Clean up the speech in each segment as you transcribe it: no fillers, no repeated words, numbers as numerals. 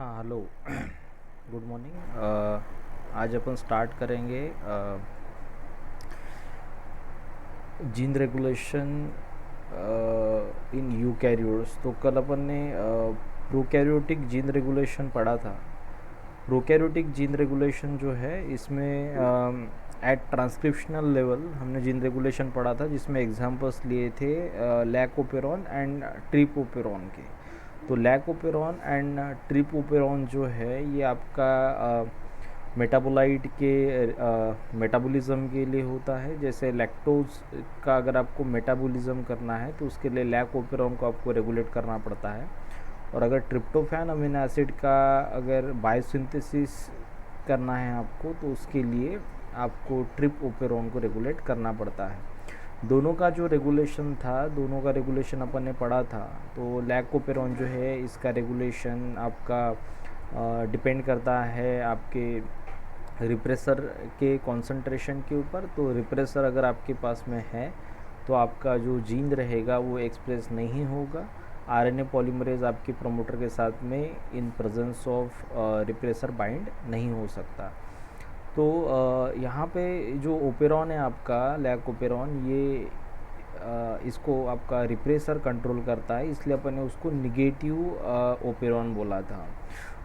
हाँ, hello. Good morning. आज अपन start करेंगे जीन रेगुलेशन इन यूकैरियोट्स। तो कल अपन ने प्रोकैरियोटिक जीन रेगुलेशन पढ़ा था। प्रोकैरियोटिक जीन रेगुलेशन जो है इसमें एट ट्रांसक्रिप्शनल लेवल हमने जीन रेगुलेशन पढ़ा था, जिसमें एग्जांपल्स लिए थे लैकोपेरॉन एंड ट्रिपोपेरॉन के। तो लैकोपेरॉन एंड ट्रिपोपेरॉन जो है ये आपका मेटाबोलाइट के मेटाबॉलिज्म के लिए होता है। जैसे लैक्टोज का अगर आपको मेटाबॉलिज्म करना है तो उसके लिए लैकोपेरॉन को आपको रेगुलेट करना पड़ता है। और अगर ट्रिप्टोफैन अमीनो एसिड का अगर बायोसिंथेसिस करना है आपको तो उसके लिए आपको ट्रिपोपेरॉन को रेगुलेट करना पड़ता है। दोनों का जो रेगुलेशन था, दोनों का रेगुलेशन अपन ने पढ़ा था। तो लैकोपेरॉन जो है इसका रेगुलेशन आपका डिपेंड करता है आपके रिप्रेसर के कंसंट्रेशन के ऊपर। तो रिप्रेसर अगर आपके पास में है तो आपका जो जीन रहेगा वो एक्सप्रेस नहीं होगा। आरएनए पॉलीमरेज आपके प्रमोटर के साथ में इन प्रेजेंस ऑफ रिप्रेसर बाइंड नहीं हो सकता। तो यहाँ पे जो ओपेरॉन है आपका लैकोपेरॉन, ये इसको आपका रिप्रेसर कंट्रोल करता है, इसलिए अपन ने उसको निगेटिव ओपेरॉन बोला था।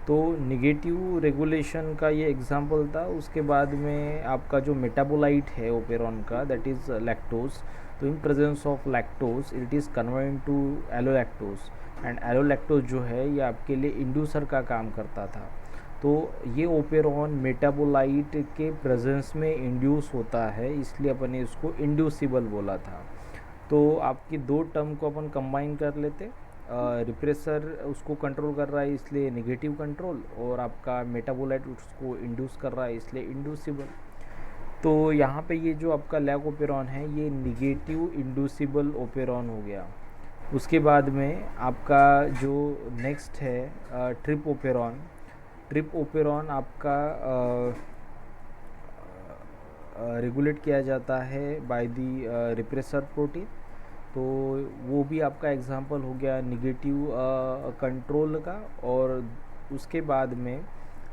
तो निगेटिव रेगुलेशन का ये एग्जांपल था। उसके बाद में आपका जो मेटाबोलाइट है ओपेरॉन का, दैट इज़ लैक्टोज। तो in presence of lactose it is convert to allolactose, and allolactose जो है ये आपके लिए इंड्यूसर का काम करता था। तो ये ओपेरॉन मेटाबोलाइट के प्रेजेंस में इंड्यूस होता है, इसलिए अपन ने इसको इंड्यूसिबल बोला था। तो आपकी दो टर्म को अपन कंबाइन कर लेते। रिप्रेसर उसको कंट्रोल कर रहा है इसलिए नेगेटिव कंट्रोल, और आपका मेटाबोलाइट उसको इंड्यूस कर रहा है इसलिए इंड्यूसिबल। तो यहाँ पे ये जो आपका लैक ओपेरॉन है ये निगेटिव इंड्यूसिबल ओपेरॉन हो गया। उसके बाद में आपका जो नेक्स्ट है ट्रिप ओपेरॉन। ट्रिप ओपेरॉन आपका रेगुलेट किया जाता है बाय दी रिप्रेसर प्रोटीन। तो वो भी आपका एग्जांपल हो गया निगेटिव कंट्रोल का। और उसके बाद में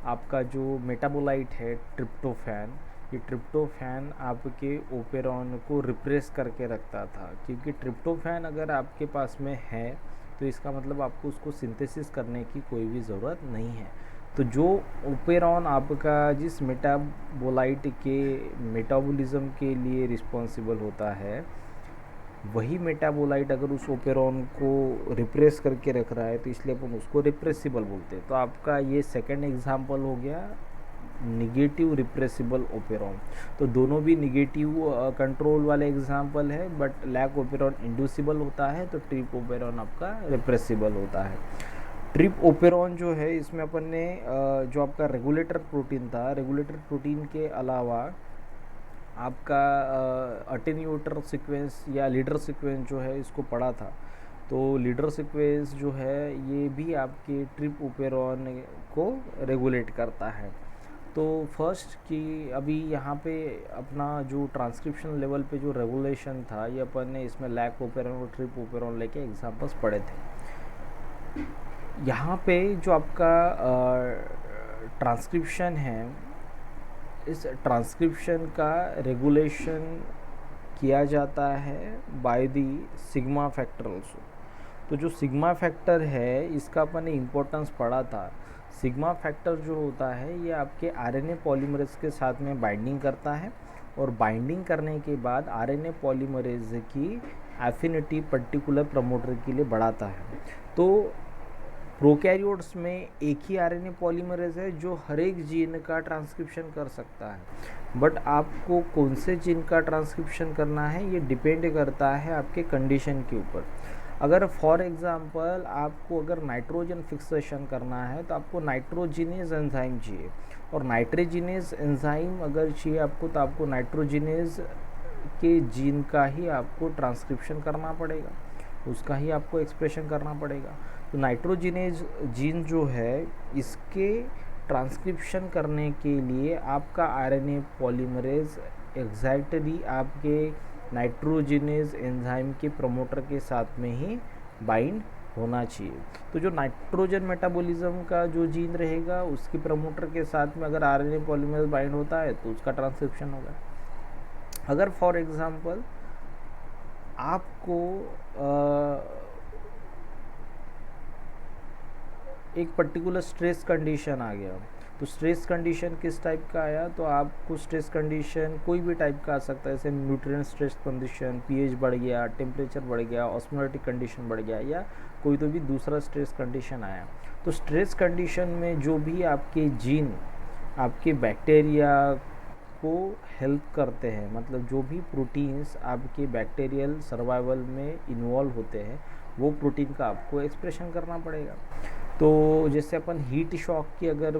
आपका जो मेटाबोलाइट है ट्रिप्टोफैन, ये ट्रिप्टोफैन आपके ओपेरॉन को रिप्रेस करके रखता था, क्योंकि ट्रिप्टोफैन अगर आपके पास में है तो इसका मतलब आपको उसको सिंथेसिस करने की कोई भी ज़रूरत नहीं है। तो जो ओपेरॉन आपका जिस मेटाबोलाइट के मेटाबॉलिज्म के लिए रिस्पॉन्सिबल होता है, वही मेटाबोलाइट अगर उस ओपेरॉन को रिप्रेस करके रख रहा है तो इसलिए अपन उसको रिप्रेसिबल बोलते हैं। तो आपका ये सेकंड एग्जांपल हो गया निगेटिव रिप्रेसिबल ओपेरॉन। तो दोनों भी निगेटिव कंट्रोल वाले एग्जांपल है, बट लैक ओपेरॉन इंड्यूसिबल होता है तो ट्रिप ओपेरॉन आपका रिप्रेसिबल होता है। ट्रिप ओपेरॉन जो है इसमें अपन ने जो आपका रेगुलेटर प्रोटीन था, रेगुलेटर प्रोटीन के अलावा आपका अटेन्यूएटर सीक्वेंस या लीडर सीक्वेंस जो है इसको पढ़ा था। तो लीडर सीक्वेंस जो है ये भी आपके ट्रिप ओपेरॉन को रेगुलेट करता है। तो फर्स्ट कि अभी यहाँ पे अपना जो ट्रांसक्रिप्शन लेवल पे जो रेगुलेशन था ये अपन ने इसमें लैक ओपेरॉन और ट्रिप ओपेरॉन लेके एग्जांपल्स पढ़े थे। यहाँ पे जो आपका ट्रांसक्रिप्शन है, इस ट्रांसक्रिप्शन का रेगुलेशन किया जाता है by the sigma factor also. तो जो सिग्मा फैक्टर है इसका अपन ने इम्पोर्टेंस पढ़ा था। सिग्मा फैक्टर जो होता है ये आपके आरएनए पॉलीमरेज के साथ में बाइंडिंग करता है, और बाइंडिंग करने के बाद आरएनए पॉलीमरेज की एफिनिटी पर्टिकुलर प्रमोटर के लिए बढ़ाता है। तो प्रोकैरियोट्स में एक ही आरएनए पॉलीमरेज है जो हर एक जीन का ट्रांसक्रिप्शन कर सकता है, बट आपको कौन से जीन का ट्रांसक्रिप्शन करना है ये डिपेंड करता है आपके कंडीशन के ऊपर। अगर फॉर एग्जांपल आपको अगर नाइट्रोजन फिक्सेशन करना है तो आपको नाइट्रोजिनेज एंजाइम चाहिए, और नाइट्रोजिनेज एंजाइम अगर चाहिए आपको तो आपको नाइट्रोजिनेज के जीन का ही आपको ट्रांसक्रिप्शन करना पड़ेगा, उसका ही आपको एक्सप्रेशन करना पड़ेगा। तो नाइट्रोजिनेज जीन जो है इसके ट्रांसक्रिप्शन करने के लिए आपका आरएनए पॉलीमरेज एग्जैक्टली आपके नाइट्रोजिनेज एंजाइम के प्रमोटर के साथ में ही बाइंड होना चाहिए। तो जो नाइट्रोजन मेटाबॉलिज्म का जो जीन रहेगा उसके प्रमोटर के साथ में अगर आरएनए पॉलीमरेज बाइंड होता है तो उसका ट्रांसक्रिप्शन होगा। अगर फॉर एग्जांपल आपको एक पर्टिकुलर स्ट्रेस कंडीशन आ गया, तो स्ट्रेस कंडीशन किस टाइप का आया, तो आपको स्ट्रेस कंडीशन कोई भी टाइप का आ सकता है, जैसे न्यूट्रिएंट स्ट्रेस कंडीशन, पीएच बढ़ गया, टेम्परेचर बढ़ गया, ऑस्मोलेटिक कंडीशन बढ़ गया, या कोई तो भी दूसरा स्ट्रेस कंडीशन आया। तो स्ट्रेस कंडीशन में जो भी आपके जीन आपके बैक्टीरिया को हेल्प करते हैं, मतलब जो भी प्रोटीन्स आपके बैक्टीरियल सर्वाइवल में इन्वॉल्व होते हैं, वो प्रोटीन का आपको एक्सप्रेशन करना पड़ेगा। तो जैसे अपन हीट शॉक की अगर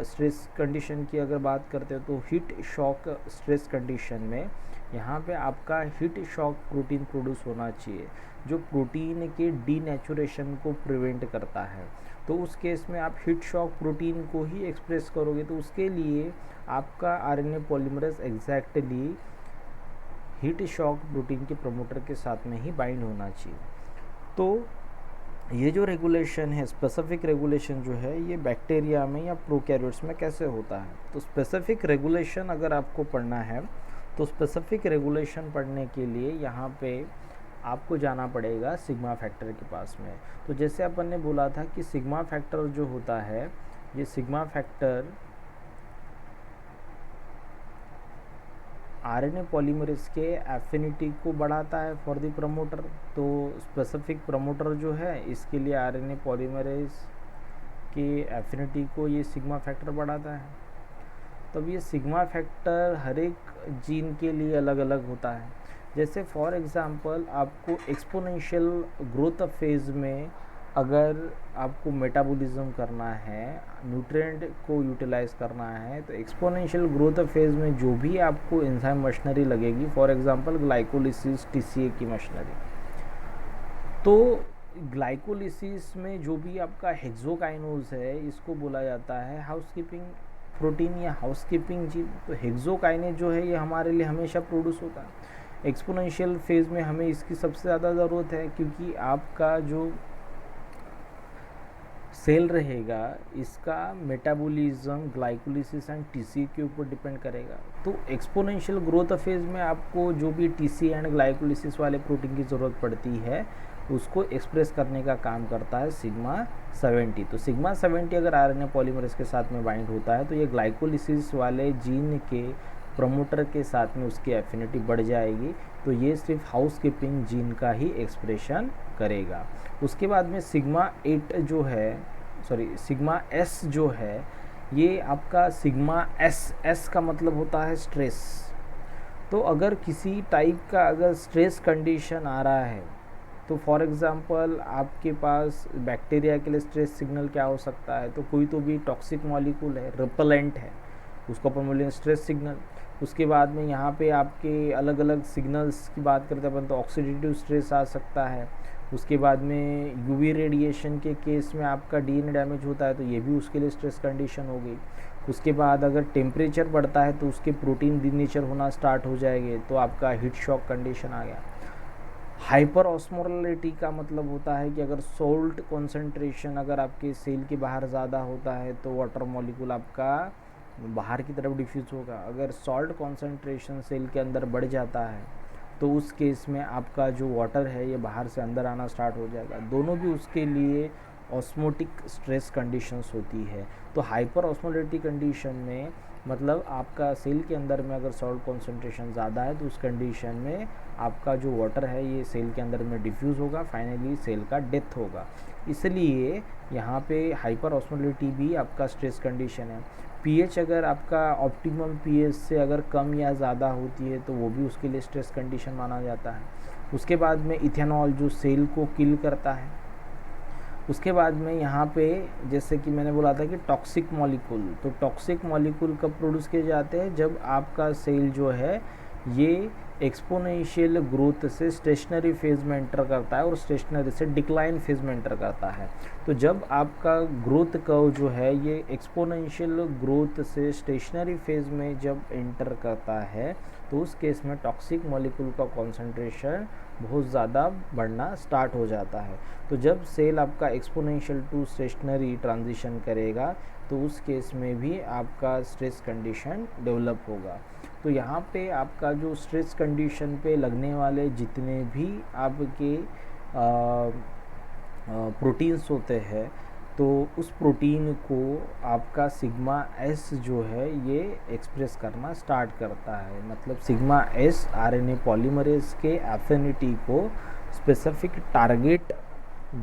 स्ट्रेस कंडीशन की अगर बात करते हैं, तो हीट शॉक स्ट्रेस कंडीशन में यहाँ पे आपका हीट शॉक प्रोटीन प्रोड्यूस होना चाहिए, जो प्रोटीन के डीनेचुरेशन को प्रिवेंट करता है। तो उस केस में आप हीट शॉक प्रोटीन को ही एक्सप्रेस करोगे, तो उसके लिए आपका RNA polymerase exactly heat shock protein के प्रमोटर के साथ में ही बाइंड होना चाहिए। तो ये जो रेगुलेशन है, स्पेसिफिक रेगुलेशन जो है, ये बैक्टीरिया में या प्रोकैरियोट्स में कैसे होता है। तो स्पेसिफिक रेगुलेशन अगर आपको पढ़ना है, तो स्पेसिफिक रेगुलेशन पढ़ने के लिए यहाँ पे आपको जाना पड़ेगा सिग्मा फैक्टर के पास में। तो जैसे अपन ने बोला था कि सिग्मा फैक्टर जो होता है, ये सिग्मा फैक्टर आरएनए पॉलीमरेज के एफिनिटी को बढ़ाता है फॉर द प्रमोटर। तो स्पेसिफिक प्रमोटर जो है, इसके लिए आरएनए पॉलीमरेज के एफिनिटी को ये सिग्मा फैक्टर बढ़ाता है। तब ये सिग्मा फैक्टर हर एक जीन के लिए अलग अलग होता है। जैसे फॉर एग्जांपल आपको एक्सपोनेंशियल ग्रोथ फेज़ में अगर आपको मेटाबॉलिज्म करना है, न्यूट्रिएंट को यूटिलाइज करना है, तो एक्सपोनेंशियल ग्रोथ फेज़ में जो भी आपको एंजाइम मशीनरी लगेगी, फॉर एग्जांपल ग्लाइकोलिसिस, टीसीए की मशीनरी, तो ग्लाइकोलिसिस में जो भी आपका हेक्सोकाइनेज है, इसको बोला जाता है हाउसकीपिंग प्रोटीन या हाउसकीपिंग जीन। तो हेक्सोकाइनेज जो है, ये हमारे लिए हमेशा प्रोड्यूस होता है। एक्सपोनेंशियल फेज़ में हमें इसकी सबसे ज़्यादा ज़रूरत है, क्योंकि आपका जो सेल रहेगा, इसका मेटाबॉलिज्म ग्लाइकोलिसिस एंड टीसी के ऊपर डिपेंड करेगा। तो एक्सपोनेंशियल ग्रोथ फेज़ में आपको जो भी टीसी एंड ग्लाइकोलिसिस वाले प्रोटीन की ज़रूरत पड़ती है, उसको एक्सप्रेस करने का काम करता है सिग्मा 70। तो सिग्मा 70 अगर आरएनए पॉलीमरेज के साथ में बाइंड होता है, तो ये ग्लाइकोलिसिस वाले जीन के प्रमोटर के साथ में उसकी एफिनिटी बढ़ जाएगी। तो ये सिर्फ हाउसकीपिंग जीन का ही एक्सप्रेशन करेगा। उसके बाद में सिग्मा 8 जो है, सिग्मा एस जो है, ये आपका सिग्मा एस का मतलब होता है स्ट्रेस। तो अगर किसी टाइप का अगर स्ट्रेस कंडीशन आ रहा है, तो फॉर एग्जांपल आपके पास बैक्टीरिया के लिए स्ट्रेस सिग्नल क्या हो सकता है, तो कोई तो भी टॉक्सिक मॉलिक्यूल है, रिपेलेंट है, उसको अपन बोलेंगे स्ट्रेस सिग्नल। उसके बाद में यहाँ पे आपके अलग अलग सिग्नल्स की बात करते हैं अपन, तो ऑक्सीडेटिव स्ट्रेस आ सकता है। उसके बाद में यूवी रेडिएशन के केस में आपका डीएनए डैमेज होता है, तो ये भी उसके लिए स्ट्रेस कंडीशन हो गई। उसके बाद अगर टेम्परेचर बढ़ता है, तो उसके प्रोटीन डिनेचर होना स्टार्ट हो जाएंगे, तो आपका हीट शॉक कंडीशन आ गया। हाइपर ऑस्मोलिटी का मतलब होता है कि अगर सॉल्ट कॉन्सेंट्रेशन अगर आपके सेल के बाहर ज़्यादा होता है, तो वाटर मॉलिक्यूल आपका बाहर की तरफ डिफ्यूज होगा। अगर सॉल्ट कॉन्सेंट्रेशन सेल के अंदर बढ़ जाता है, तो उस केस में आपका जो वाटर है, ये बाहर से अंदर आना स्टार्ट हो जाएगा। दोनों भी उसके लिए ऑस्मोटिक स्ट्रेस कंडीशंस होती है। तो हाइपर ऑस्मोलिटी कंडीशन में मतलब आपका सेल के अंदर में अगर सॉल्ट कॉन्सेंट्रेशन ज़्यादा है, तो उस कंडीशन में आपका जो वाटर है, ये सेल के अंदर में डिफ्यूज़ होगा, फाइनली सेल का डेथ होगा। इसलिए यहाँ पे हाइपर ऑस्मोलिटी भी आपका स्ट्रेस कंडीशन है। पीएच अगर आपका ऑप्टिमम पीएच से अगर कम या ज़्यादा होती है, तो वो भी उसके लिए स्ट्रेस कंडीशन माना जाता है। उसके बाद में इथेनॉल जो सेल को किल करता है। उसके बाद में यहाँ पे जैसे कि मैंने बोला था कि टॉक्सिक मॉलिक्यूल, तो टॉक्सिक मॉलिक्यूल कब प्रोड्यूस किए जाते हैं, जब आपका सेल जो है ये एक्सपोनेंशियल ग्रोथ से स्टेशनरी फेज में एंटर करता है और स्टेशनरी से डिक्लाइन फेज में एंटर करता है। तो जब आपका ग्रोथ कर्व जो है ये एक्सपोनेंशियल ग्रोथ से स्टेशनरी फेज में जब एंटर करता है, तो उस केस में टॉक्सिक मॉलिक्यूल का कॉन्सेंट्रेशन बहुत ज़्यादा बढ़ना स्टार्ट हो जाता है। तो जब सेल आपका एक्सपोनेंशियल टू स्टेशनरी ट्रांजिशन करेगा तो उस केस में भी आपका स्ट्रेस कंडीशन डेवलप होगा। तो यहाँ पे आपका जो स्ट्रेस कंडीशन पे लगने वाले जितने भी आपके प्रोटीन्स होते हैं, तो उस प्रोटीन को आपका सिग्मा एस जो है ये एक्सप्रेस करना स्टार्ट करता है। मतलब सिग्मा एस आरएनए पॉलीमरेज के एफिनिटी को specific target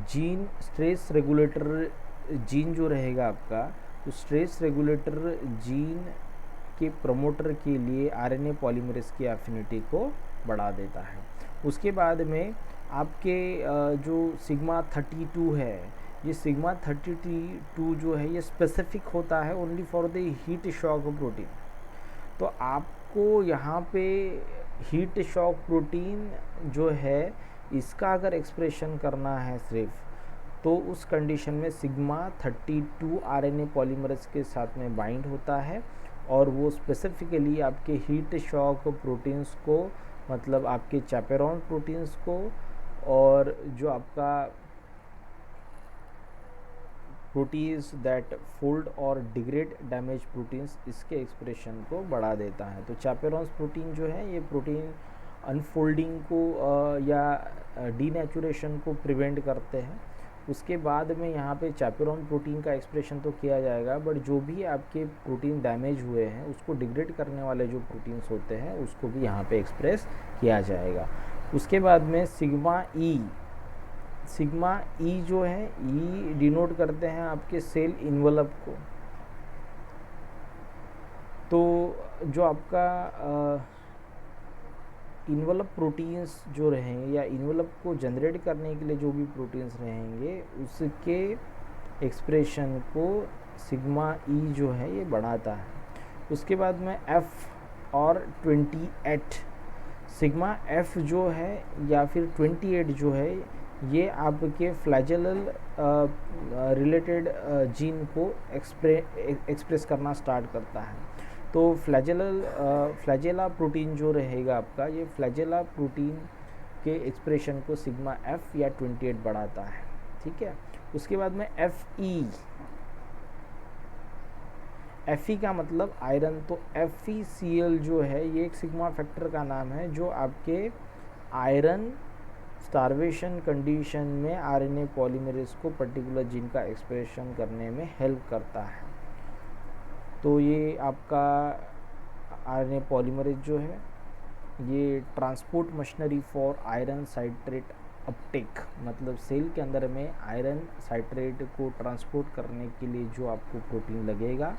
gene, stress regulator gene जो रहेगा आपका, तो स्ट्रेस रेगुलेटर जीन के प्रमोटर के लिए आरएनए पॉलीमरेज की एफिनिटी को बढ़ा देता है। उसके बाद में आपके जो सिग्मा 32 है, ये सिग्मा 32 जो है ये स्पेसिफिक होता है only for the heat shock protein. तो आपको यहाँ पे हीट शॉक प्रोटीन जो है इसका अगर एक्सप्रेशन करना है सिर्फ, तो उस कंडीशन में सिग्मा 32 आरएनए पॉलीमरेज के साथ में बाइंड होता है और वो स्पेसिफिकली आपके हीट शॉक प्रोटीन्स को, मतलब आपके चैपेरॉन प्रोटीन्स को और जो आपका प्रोटीन्स दैट फोल्ड और डिग्रेड डैमेज प्रोटीन्स, इसके एक्सप्रेशन को बढ़ा देता है। तो चैपेरॉन्स प्रोटीन जो है ये प्रोटीन अनफोल्डिंग को या डीनेचुरेशन को प्रिवेंट करते हैं। उसके बाद में यहाँ पे चैपेरॉन प्रोटीन का एक्सप्रेशन तो किया जाएगा, बट जो भी आपके प्रोटीन डैमेज हुए हैं उसको डिग्रेड करने वाले जो प्रोटीन्स होते हैं उसको भी यहाँ पे एक्सप्रेस किया जाएगा। उसके बाद में सिग्मा ई जो है, ई डिनोट करते हैं आपके सेल इन्वेलप को। तो जो आपका इन्वेलप प्रोटीन्स जो रहेंगे या इन्वेलप को जनरेट करने के लिए जो भी प्रोटीन्स रहेंगे उसके एक्सप्रेशन को सिग्मा ई जो है ये बढ़ाता है। उसके बाद में एफ और 28, सिग्मा एफ जो है या फिर 28 जो है ये आपके फ्लैजेलल रिलेटेड जीन को एक्सप्रेस करना स्टार्ट करता है। तो फ्लैजेला प्रोटीन जो रहेगा आपका, ये फ्लैजेला प्रोटीन के एक्सप्रेशन को सिग्मा एफ या 28 बढ़ाता है। ठीक है। उसके बाद में एफ ई का मतलब आयरन। तो FeCl जो है ये एक सिग्मा फैक्टर का नाम है जो आपके आयरन स्टार्वेशन कंडीशन में आरएनए पॉलीमरेज को पर्टिकुलर जीन का एक्सप्रेशन करने में हेल्प करता है। तो ये आपका आरएनए पॉलीमरेज जो है ये transport machinery for iron citrate Uptake, मतलब सेल के अंदर में आयरन साइट्रेट को ट्रांसपोर्ट करने के लिए जो आपको प्रोटीन लगेगा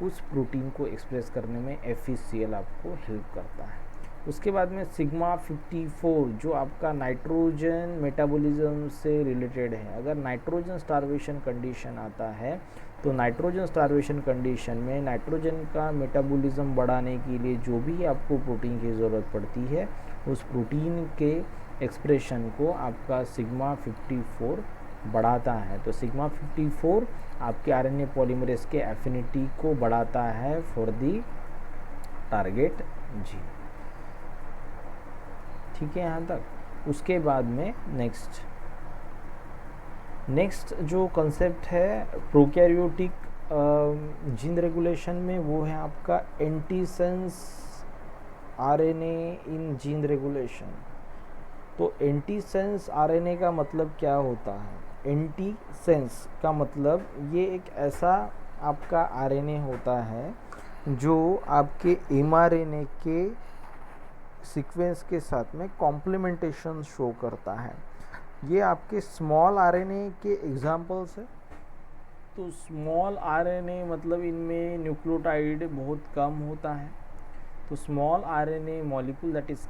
उस प्रोटीन को एक्सप्रेस करने में FeCl आपको हेल्प करता है। उसके बाद में सिग्मा 54 जो आपका नाइट्रोजन मेटाबॉलिज्म से रिलेटेड है। अगर नाइट्रोजन स्टार्वेशन कंडीशन आता है तो नाइट्रोजन स्टार्वेशन कंडीशन में नाइट्रोजन का मेटाबॉलिज्म बढ़ाने के लिए जो भी आपको प्रोटीन की ज़रूरत पड़ती है उस प्रोटीन के एक्सप्रेशन को आपका सिग्मा 54 बढ़ाता है। तो सिग्मा 54 आपके आरएनए पॉलीमरेज के एफिनिटी को बढ़ाता है फॉर दी टारगेट जीन। ठीक है यहाँ तक। उसके बाद में नेक्स्ट जो कंसेप्ट है प्रोकैरियोटिक जीन रेगुलेशन में, वो है आपका एंटीसेंस आरएनए इन जीन रेगुलेशन। तो एंटीसेंस आरएनए का मतलब क्या होता है? एंटीसेंस का मतलब ये एक ऐसा आपका आरएनए होता है जो आपके एमआरएनए के सीक्वेंस के साथ में कॉम्प्लीमेंटेशन शो करता है। ये आपके स्मॉल आरएनए के एग्जांपल्स है। तो स्मॉल आरएनए मतलब इनमें न्यूक्लियोटाइड बहुत कम होता है। तो small RNA molecule that is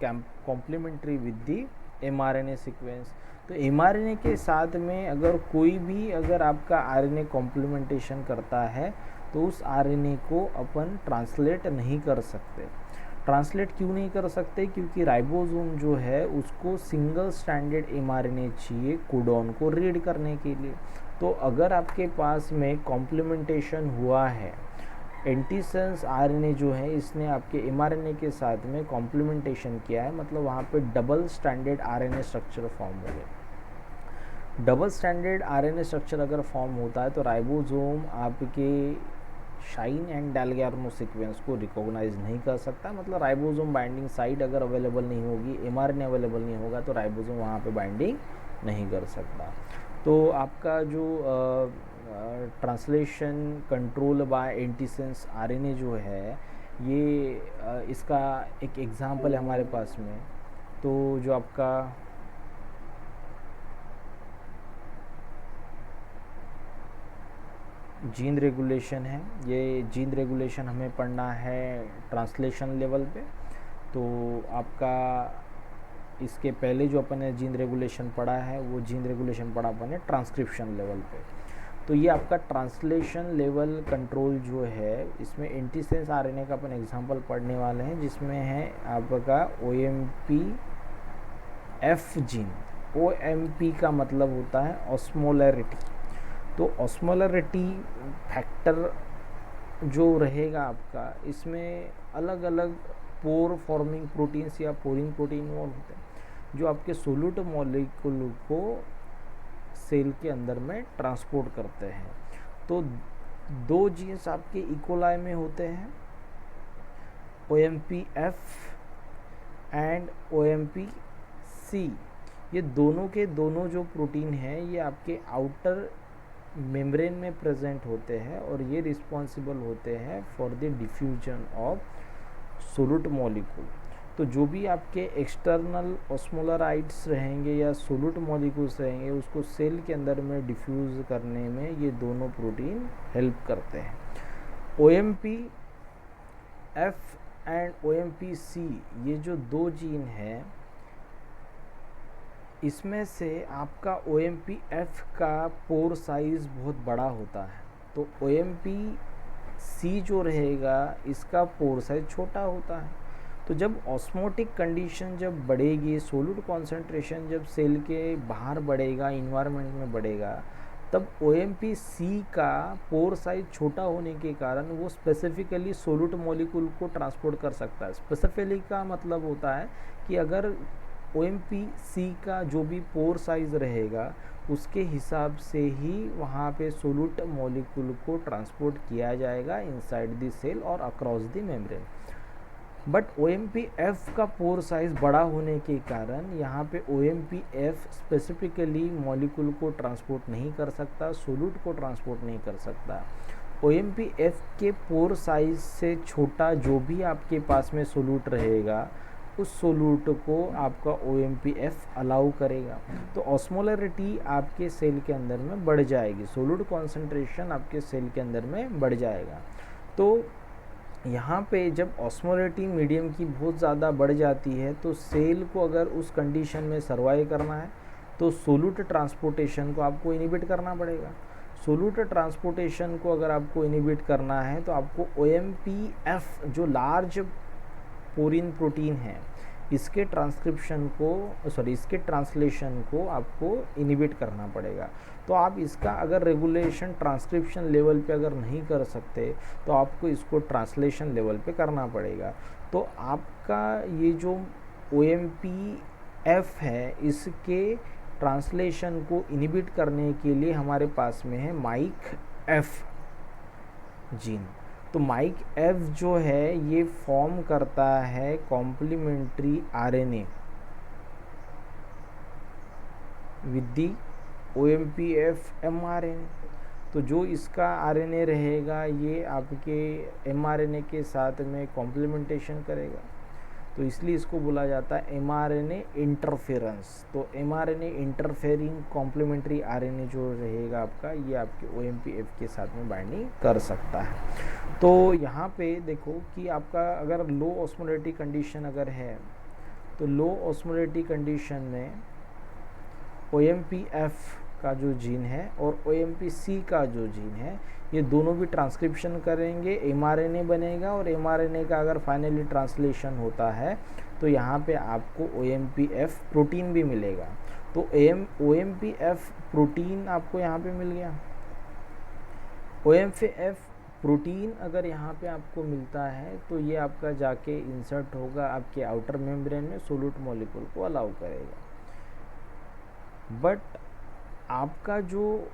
complementary with the mRNA sequence. तो एमआरएनए के साथ में अगर कोई भी अगर आपका आरएनए कॉम्प्लीमेंटेशन करता है तो उस आरएनए को अपन ट्रांसलेट नहीं कर सकते। ट्रांसलेट क्यों नहीं कर सकते? क्योंकि राइबोसोम जो है उसको सिंगल स्ट्रैंडेड एमआरएनए चाहिए कोडॉन को रीड करने के लिए। तो अगर आपके पास में कॉम्प्लीमेंटेशन हुआ है एंटीसेंस आरएनए जो है इसने आपके एमआरएनए के साथ में कॉम्प्लीमेंटेशन किया है, मतलब वहाँ पे double standard RNA structure form हो गया। डबल स्टैंडर्ड आरएनए स्ट्रक्चर अगर फॉर्म होता है तो राइबोसोम आपके शाइन एंड डेलगैर्नो सीक्वेंस को रिकॉग्नाइज नहीं कर सकता, मतलब राइबोसोम बाइंडिंग साइट अगर अवेलेबल नहीं होगी, एमआरएनए अवेलेबल नहीं होगा तो राइबोसोम वहाँ पे बाइंडिंग नहीं कर सकता। तो आपका जो translation control by antisense RNA जो है ये इसका एक एग्जांपल है हमारे पास में। तो जो आपका जीन रेगुलेशन है, ये जीन रेगुलेशन हमें पढ़ना है ट्रांसलेशन लेवल पे। तो आपका इसके पहले जो अपन ने जीन रेगुलेशन पढ़ा है वो जीन रेगुलेशन पढ़ा अपन ने ट्रांसक्रिप्शन लेवल पे। तो ये आपका ट्रांसलेशन लेवल कंट्रोल जो है इसमें एंटीसेंस आरएनए का अपन एग्जांपल पढ़ने वाले हैं, जिसमें है आपका OMP-F जीन। OMP का मतलब होता है ऑस्मोलरिटी। तो ऑस्मोलरिटी फैक्टर जो रहेगा आपका, इसमें अलग अलग पोर फॉर्मिंग प्रोटीन्स या पोरिंग प्रोटीन इन्वॉल्व होते हैं जो आपके सोल्यूट मॉलिक्यूल को सेल के अंदर में ट्रांसपोर्ट करते हैं। तो दो जीन्स आपके इकोलाई में होते हैं, OMP-F एंड OMP-C। ये दोनों के दोनों जो प्रोटीन हैं ये आपके आउटर मेम्ब्रेन में प्रेजेंट होते हैं और ये रिस्पॉन्सिबल होते हैं for the diffusion of solute molecule. तो जो भी आपके एक्सटर्नल ऑस्मोलराइड्स रहेंगे या सोल्यूट मॉलिक्यूल्स रहेंगे उसको सेल के अंदर में डिफ्यूज़ करने में ये दोनों प्रोटीन हेल्प करते हैं। OMP-F एंड OMP-C ये जो दो जीन हैं, इसमें से आपका OMP-F का पोर साइज़ बहुत बड़ा होता है, तो OMP-C जो रहेगा इसका पोर साइज़ छोटा होता है। तो जब ऑस्मोटिक कंडीशन जब बढ़ेगी, सोल्यूट कॉन्सेंट्रेशन जब सेल के बाहर बढ़ेगा, इन्वायरमेंट में बढ़ेगा, तब OMP-C का पोर साइज छोटा होने के कारण वो स्पेसिफिकली सोल्यूट मॉलिक्यूल को ट्रांसपोर्ट कर सकता है। स्पेसिफिकली का मतलब होता है कि अगर OMP-C का जो भी पोर साइज रहेगा उसके हिसाब से ही वहाँ पे सोल्यूट मॉलिक्यूल को ट्रांसपोर्ट किया जाएगा इनसाइड द सेल और across the membrane. But OMP-F का पोर साइज़ बड़ा होने के कारण यहाँ पे OMP-F स्पेसिफिकली मॉलिक्यूल को ट्रांसपोर्ट नहीं कर सकता, सोल्यूट को ट्रांसपोर्ट नहीं कर सकता। OMP-F के पोर साइज़ से छोटा जो भी आपके पास में सोल्यूट रहेगा उस सोल्यूट को आपका OMP-F अलाउ करेगा। तो ऑस्मोलरिटी आपके सेल के अंदर में बढ़ जाएगी, सोल्यूट कॉन्सेंट्रेशन आपके सेल के अंदर में बढ़ जाएगा। तो यहाँ पे जब ऑस्मोलरिटी मीडियम की बहुत ज़्यादा बढ़ जाती है तो सेल को अगर उस कंडीशन में सर्वाइव करना है तो सोल्यूट ट्रांसपोर्टेशन को आपको इनिबिट करना पड़ेगा। सोल्यूट ट्रांसपोर्टेशन को अगर आपको इनिबिट करना है तो आपको OMP-F जो लार्ज पोरिन प्रोटीन है इसके ट्रांसलेशन को आपको इनिबिट करना पड़ेगा। तो आप इसका अगर रेगुलेशन ट्रांसक्रिप्शन लेवल पे अगर नहीं कर सकते तो आपको इसको ट्रांसलेशन लेवल पे करना पड़ेगा। तो आपका ये जो OMP-F है इसके ट्रांसलेशन को इनिबिट करने के लिए हमारे पास में है MYC-F जीन। तो MYC-F जो है ये फॉर्म करता है complementary RNA with the OMP-F mRNA। तो जो इसका आरएनए रहेगा ये आपके mRNA के साथ में कॉम्प्लीमेंटेशन करेगा, तो इसलिए इसको बोला जाता है mRNA इंटरफेरेंस। तो mRNA इंटरफेरिंग कॉम्प्लीमेंट्री आरएनए जो रहेगा आपका ये आपके OMP-F के साथ में बाइंडिंग कर सकता है। तो यहाँ पे देखो कि आपका अगर लो ऑस्मोलरिटी कंडीशन अगर है तो लो ऑस्मोलरिटी कंडीशन में OMP-F का जो जीन है और OMP-C का जो जीन है ये दोनों भी ट्रांसक्रिप्शन करेंगे, mRNA बनेगा और mRNA का अगर फाइनली ट्रांसलेशन होता है तो यहाँ पे आपको OMP-F प्रोटीन भी मिलेगा। तो OMP-F प्रोटीन आपको यहाँ पे मिल गया। OMP-F प्रोटीन अगर यहाँ पे आपको मिलता है तो ये आपका जाके इंसर्ट होगा आपके आउटर मेम्ब्रेन में, सोल्यूट मॉलिक्यूल को अलाउ करेगा। बट आपका जो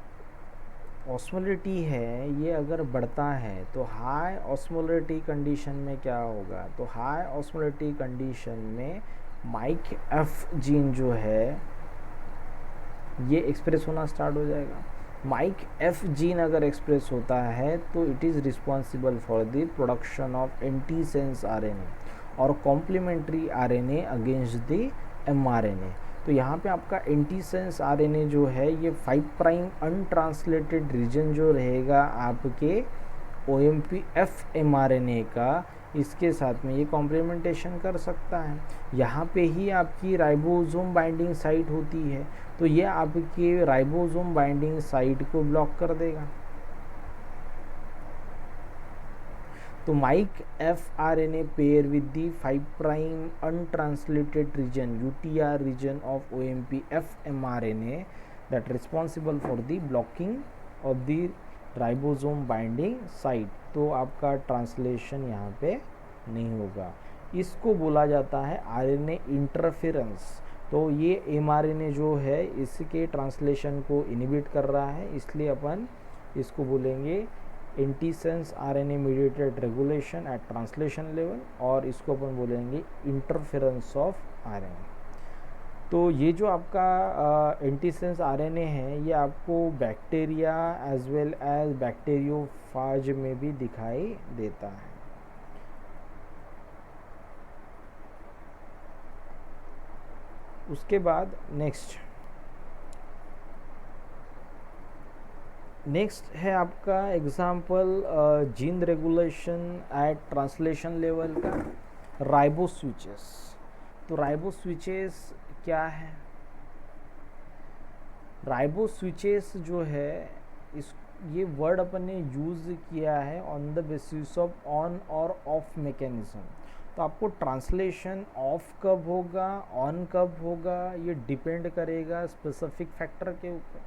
ऑस्मोलिटी है ये अगर बढ़ता है तो हाई ऑस्मोलिटी कंडीशन में क्या होगा, तो हाई ऑस्मोलिटी कंडीशन में माइक एफ जीन जो है ये एक्सप्रेस होना स्टार्ट हो जाएगा। माइक एफ जीन अगर एक्सप्रेस होता है तो it is responsible for the production of antisense RNA और complementary RNA against the mRNA. तो यहाँ पे आपका एंटीसेंस आरएनए जो है ये 5 प्राइम अनट्रांसलेटेड रीजन जो रहेगा आपके OMP F mRNA का, इसके साथ में ये कॉम्प्लीमेंटेशन कर सकता है। यहाँ पे ही आपकी राइबोसोम बाइंडिंग साइट होती है, तो ये आपके राइबोसोम बाइंडिंग साइट को ब्लॉक कर देगा। तो mic F RNA pair with the 5 prime untranslated region UTR region of OMP F mRNA that responsible for the blocking of the ribosome binding site. तो आपका ट्रांसलेशन यहाँ पे नहीं होगा। इसको बोला जाता है RNA इंटरफेरेंस। तो ये mRNA जो है इसके ट्रांसलेशन को इनिबिट कर रहा है, इसलिए अपन इसको बोलेंगे antisense RNA mediated regulation at translation level, और इसको अपन बोलेंगे इंटरफेरेंस ऑफ RNA। तो ये जो आपका एंटीसेंस RNA है ये आपको bacteria as well as bacteriophage में भी दिखाई देता है। उसके बाद नेक्स्ट है आपका example gene regulation at translation level का, राइबो स्विचेस। तो राइबो स्विचेस क्या है? राइबो स्विचेस जो है ये वर्ड अपन ने यूज़ किया है on the basis of on और ऑफ मैकेनिज्म। तो आपको ट्रांसलेशन ऑफ कब होगा, ऑन कब होगा, ये डिपेंड करेगा स्पेसिफिक फैक्टर के ऊपर।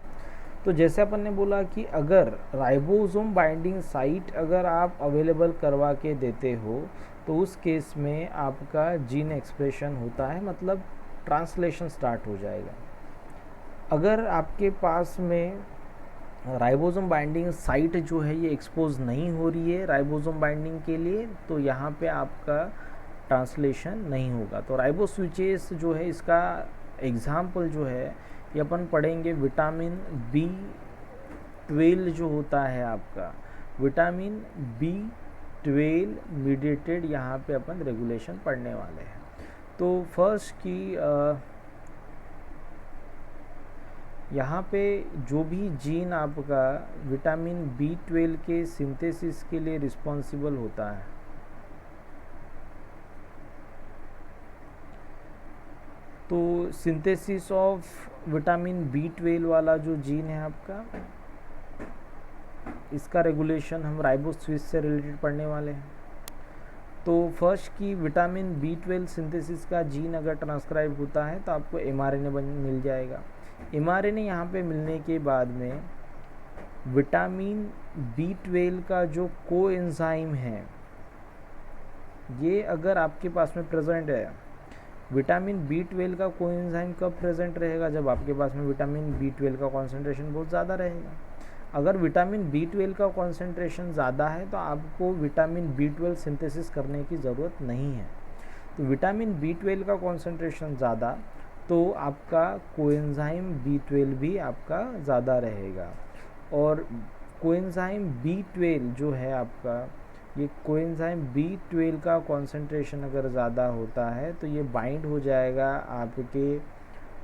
तो जैसे अपन ने बोला कि अगर राइबोसोम बाइंडिंग साइट अगर आप अवेलेबल करवा के देते हो तो उस केस में आपका जीन एक्सप्रेशन होता है, मतलब ट्रांसलेशन स्टार्ट हो जाएगा। अगर आपके पास में राइबोसोम बाइंडिंग साइट जो है ये एक्सपोज नहीं हो रही है राइबोसोम बाइंडिंग के लिए, तो यहाँ पे आपका ट्रांसलेशन नहीं होगा। तो राइबो स्विचेस जो है इसका एग्जाम्पल जो है ये अपन पढ़ेंगे विटामिन B12 जो होता है आपका, विटामिन B12 मीडिएटेड यहाँ पे अपन रेगुलेशन पढ़ने वाले हैं। तो फर्स्ट की यहाँ पे जो भी जीन आपका विटामिन B12 के सिंथेसिस के लिए रिस्पॉन्सिबल होता है, तो सिंथेसिस ऑफ विटामिन B12 वाला जो जीन है आपका, इसका रेगुलेशन हम राइबो स्विच से रिलेटेड पढ़ने वाले हैं। तो फर्स्ट की विटामिन B12 सिंथेसिस का जीन अगर ट्रांसक्राइब होता है तो आपको mRNA मिल जाएगा। mRNA यहाँ पे मिलने के बाद में विटामिन B12 का जो कोएंजाइम है ये अगर आपके पास में प्रेजेंट है, विटामिन B12 का कोएंजाइम कब प्रेजेंट रहेगा, जब आपके पास में विटामिन B12 का कॉन्सेंट्रेशन बहुत ज़्यादा रहेगा। अगर विटामिन B12 का कॉन्सेंट्रेशन ज़्यादा है तो आपको विटामिन B12 सिंथेसिस करने की ज़रूरत नहीं है। तो विटामिन B12 का कॉन्सेंट्रेशन ज़्यादा तो आपका कोएंजाइम B12 भी आपका ज़्यादा रहेगा। और कोएंजाइम B12 जो है आपका, ये कोएंजाइम B12 का कॉन्सेंट्रेशन अगर ज़्यादा होता है तो ये बाइंड हो जाएगा आपके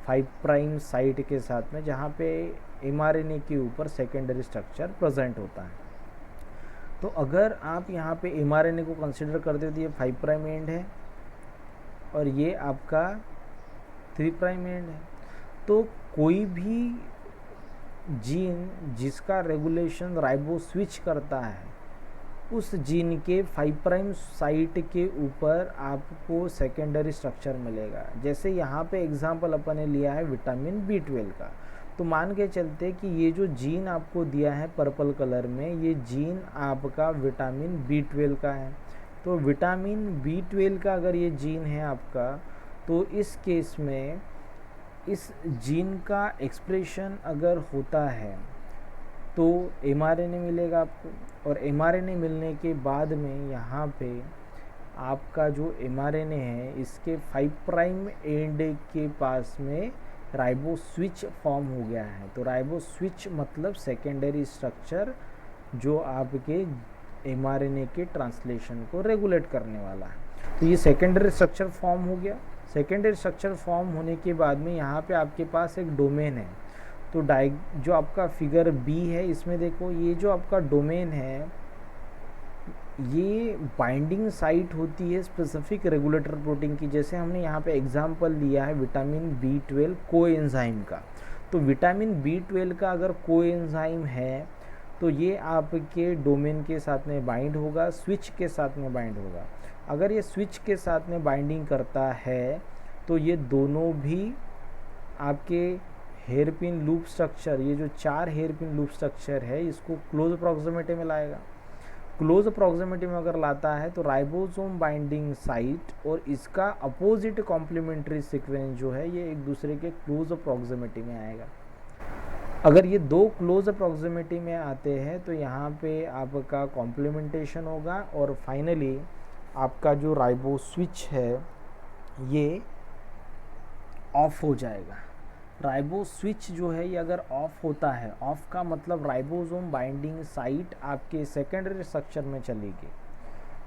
5 प्राइम साइट के साथ में, जहाँ पे mRNA के ऊपर सेकेंडरी स्ट्रक्चर प्रेजेंट होता है। तो अगर आप यहाँ पे mRNA को कंसिडर करते हो तो ये 5 प्राइम एंड है और ये आपका 3 प्राइम एंड है। तो कोई भी जीन जिसका रेगुलेशन राइबो स्विच करता है उस जीन के 5 प्राइम साइट के ऊपर आपको सेकेंडरी स्ट्रक्चर मिलेगा। जैसे यहाँ पे एग्जांपल अपन ने लिया है विटामिन B12 का, तो मान के चलते कि ये जो जीन आपको दिया है पर्पल कलर में, ये जीन आपका विटामिन B12 का है। तो विटामिन B12 का अगर ये जीन है आपका, तो इस केस में इस जीन का एक्सप्रेशन अगर होता है तो mRNA मिलेगा आपको, और mRNA मिलने के बाद में यहाँ पे आपका जो mRNA है इसके 5 प्राइम एंड के पास में राइबो स्विच फॉर्म हो गया है। तो राइबो स्विच मतलब सेकेंडरी स्ट्रक्चर जो आपके mRNA के ट्रांसलेशन को रेगुलेट करने वाला है। तो ये सेकेंडरी स्ट्रक्चर फॉर्म हो गया। सेकेंडरी स्ट्रक्चर फॉर्म होने के बाद में यहाँ पे आपके पास एक डोमेन है। तो जो आपका फिगर बी है इसमें देखो, ये जो आपका डोमेन है ये बाइंडिंग साइट होती है स्पेसिफिक रेगुलेटर प्रोटीन की। जैसे हमने यहाँ पे एग्जांपल लिया है विटामिन B12 कोएंजाइम का। तो विटामिन B12 का अगर कोएंजाइम है तो ये आपके डोमेन के साथ में बाइंड होगा, स्विच के साथ में बाइंड होगा। अगर ये स्विच के साथ में बाइंडिंग करता है तो ये दोनों भी आपके हेयरपिन लूप स्ट्रक्चर, ये जो 4 हेयरपिन लूप स्ट्रक्चर है इसको क्लोज प्रॉक्सिमिटी में लाएगा। क्लोज प्रॉक्सिमिटी में अगर लाता है तो राइबोसोम बाइंडिंग साइट और इसका अपोजिट कॉम्प्लीमेंट्री सीक्वेंस जो है ये एक दूसरे के क्लोज प्रॉक्सिमिटी में आएगा। अगर ये दो क्लोज प्रॉक्सिमिटी में आते हैं तो यहाँ पे आपका कॉम्प्लीमेंटेशन होगा और फाइनली आपका जो राइबो स्विच है ये ऑफ हो जाएगा। राइबो स्विच जो है ये अगर ऑफ होता है, ऑफ का मतलब राइबोसोम बाइंडिंग साइट आपके सेकेंडरी स्ट्रक्चर में चलेगी।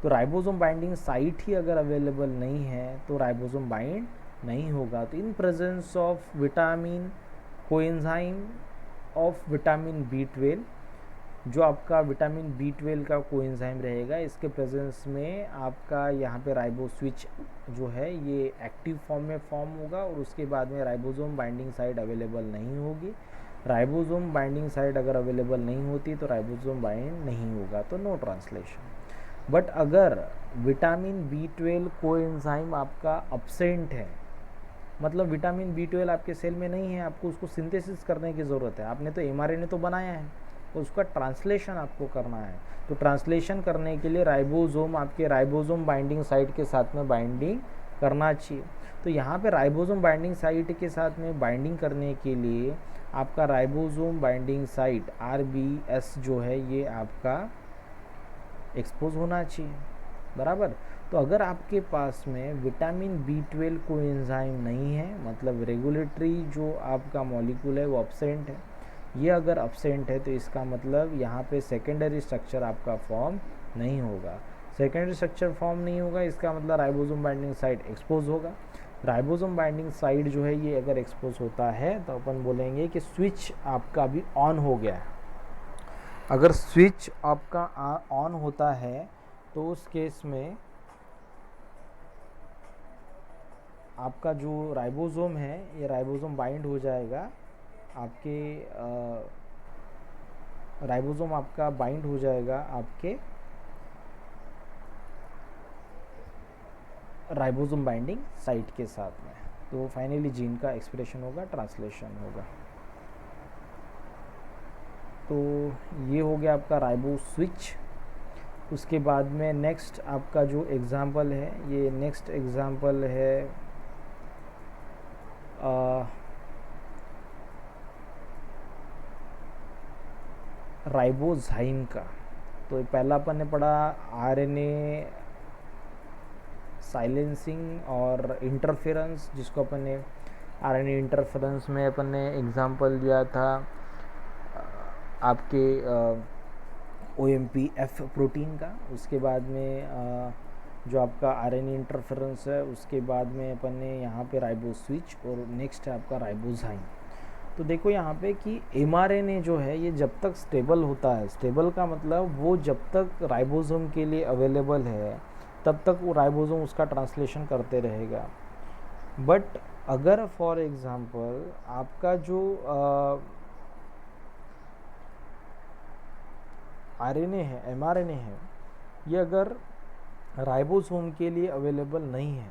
तो राइबोसोम बाइंडिंग साइट ही अगर अवेलेबल नहीं है तो राइबोसोम बाइंड नहीं होगा। तो in presence of vitamin coenzyme of vitamin B12, जो आपका विटामिन B12 का कोएंजाइम रहेगा, इसके प्रेजेंस में आपका यहाँ पे राइबो स्विच जो है ये एक्टिव फॉर्म में फॉर्म होगा और उसके बाद में राइबोसोम बाइंडिंग साइट अवेलेबल नहीं होगी। राइबोसोम बाइंडिंग साइट अगर अवेलेबल नहीं होती तो राइबोसोम बाइंड नहीं होगा, तो नो ट्रांसलेशन। बट अगर विटामिन B12 कोएंजाइम आपका अब्सेंट है, मतलब विटामिन B12 आपके सेल में नहीं है, आपको उसको सिंथेसिस करने की ज़रूरत है। आपने तो mRNA तो बनाया है, उसका ट्रांसलेशन आपको करना है। तो ट्रांसलेशन करने के लिए राइबोसोम आपके राइबोसोम बाइंडिंग साइट के साथ में बाइंडिंग करना चाहिए। तो यहाँ पे राइबोसोम बाइंडिंग साइट के साथ में बाइंडिंग करने के लिए आपका राइबोसोम बाइंडिंग साइट RBS जो है ये आपका एक्सपोज होना चाहिए, बराबर। तो अगर आपके पास में विटामिन B12 कोएंजाइम नहीं है, मतलब रेगुलेटरी जो आपका मॉलिक्यूल है वो अब्सेंट है, ये अगर अब्सेंट है तो इसका मतलब यहाँ पे सेकेंडरी स्ट्रक्चर आपका फॉर्म नहीं होगा। सेकेंडरी स्ट्रक्चर फॉर्म नहीं होगा इसका मतलब राइबोसोम बाइंडिंग साइट एक्सपोज होगा। राइबोसोम बाइंडिंग साइट जो है ये अगर एक्सपोज होता है तो अपन बोलेंगे कि स्विच आपका अभी ऑन हो गया है। अगर स्विच आपका ऑन होता है तो उस केस में आपका जो राइबोसोम है ये राइबोसोम बाइंड हो जाएगा, आपके राइबोसोम आपका बाइंड हो जाएगा आपके राइबोसोम बाइंडिंग साइट के साथ में। तो फाइनली जीन का एक्सप्रेशन होगा, ट्रांसलेशन होगा। तो ये हो गया आपका राइबो स्विच। उसके बाद में नेक्स्ट आपका जो एग्ज़ाम्पल है, ये नेक्स्ट एग्ज़ाम्पल है राइबोजाइम का। तो पहला अपन ने पढ़ा RNA साइलेंसिंग और इंटरफेरेंस, जिसको अपन ने RNA इंटरफेरेंस में अपन ने एग्जांपल दिया था आपके OMP-F प्रोटीन का। उसके बाद में जो आपका RNA इंटरफेरेंस है उसके बाद में अपन ने यहाँ पे राइबो स्विच और नेक्स्ट है आपका राइबोजाइम। तो देखो यहाँ पे कि mRNA जो है ये जब तक स्टेबल होता है, स्टेबल का मतलब वो जब तक राइबोसोम के लिए अवेलेबल है तब तक वो राइबोसोम उसका ट्रांसलेशन करते रहेगा। बट अगर फॉर एग्जांपल आपका जो RNA है, mRNA है, ये अगर राइबोसोम के लिए अवेलेबल नहीं है,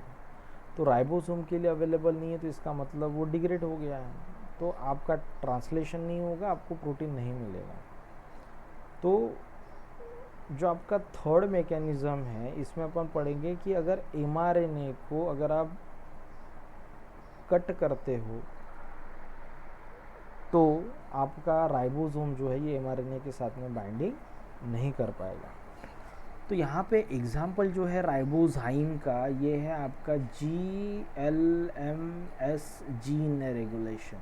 तो राइबोसोम के लिए अवेलेबल नहीं है तो इसका मतलब वो डिग्रेड हो गया है। तो आपका ट्रांसलेशन नहीं होगा, आपको प्रोटीन नहीं मिलेगा। तो जो आपका थर्ड मैकेनिज़्म है, इसमें अपन पढ़ेंगे कि अगर mRNA को अगर आप कट करते हो तो आपका राइबोसोम जो है ये mRNA के साथ में बाइंडिंग नहीं कर पाएगा। तो यहाँ पे एग्जाम्पल जो है राइबोजाइम का, ये है आपका GLMS जीन रेगुलेशन।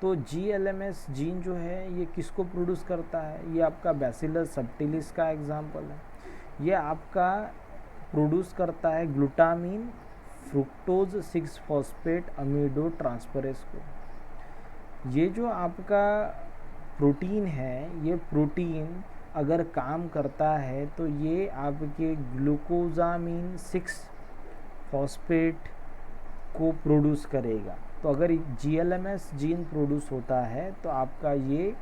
तो GLMS जीन जो है ये किसको प्रोड्यूस करता है? ये आपका बैसिलस सबटिलिस का एग्जाम्पल है। ये आपका प्रोड्यूस करता है glutamine fructose 6 phosphate amido transferase को। ये जो आपका प्रोटीन है, ये प्रोटीन अगर काम करता है तो ये आपके ग्लूकोजामीन 6 फॉस्फेट को प्रोड्यूस करेगा। तो अगर GLMS जीन प्रोड्यूस होता है तो आपका ये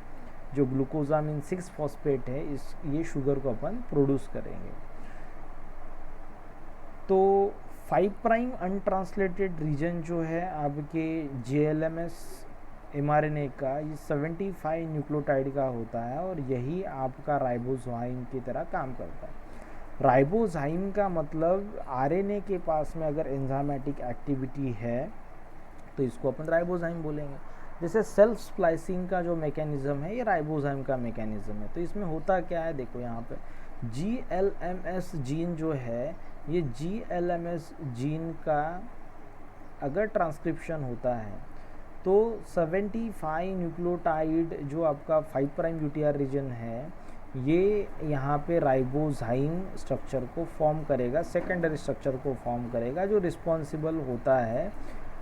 जो ग्लूकोजामीन 6 फॉस्फेट है ये शुगर को अपन प्रोड्यूस करेंगे। तो 5 प्राइम अनट्रांसलेटेड रीजन जो है आपके GLMS mRNA का, ये 75 न्यूक्लियोटाइड का होता है और यही आपका राइबोजाइम की तरह काम करता है। राइबोजाइम का मतलब RNA के पास में अगर एंजाइमेटिक एक्टिविटी है तो इसको अपन राइबोजाइम बोलेंगे। जैसे सेल्फ स्प्लाइसिंग का जो मैकेनिज्म है ये राइबोजाइम का मैकेनिज्म है। तो इसमें होता क्या है, देखो यहाँ पे GLMS जीन जो है, ये GLMS जीन का अगर ट्रांसक्रिप्शन होता है तो 75 न्यूक्लियोटाइड जो आपका 5 प्राइम यूटीआर रीजन है, ये यहाँ पे राइबोजाइम स्ट्रक्चर को फॉर्म करेगा, सेकेंडरी स्ट्रक्चर को फॉर्म करेगा, जो रिस्पॉन्सिबल होता है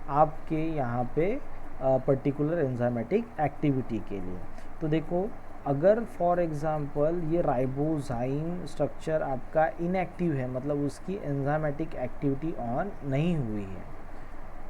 आपके यहाँ पे पर्टिकुलर एंजाइमेटिक एक्टिविटी के लिए। तो देखो, अगर फॉर एग्जांपल ये राइबोजाइम स्ट्रक्चर आपका इनएक्टिव है, मतलब उसकी एंजाइमेटिक एक्टिविटी ऑन नहीं हुई है,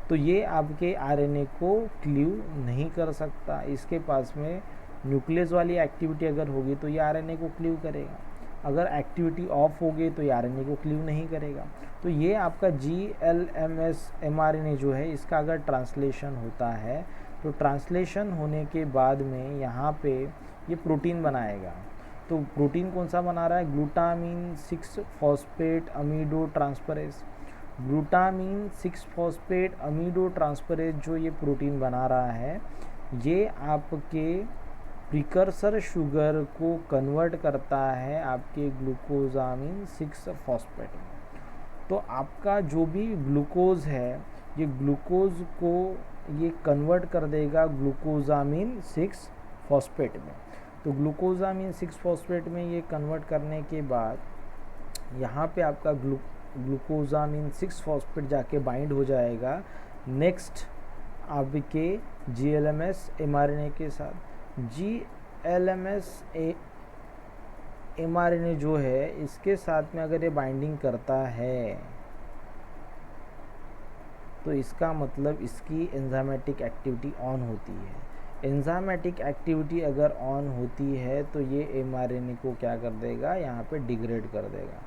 तो ये आपके RNA को क्लीव नहीं कर सकता। इसके पास में न्यूक्लियस वाली एक्टिविटी अगर होगी तो ये RNA को क्लीव करेगा, अगर एक्टिविटी ऑफ होगी तो ये RNA को क्लीव नहीं करेगा। तो ये आपका GLMS mRNA जो है, इसका अगर ट्रांसलेशन होता है तो ट्रांसलेशन होने के बाद में यहाँ पे ये प्रोटीन बनाएगा। तो प्रोटीन कौन सा बना रहा है? Glutamine 6 phosphate amido transferase. Glutamine 6 phosphate amido transferase जो ये प्रोटीन बना रहा है, ये आपके प्रिकर्सर शुगर को कन्वर्ट करता है आपके ग्लूकोजामीन 6 फॉस्फेट में। तो आपका जो भी ग्लूकोज है, ये ग्लूकोज को ये कन्वर्ट कर देगा ग्लूकोजामीन 6 फॉस्फेट में। तो ग्लूकोजामीन 6 फॉस्फेट में ये कन्वर्ट करने के बाद यहाँ पे आपका ग्लूकोजामीन 6 फॉस्फेट जाके बाइंड हो जाएगा नेक्स्ट आपके GLMS mRNA के साथ। GLMS mRNA जो है, इसके साथ में अगर ये बाइंडिंग करता है तो इसका मतलब इसकी एंजाइमेटिक एक्टिविटी ऑन होती है। एंजाइमेटिक एक्टिविटी अगर ऑन होती है तो ये mRNA को क्या कर देगा, यहाँ पे डिग्रेड कर देगा।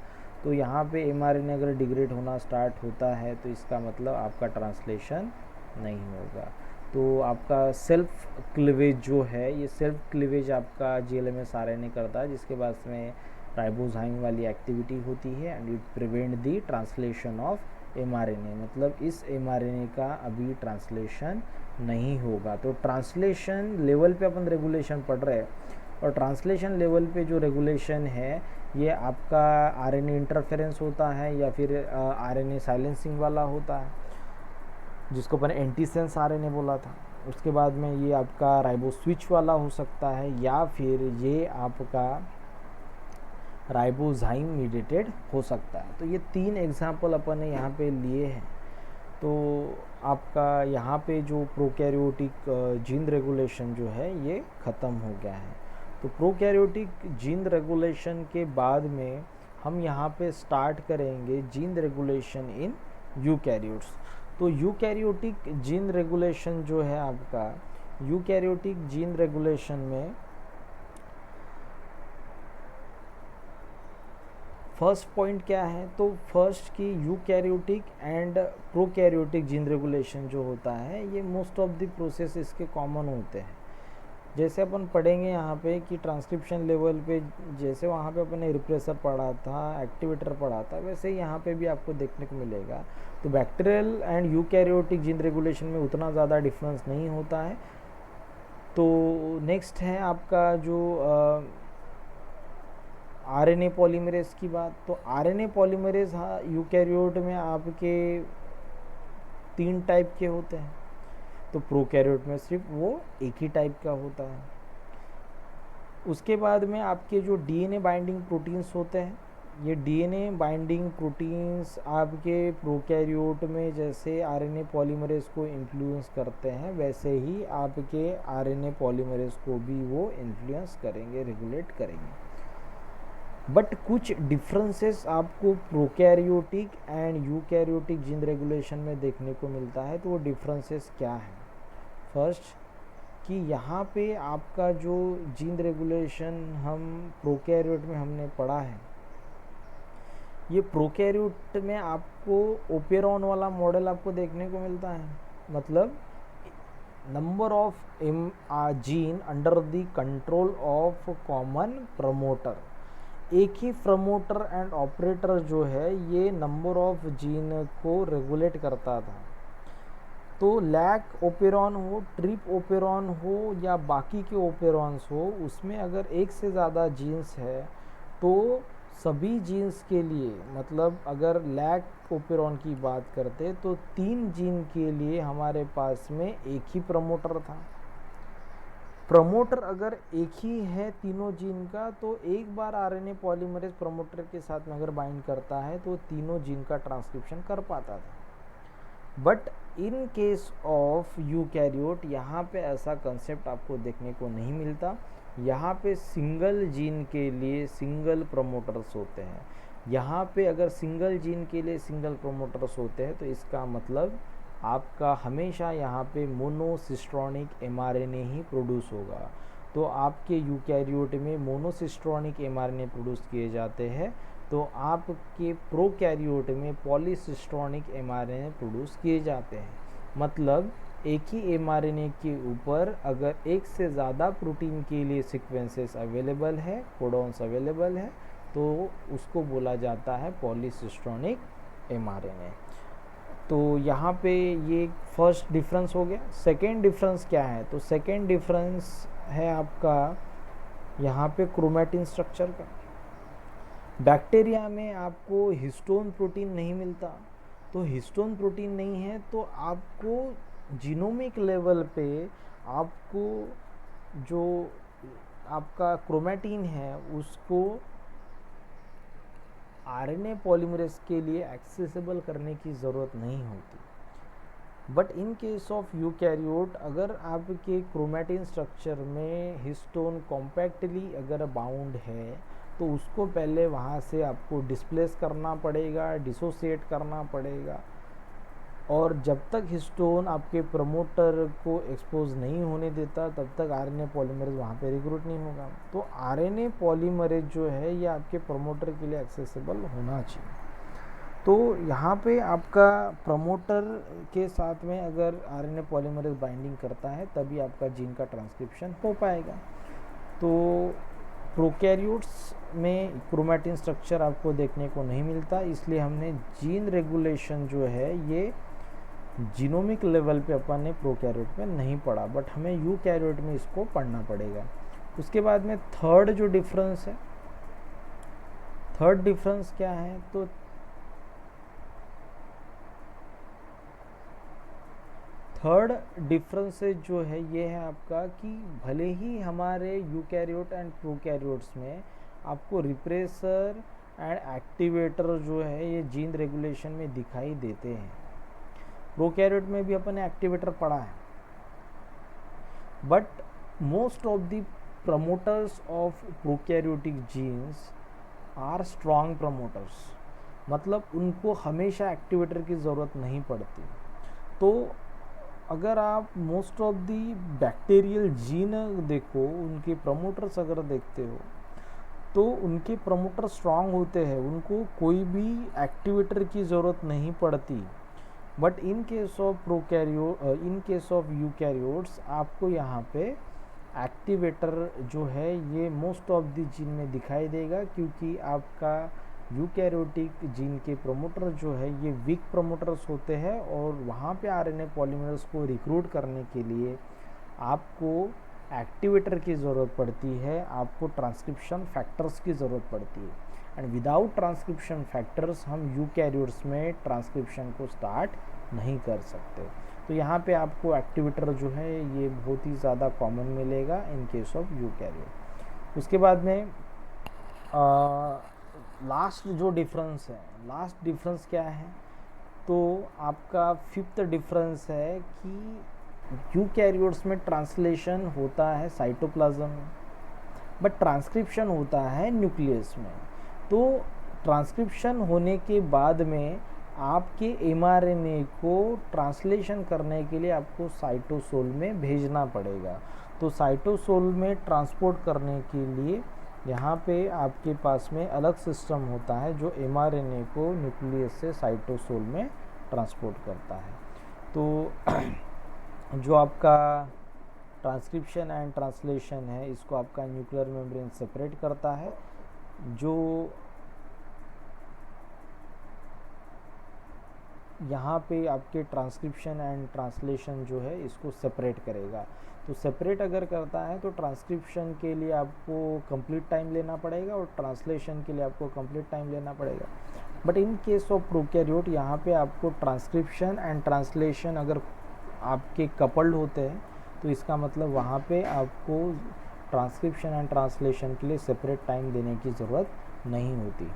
तो यहाँ पे mRNA अगर डिग्रेड होना स्टार्ट होता है तो इसका मतलब आपका ट्रांसलेशन नहीं होगा। तो आपका सेल्फ क्लीवेज जो है, ये सेल्फ क्लीवेज आपका GLMS RNA करता है, जिसके बाद में राइबोजाइम वाली एक्टिविटी होती है and it prevent the translation of mRNA। मतलब इस mRNA का अभी ट्रांसलेशन नहीं होगा। तो ट्रांसलेशन लेवल पे अपन रेगुलेशन पढ़ रहे हैं, और ट्रांसलेशन लेवल पे जो रेगुलेशन है ये आपका RNA इंटरफेरेंस होता है या फिर RNA साइलेंसिंग वाला होता है, जिसको अपन एंटीसेंस RNA बोला था। उसके बाद में ये आपका राइबो स्विच वाला हो सकता है, या फिर ये आपका राइबोजाइम मीडिएटेड हो सकता है। तो ये 3 एग्जाम्पल अपन ने यहाँ पे लिए हैं। तो आपका यहाँ पे जो प्रोकैरियोटिक जीन रेगुलेशन जो है ये ख़त्म हो गया है। तो प्रोकैरियोटिक जीन रेगुलेशन के बाद में हम यहाँ पे स्टार्ट करेंगे जीन रेगुलेशन इन यूकैरियोट्स। तो यूकैरियोटिक जीन रेगुलेशन जो है आपका, यूकैरियोटिक जीन रेगुलेशन में फर्स्ट पॉइंट क्या है, तो फर्स्ट की eukaryotic and prokaryotic gene regulation जो होता है ये मोस्ट ऑफ द प्रोसेस इसके कॉमन होते हैं। जैसे अपन पढ़ेंगे यहाँ पे कि ट्रांसक्रिप्शन लेवल पे जैसे वहाँ पे अपने रिप्रेसर पढ़ा था, एक्टिवेटर पढ़ा था, वैसे ही यहाँ पे भी आपको देखने को मिलेगा। तो bacterial and eukaryotic gene regulation में उतना ज़्यादा डिफरेंस नहीं होता है। तो नेक्स्ट है आपका जो आरएनए पॉलीमरेज की बात। तो आरएनए पॉलीमरेज हाँ यूकैरियोट में आपके 3 टाइप के होते हैं, तो प्रोकैरियोट में सिर्फ वो एक ही टाइप का होता है। उसके बाद में आपके जो डीएनए बाइंडिंग प्रोटीन्स होते हैं, ये डीएनए बाइंडिंग प्रोटीन्स आपके प्रोकैरियोट में जैसे आरएनए पॉलीमरेज को इन्फ्लुएंस करते हैं, वैसे ही आपके आरएनए पॉलीमरेज को भी वो इन्फ्लुएंस करेंगे, रेगुलेट करेंगे। बट कुछ डिफरेंसेस आपको prokaryotic and eukaryotic gene regulation में देखने को मिलता है। तो वो डिफरेंसेस क्या है? फर्स्ट कि यहाँ पे आपका जो जीन रेगुलेशन हम प्रोकैरियोट में हमने पढ़ा है, ये प्रोकैरियोट में आपको ओपेरॉन वाला मॉडल आपको देखने को मिलता है। मतलब number of gene under the control of common promoter. एक ही प्रमोटर एंड ऑपरेटर जो है ये नंबर ऑफ जीन को रेगुलेट करता था। तो लैक ओपेरॉन हो, ट्रिप ओपेरॉन हो या बाकी के ओपेरॉन्स हो, उसमें अगर एक से ज़्यादा जीन्स है तो सभी जीन्स के लिए, मतलब अगर लैक ओपेरॉन की बात करते तो 3 जीन के लिए हमारे पास में एक ही प्रमोटर था। प्रमोटर अगर एक ही है तीनों जीन का, तो एक बार आरएनए पॉलीमरेज प्रमोटर के साथ में अगर बाइंड करता है तो तीनों जीन का ट्रांसक्रिप्शन कर पाता था। But in case of eukaryote यहाँ पे ऐसा कंसेप्ट आपको देखने को नहीं मिलता। यहाँ पे सिंगल जीन के लिए सिंगल प्रमोटर्स होते हैं। यहाँ पे अगर सिंगल जीन के लिए सिंगल प्रमोटर्स होते हैं तो इसका मतलब आपका हमेशा यहाँ पे मोनोसिस्ट्रॉनिक एमआरएनए ही प्रोड्यूस होगा। तो आपके यूकैरियोट में मोनोसिस्ट्रॉनिक एमआरएनए प्रोड्यूस किए जाते हैं, तो आपके प्रोकैरियोट में पॉलीसिस्ट्रॉनिक एमआरएनए प्रोड्यूस किए जाते हैं। मतलब एक ही एमआरएनए के ऊपर अगर एक से ज़्यादा प्रोटीन के लिए सीक्वेंसेस अवेलेबल है, कोडॉन्स अवेलेबल है, तो उसको बोला जाता है पॉलीसिस्ट्रॉनिक एमआरएनए। तो यहाँ पे ये फर्स्ट डिफरेंस हो गया। सेकेंड डिफरेंस क्या है? तो सेकेंड डिफरेंस है आपका यहाँ पे क्रोमैटिन स्ट्रक्चर का। बैक्टीरिया में आपको हिस्टोन प्रोटीन नहीं मिलता। तो हिस्टोन प्रोटीन नहीं है तो आपको जीनोमिक लेवल पे आपको जो आपका क्रोमैटिन है उसको आरएनए पॉलीमरेज के लिए एक्सेसिबल करने की ज़रूरत नहीं होती। But in case of eukaryote अगर आपके क्रोमैटिन स्ट्रक्चर में हिस्टोन कॉम्पैक्टली अगर बाउंड है तो उसको पहले वहाँ से आपको डिस्प्लेस करना पड़ेगा, डिसोसिएट करना पड़ेगा। और जब तक हिस्टोन आपके प्रमोटर को एक्सपोज नहीं होने देता तब तक आरएनए पॉलीमरेज वहाँ पे रिक्रूट नहीं होगा। तो आरएनए पॉलीमरेज जो है ये आपके प्रमोटर के लिए एक्सेसिबल होना चाहिए। तो यहाँ पे आपका प्रमोटर के साथ में अगर आरएनए पॉलीमरेज बाइंडिंग करता है तभी आपका जीन का ट्रांसक्रिप्शन हो पाएगा। तो प्रोकैरियोट्स में क्रोमैटिन स्ट्रक्चर आपको देखने को नहीं मिलता, इसलिए हमने जीन रेगुलेशन जो है ये जीनोमिक लेवल पे अपन ने प्रोकैरियोट में नहीं पढ़ा, बट हमें यूकैरियोट में इसको पढ़ना पड़ेगा। उसके बाद में थर्ड जो डिफरेंस है, थर्ड डिफरेंस क्या है? तो थर्ड डिफरेंस जो है ये है आपका कि भले ही हमारे यूकैरियोट एंड प्रोकैरियोट्स में आपको रिप्रेसर एंड एक्टिवेटर जो है ये जीन रेगुलेशन में दिखाई देते हैं, प्रोकैरियोट में भी अपन ने एक्टिवेटर पढ़ा है, but most of the promoters of prokaryotic genes are strong promoters. मतलब उनको हमेशा एक्टिवेटर की ज़रूरत नहीं पड़ती। तो अगर आप most of the bacterial gene देखो, उनके प्रमोटर्स अगर देखते हो तो उनके प्रमोटर स्ट्रांग होते हैं, उनको कोई भी एक्टिवेटर की ज़रूरत नहीं पड़ती। But in case of in case of eukaryotes आपको यहाँ पे एक्टिवेटर जो है ये मोस्ट ऑफ द जीन में दिखाई देगा, क्योंकि आपका यूकैरियोटिक जीन के प्रमोटर जो है ये वीक प्रमोटर्स होते हैं, और वहाँ पे आरएनए पॉलीमरेज को रिक्रूट करने के लिए आपको एक्टिवेटर की ज़रूरत पड़ती है, आपको ट्रांसक्रिप्शन फैक्टर्स की ज़रूरत पड़ती है। एंड विदाउट ट्रांसक्रिप्शन फैक्टर्स हम यूकैरियोट्स में ट्रांसक्रिप्शन को स्टार्ट नहीं कर सकते। तो यहाँ पे आपको एक्टिवेटर जो है ये बहुत ही ज़्यादा कॉमन मिलेगा इन केस ऑफ यूकैरियोट। उसके बाद में लास्ट जो डिफरेंस है, लास्ट डिफरेंस क्या है, तो आपका फिफ्थ डिफरेंस है कि यूकैरियोट्स में ट्रांसलेशन होता है साइटोप्लाज्म में, बट ट्रांसक्रिप्शन होता है न्यूक्लियस में। तो ट्रांसक्रिप्शन होने के बाद में आपके एमआरएनए को ट्रांसलेशन करने के लिए आपको साइटोसोल में भेजना पड़ेगा। तो साइटोसोल में ट्रांसपोर्ट करने के लिए यहाँ पे आपके पास में अलग सिस्टम होता है जो एमआरएनए को न्यूक्लियस से साइटोसोल में ट्रांसपोर्ट करता है। तो जो आपका ट्रांसक्रिप्शन एंड ट्रांसलेशन है इसको आपका न्यूक्लियर मेम्ब्रेन सेपरेट करता है, जो यहाँ पे आपके ट्रांसक्रिप्शन एंड ट्रांसलेशन जो है इसको सेपरेट करेगा। तो सेपरेट अगर करता है तो ट्रांसक्रिप्शन के लिए आपको कंप्लीट टाइम लेना पड़ेगा और ट्रांसलेशन के लिए आपको कंप्लीट टाइम लेना पड़ेगा। But in case of prokaryote यहाँ पे आपको ट्रांसक्रिप्शन एंड ट्रांसलेशन अगर आपके कपल्ड होते हैं तो इसका मतलब वहाँ पे आपको ट्रांसक्रिप्शन एंड ट्रांसलेशन के लिए सेपरेट टाइम देने की ज़रूरत नहीं होती।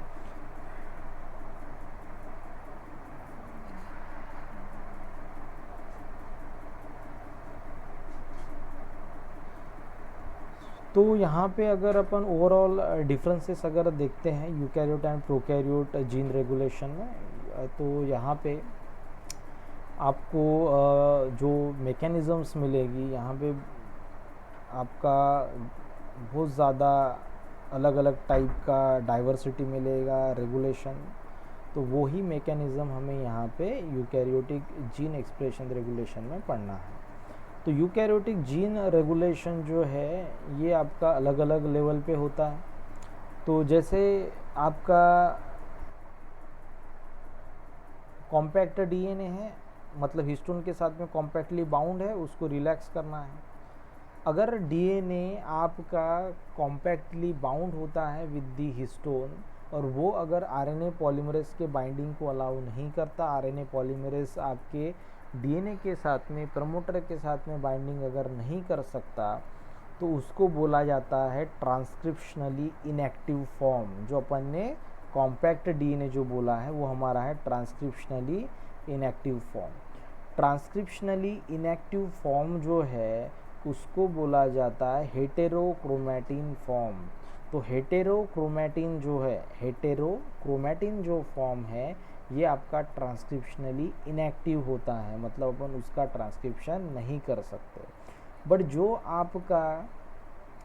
तो यहाँ पे अगर अपन ओवरऑल डिफरेंसेस अगर देखते हैं eukaryote and prokaryote gene regulation में, तो यहाँ पे आपको जो मैकेनिज़म्स मिलेगी यहाँ पे आपका बहुत ज़्यादा अलग अलग टाइप का डाइवर्सिटी मिलेगा रेगुलेशन। तो वो ही मैकेनिज़्म हमें यहाँ पे यूकैरियोटिक जीन एक्सप्रेशन रेगुलेशन में पढ़ना है। तो यूकैरियोटिक जीन रेगुलेशन जो है ये आपका अलग अलग लेवल पे होता है। तो जैसे आपका कॉम्पैक्ट डीएनए है, मतलब हिस्टोन के साथ में कॉम्पैक्टली बाउंड है, उसको रिलैक्स करना है। अगर डीएनए आपका कॉम्पैक्टली बाउंड होता है विद दी हिस्टोन और वो अगर आरएनए पॉलीमरेज के बाइंडिंग को अलाउ नहीं करता, आरएनए पॉलीमरेज आपके डीएनए के साथ में प्रमोटर के साथ में बाइंडिंग अगर नहीं कर सकता, तो उसको बोला जाता है ट्रांसक्रिप्शनली इनएक्टिव फॉर्म। जो अपन ने कॉम्पैक्ट डीएनए जो बोला है वो हमारा है transcriptionally inactive form. Transcriptionally inactive form जो है उसको बोला जाता है हेटेरोक्रोमैटिन फॉर्म। तो हेटेरोक्रोमैटिन जो है, हेटेरोक्रोमैटिन जो फॉर्म है ये आपका ट्रांसक्रिप्शनली इनएक्टिव होता है, मतलब अपन उसका ट्रांसक्रिप्शन नहीं कर सकते। बट जो आपका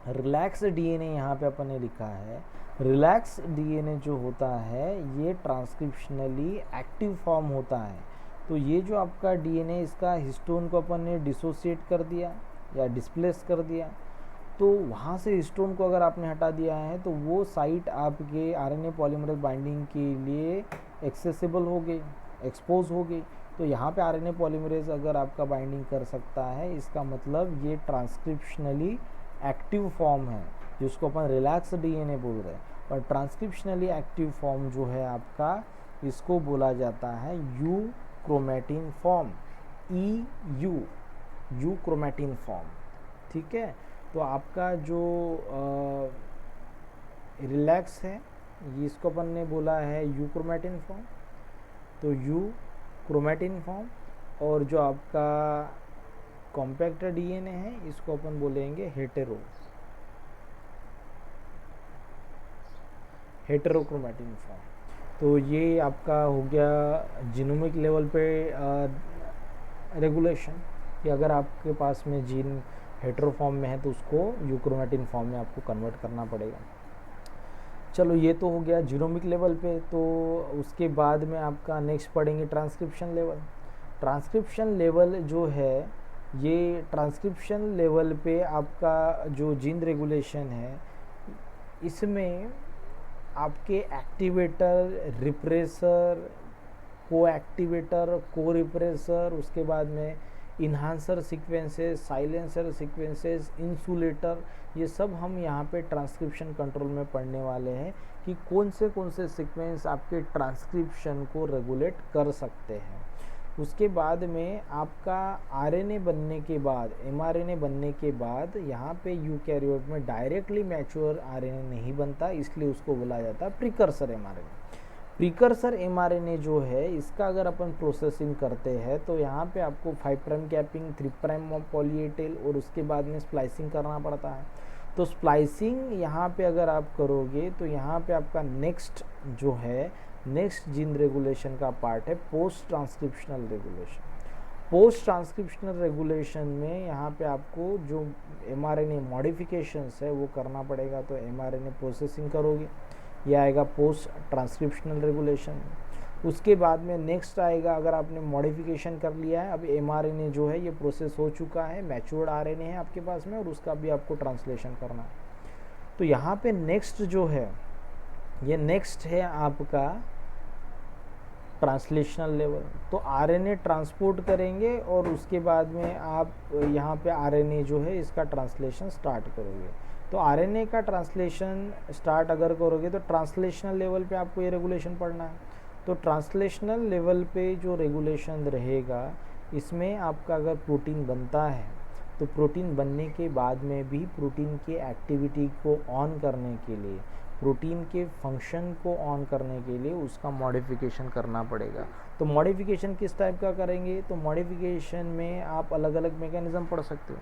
रिलैक्स डीएनए यहाँ पे अपन ने लिखा है, रिलैक्स डीएनए जो होता है ये ट्रांसक्रिप्शनली एक्टिव फॉर्म होता है। तो ये जो आपका डीएनए इसका हिस्टोन को अपन ने डिसोसिएट कर दिया या डिस्प्लेस कर दिया, तो वहाँ से हिस्टोन को अगर आपने हटा दिया है तो वो साइट आपके आरएनए पॉलीमरेज बाइंडिंग के लिए एक्सेसिबल हो गई, एक्सपोज हो गई। तो यहाँ पे आरएनए पॉलीमरेज अगर आपका बाइंडिंग कर सकता है, इसका मतलब ये ट्रांसक्रिप्शनली एक्टिव फॉर्म है, जिसको अपन रिलैक्स डीएनए बोल रहे हैं। और ट्रांसक्रिप्शनली एक्टिव फॉर्म जो है आपका, इसको बोला जाता है you chromatin form, you chromatin form. ठीक है, तो आपका जो रिलैक्स है इसको अपन ने बोला है यू क्रोमैटिन फॉर्म, तो यू क्रोमैटिन फॉर्म। और जो आपका कॉम्पैक्ट डीएनए है इसको अपन बोलेंगे हेटेरोक्रोमैटिन फॉर्म। तो ये आपका हो गया जीनोमिक लेवल पे रेगुलेशन, कि अगर आपके पास में जीन हेटेरो फॉर्म में है तो उसको यूक्रोमैटिन फॉर्म में आपको कन्वर्ट करना पड़ेगा। चलो ये तो हो गया जीनोमिक लेवल पे। तो उसके बाद में आपका नेक्स्ट पढ़ेंगे ट्रांसक्रिप्शन लेवल। ट्रांसक्रिप्शन लेवल जो है, ये ट्रांसक्रिप्शन लेवल पे आपका जो जीन रेगुलेशन है, इसमें आपके एक्टिवेटर, रिप्रेसर, को एक्टिवेटर, को रिप्रेसर, उसके बाद में enhancer sequences, silencer sequences, insulator, ये सब हम यहाँ पे ट्रांसक्रिप्शन कंट्रोल में पढ़ने वाले हैं कि कौन से सीक्वेंस आपके ट्रांसक्रिप्शन को रेगुलेट कर सकते हैं। उसके बाद में आपका आरएनए बनने के बाद, एमआरएनए बनने के बाद यहाँ पे यूकैरियोट में डायरेक्टली मैच्योर आरएनए नहीं बनता, इसलिए उसको बोला जाता है प्रिकर्सर एमआरएनए। प्रिकर्सर एमआरएनए जो है, इसका अगर अपन प्रोसेसिंग करते हैं तो यहाँ पे आपको 5' कैपिंग, 3' पॉली ए टेल और उसके बाद में स्प्लाइसिंग करना पड़ता है। तो स्प्लाइसिंग यहाँ पे अगर आप करोगे तो यहाँ पे आपका नेक्स्ट जो है, नेक्स्ट जीन रेगुलेशन का पार्ट है post transcriptional regulation. Post transcriptional regulation में यहाँ पे आपको जो एमआरएनए मॉडिफिकेशंस है वो करना पड़ेगा। तो एमआरएनए प्रोसेसिंग करोगे, ये आएगा पोस्ट ट्रांसक्रिप्शनल रेगुलेशन। उसके बाद में नेक्स्ट आएगा, अगर आपने मॉडिफिकेशन कर लिया है, अब एमआरएनए जो है ये प्रोसेस हो चुका है, मैच्योर्ड आरएनए है आपके पास में, और उसका भी आपको ट्रांसलेशन करना है। तो यहाँ पे नेक्स्ट जो है, ये नेक्स्ट है आपका ट्रांसलेशनल लेवल। तो आरएनए ट्रांसपोर्ट करेंगे और उसके बाद में आप यहाँ पे आरएनए जो है इसका ट्रांसलेशन स्टार्ट करोगे। तो आरएनए का ट्रांसलेशन स्टार्ट अगर करोगे तो ट्रांसलेशनल लेवल पे आपको ये रेगुलेशन पढ़ना है। तो ट्रांसलेशनल लेवल पे जो रेगुलेशन रहेगा, इसमें आपका अगर प्रोटीन बनता है तो प्रोटीन बनने के बाद में भी प्रोटीन की एक्टिविटी को ऑन करने के लिए, प्रोटीन के फंक्शन को ऑन करने के लिए उसका मॉडिफिकेशन करना पड़ेगा। तो मॉडिफिकेशन किस टाइप का करेंगे? तो मॉडिफिकेशन में आप अलग अलग मैकेनिज़्म पढ़ सकते हो।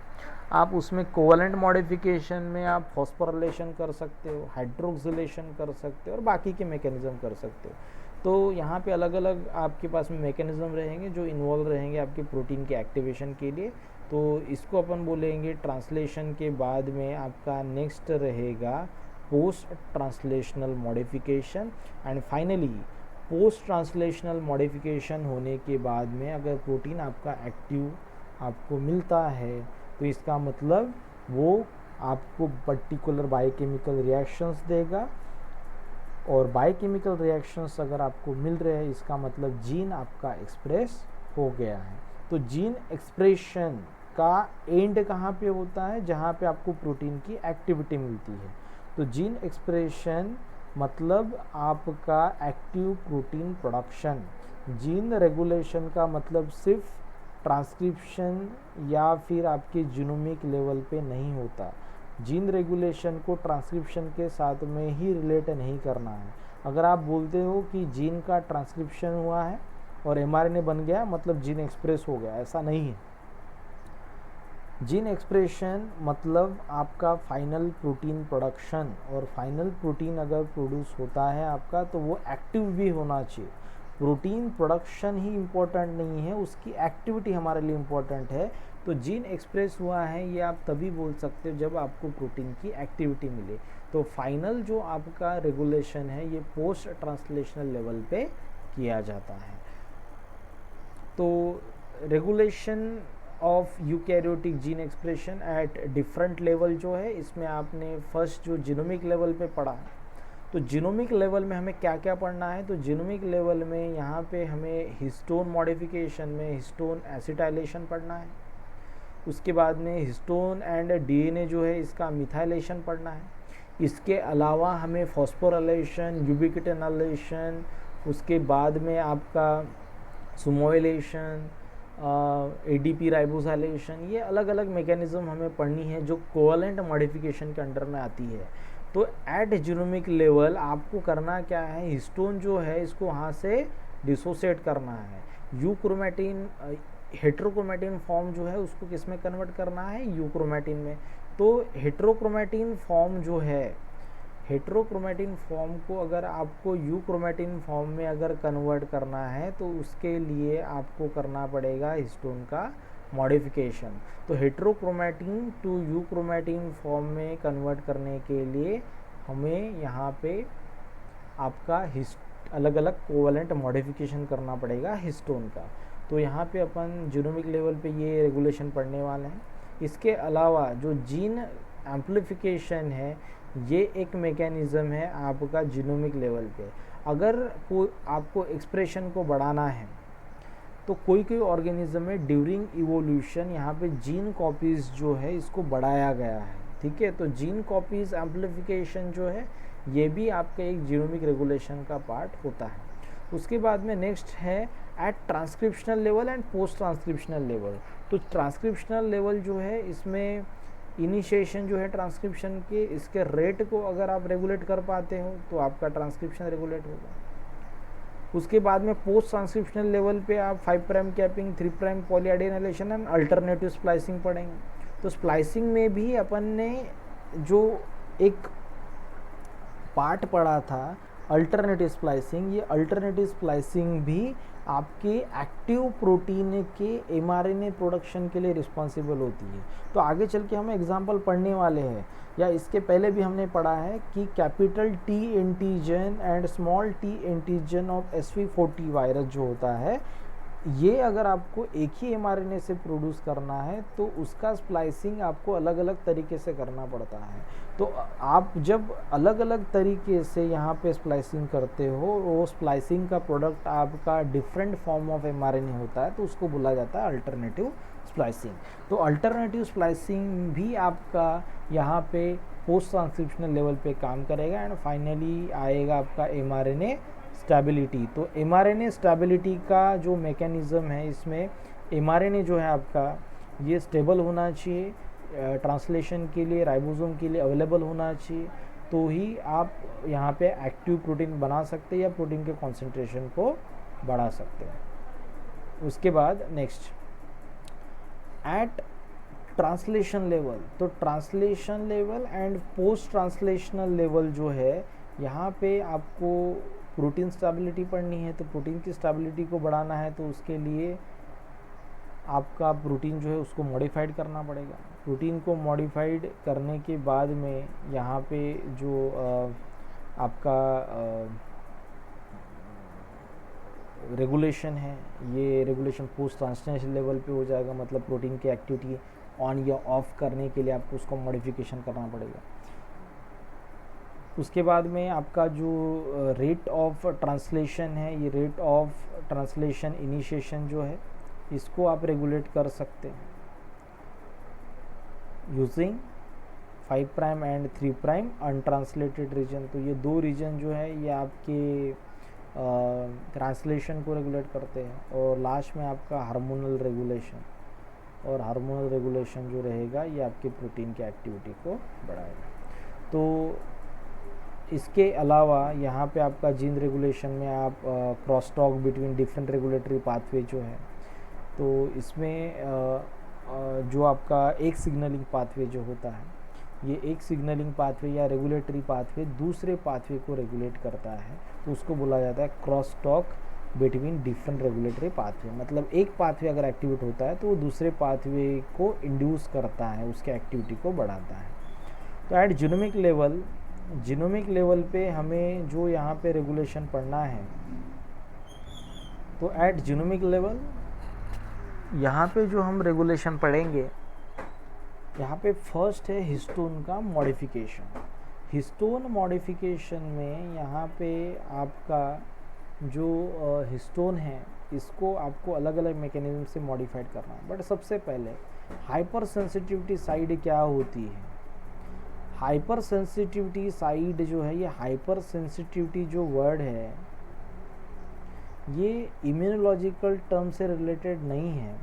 आप उसमें कोवलेंट मॉडिफिकेशन में आप फॉस्फोरिलेशन कर सकते हो, हाइड्रोक्सिलेशन कर सकते हो और बाकी के मैकेनिज़्म कर सकते हो। तो यहाँ पे अलग अलग आपके पास में मैकेनिज़्म रहेंगे जो इन्वॉल्व रहेंगे आपके प्रोटीन के एक्टिवेशन के लिए। तो इसको अपन बोलेंगे ट्रांसलेशन के बाद में आपका नेक्स्ट रहेगा post translational modification. And finally post translational modification होने के बाद में अगर प्रोटीन आपका एक्टिव आपको मिलता है तो इसका मतलब वो आपको पर्टिकुलर बायोकेमिकल रिएक्शंस देगा, और बायोकेमिकल रिएक्शंस अगर आपको मिल रहे हैं इसका मतलब जीन आपका एक्सप्रेस हो गया है। तो जीन एक्सप्रेशन का एंड कहाँ पे होता है? जहाँ पे आपको प्रोटीन की एक्टिविटी मिलती है। तो जीन एक्सप्रेशन मतलब आपका active protein production. Gene regulation का मतलब सिर्फ ट्रांसक्रिप्शन या फिर आपके जीनोमिक लेवल पे नहीं होता। जीन रेगुलेशन को ट्रांसक्रिप्शन के साथ में ही रिलेट नहीं करना है। अगर आप बोलते हो कि जीन का ट्रांसक्रिप्शन हुआ है और एमआरएनए बन गया मतलब जीन एक्सप्रेस हो गया, ऐसा नहीं है। जीन एक्सप्रेशन मतलब आपका फाइनल प्रोटीन प्रोडक्शन, और फाइनल प्रोटीन अगर प्रोड्यूस होता है आपका तो वो एक्टिव भी होना चाहिए। प्रोटीन प्रोडक्शन ही इम्पोर्टेंट नहीं है, उसकी एक्टिविटी हमारे लिए इम्पोर्टेंट है। तो जीन एक्सप्रेस हुआ है ये आप तभी बोल सकते हो जब आपको प्रोटीन की एक्टिविटी मिले। तो फाइनल जो आपका रेगुलेशन है ये पोस्ट ट्रांसलेशनल लेवल पे किया जाता है। तो regulation of eukaryotic gene expression at different level जो है, इसमें आपने फर्स्ट जो जीनोमिक लेवल पे पढ़ा है। तो जीनोमिक लेवल में हमें क्या क्या पढ़ना है? तो जीनोमिक लेवल में यहाँ पे हमें हिस्टोन मॉडिफिकेशन में हिस्टोन एसिटाइलेशन पढ़ना है। उसके बाद में हिस्टोन एंड डीएनए जो है इसका मिथाइलेशन पढ़ना है। इसके अलावा हमें फॉस्फोराइलेशन, यूबिक्विटिनाइलेशन, उसके बाद में आपका सुमोइलेशन, एडीपी राइबोसाइलेशन, ये अलग अलग मैकेनिज्म हमें पढ़नी है जो कोवलेंट मॉडिफिकेशन के अंडर में आती है। तो एट जीनोमिक लेवल आपको करना क्या है? हिस्टोन जो है इसको वहाँ से डिसोसिएट करना है। यूक्रोमेटिन, हेट्रोक्रोमेटिन फॉर्म जो है उसको किस में कन्वर्ट करना है? यूक्रोमेटिन में। तो हेट्रोक्रोमेटिन फॉर्म जो है, हेट्रोक्रोमेटिन फॉर्म को अगर आपको यूक्रोमेटिन फॉर्म में अगर कन्वर्ट करना है तो उसके लिए आपको करना पड़ेगा हिस्टोन का मॉडिफिकेशन। तो हेट्रोक्रोमेटिन टू यूक्रोमेटिन फॉर्म में कन्वर्ट करने के लिए हमें यहाँ पे आपका अलग अलग कोवेलेंट मॉडिफिकेशन करना पड़ेगा हिस्टोन का। तो यहाँ पे अपन जीनोमिक लेवल पे ये रेगुलेशन पढ़ने वाले हैं। इसके अलावा जो जीन एम्प्लीफिकेशन है, ये एक मैकेनिज़्म है आपका जीनोमिक लेवल पे। अगर कोई आपको एक्सप्रेशन को बढ़ाना है तो कोई ऑर्गेनिज्म में ड्यूरिंग इवोल्यूशन यहाँ पे जीन कॉपीज़ जो है इसको बढ़ाया गया है, ठीक है। तो जीन कॉपीज़ एम्प्लीफिकेशन जो है ये भी आपका एक जीनोमिक रेगुलेशन का पार्ट होता है। उसके बाद में नेक्स्ट है at transcriptional level and post transcriptional level. तो ट्रांसक्रिप्शनल लेवल जो है इसमें इनिशिएशन जो है ट्रांसक्रिप्शन के, इसके रेट को अगर आप रेगुलेट कर पाते हो तो आपका ट्रांसक्रिप्शन रेगुलेट होगा। उसके बाद में पोस्ट ट्रांसक्रिप्शनल लेवल पे आप 5 prime capping, 3 prime polyadenylation and alternative splicing पढ़ेंगे। तो स्प्लाइसिंग में भी अपन ने जो एक पार्ट पढ़ा था अल्टरनेटिव स्प्लाइसिंग, ये अल्टरनेटिव स्प्लाइसिंग भी आपके एक्टिव प्रोटीन के एमआरएनए प्रोडक्शन के लिए रिस्पॉन्सिबल होती है। तो आगे चल के हम एग्जांपल पढ़ने वाले हैं, या इसके पहले भी हमने पढ़ा है कि capital T antigen and small T antigen of SV40 virus जो होता है, ये अगर आपको एक ही एमआरएनए से प्रोड्यूस करना है तो उसका स्प्लाइसिंग आपको अलग अलग तरीके से करना पड़ता है। तो आप जब अलग अलग तरीके से यहाँ पे स्प्लाइसिंग करते हो, वो स्प्लाइसिंग का प्रोडक्ट आपका डिफरेंट फॉर्म ऑफ एमआरएनए होता है, तो उसको बोला जाता है अल्टरनेटिव स्प्लाइसिंग। तो अल्टरनेटिव स्प्लाइसिंग भी आपका यहाँ पे पोस्ट ट्रांसक्रिप्शनल लेवल पे काम करेगा एंड फाइनली आएगा आपका एमआरएनए स्टेबिलिटी। तो एमआरएनए स्टेबिलिटी का जो मैकेनिज़्म है, इसमें एमआरएनए जो है आपका ये स्टेबल होना चाहिए, ट्रांसलेशन के लिए राइबोसोम के लिए अवेलेबल होना चाहिए, तो ही आप यहाँ पे एक्टिव प्रोटीन बना सकते हैं या प्रोटीन के कॉन्सेंट्रेशन को बढ़ा सकते हैं। उसके बाद नेक्स्ट एट ट्रांसलेशन लेवल। तो translation level and post translational level जो है, यहाँ पे आपको प्रोटीन स्टेबिलिटी पढ़नी है। तो प्रोटीन की स्टेबिलिटी को बढ़ाना है तो उसके लिए आपका प्रोटीन जो है उसको मॉडिफाइड करना पड़ेगा। प्रोटीन को मॉडिफाइड करने के बाद में यहाँ पे जो आपका रेगुलेशन है, ये रेगुलेशन पोस्ट ट्रांसलेशनल लेवल पे हो जाएगा। मतलब प्रोटीन की एक्टिविटी ऑन या ऑफ करने के लिए आपको उसको मॉडिफिकेशन करना पड़ेगा। उसके बाद में आपका जो रेट ऑफ ट्रांसलेशन है, ये रेट ऑफ ट्रांसलेशन इनिशिएशन जो है इसको आप रेगुलेट कर सकते हैं using 5 prime and 3 prime untranslated reason. तो ये दो रीजन जो है ये आपके ट्रांसलेशन को रेगुलेट करते हैं। और लास्ट में आपका हार्मोनल रेगुलेशन, और हार्मोनल रेगुलेशन जो रहेगा ये आपके प्रोटीन की एक्टिविटी को बढ़ाएगा। तो इसके अलावा यहाँ पे आपका जीन रेगुलेशन में आप cross talk between different regulatory pathway जो है, तो इसमें जो आपका एक सिग्नलिंग पाथवे जो होता है, ये एक सिग्नलिंग पाथवे या रेगुलेटरी पाथवे दूसरे पाथवे को रेगुलेट करता है, तो उसको बोला जाता है cross talk between different regulatory pathway. मतलब एक पाथवे अगर एक्टिवेट होता है तो वो दूसरे पाथवे को इंड्यूस करता है, उसके एक्टिविटी को बढ़ाता है। तो एट जीनोमिक लेवल पे हमें जो यहाँ पे रेगुलेशन पढ़ना है, तो एट जीनोमिक लेवल यहाँ पे जो हम रेगुलेशन पढ़ेंगे, यहाँ पे फर्स्ट है हिस्टोन का मॉडिफिकेशन। हिस्टोन मॉडिफिकेशन में यहाँ पे आपका जो हिस्टोन है इसको आपको अलग अलग मैकेनिज्म से मॉडिफाइड करना है। बट सबसे पहले हाइपर सेंसिटिविटी साइड क्या होती है? हाइपर सेंसिटिविटी साइड जो है, ये हाइपर सेंसिटिविटी जो वर्ड है ये इम्यूनोलॉजिकल टर्म से रिलेटेड नहीं है।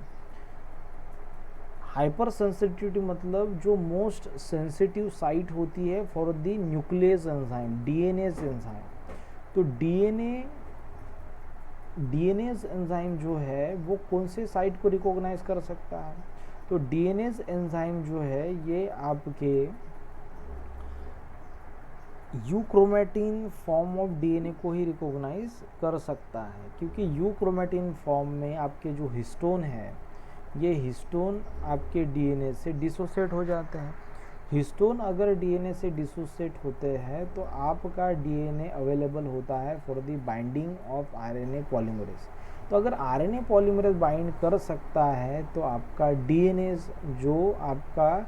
हाइपर सेंसिटिविटी मतलब जो मोस्ट सेंसिटिव साइट होती है for the nucleus enzyme, DNAs enzyme. तो डीएनएज एंजाइम जो है वो कौन से साइट को रिकॉग्नाइज कर सकता है? तो डीएनएज एंजाइम जो है ये आपके यूक्रोमेटिन फॉर्म ऑफ डीएनए को ही रिकॉग्नाइज कर सकता है, क्योंकि यूक्रोमेटिन फॉर्म में आपके जो हिस्टोन है, ये हिस्टोन आपके डीएनए से डिसोसिएट हो जाते हैं। हिस्टोन अगर डीएनए से डिसोसिएट होते हैं तो आपका डीएनए अवेलेबल होता है for the binding of RNA polymerase. तो अगर आरएनए पॉलीमरेज बाइंड कर सकता है तो आपका डीएनए जो आपका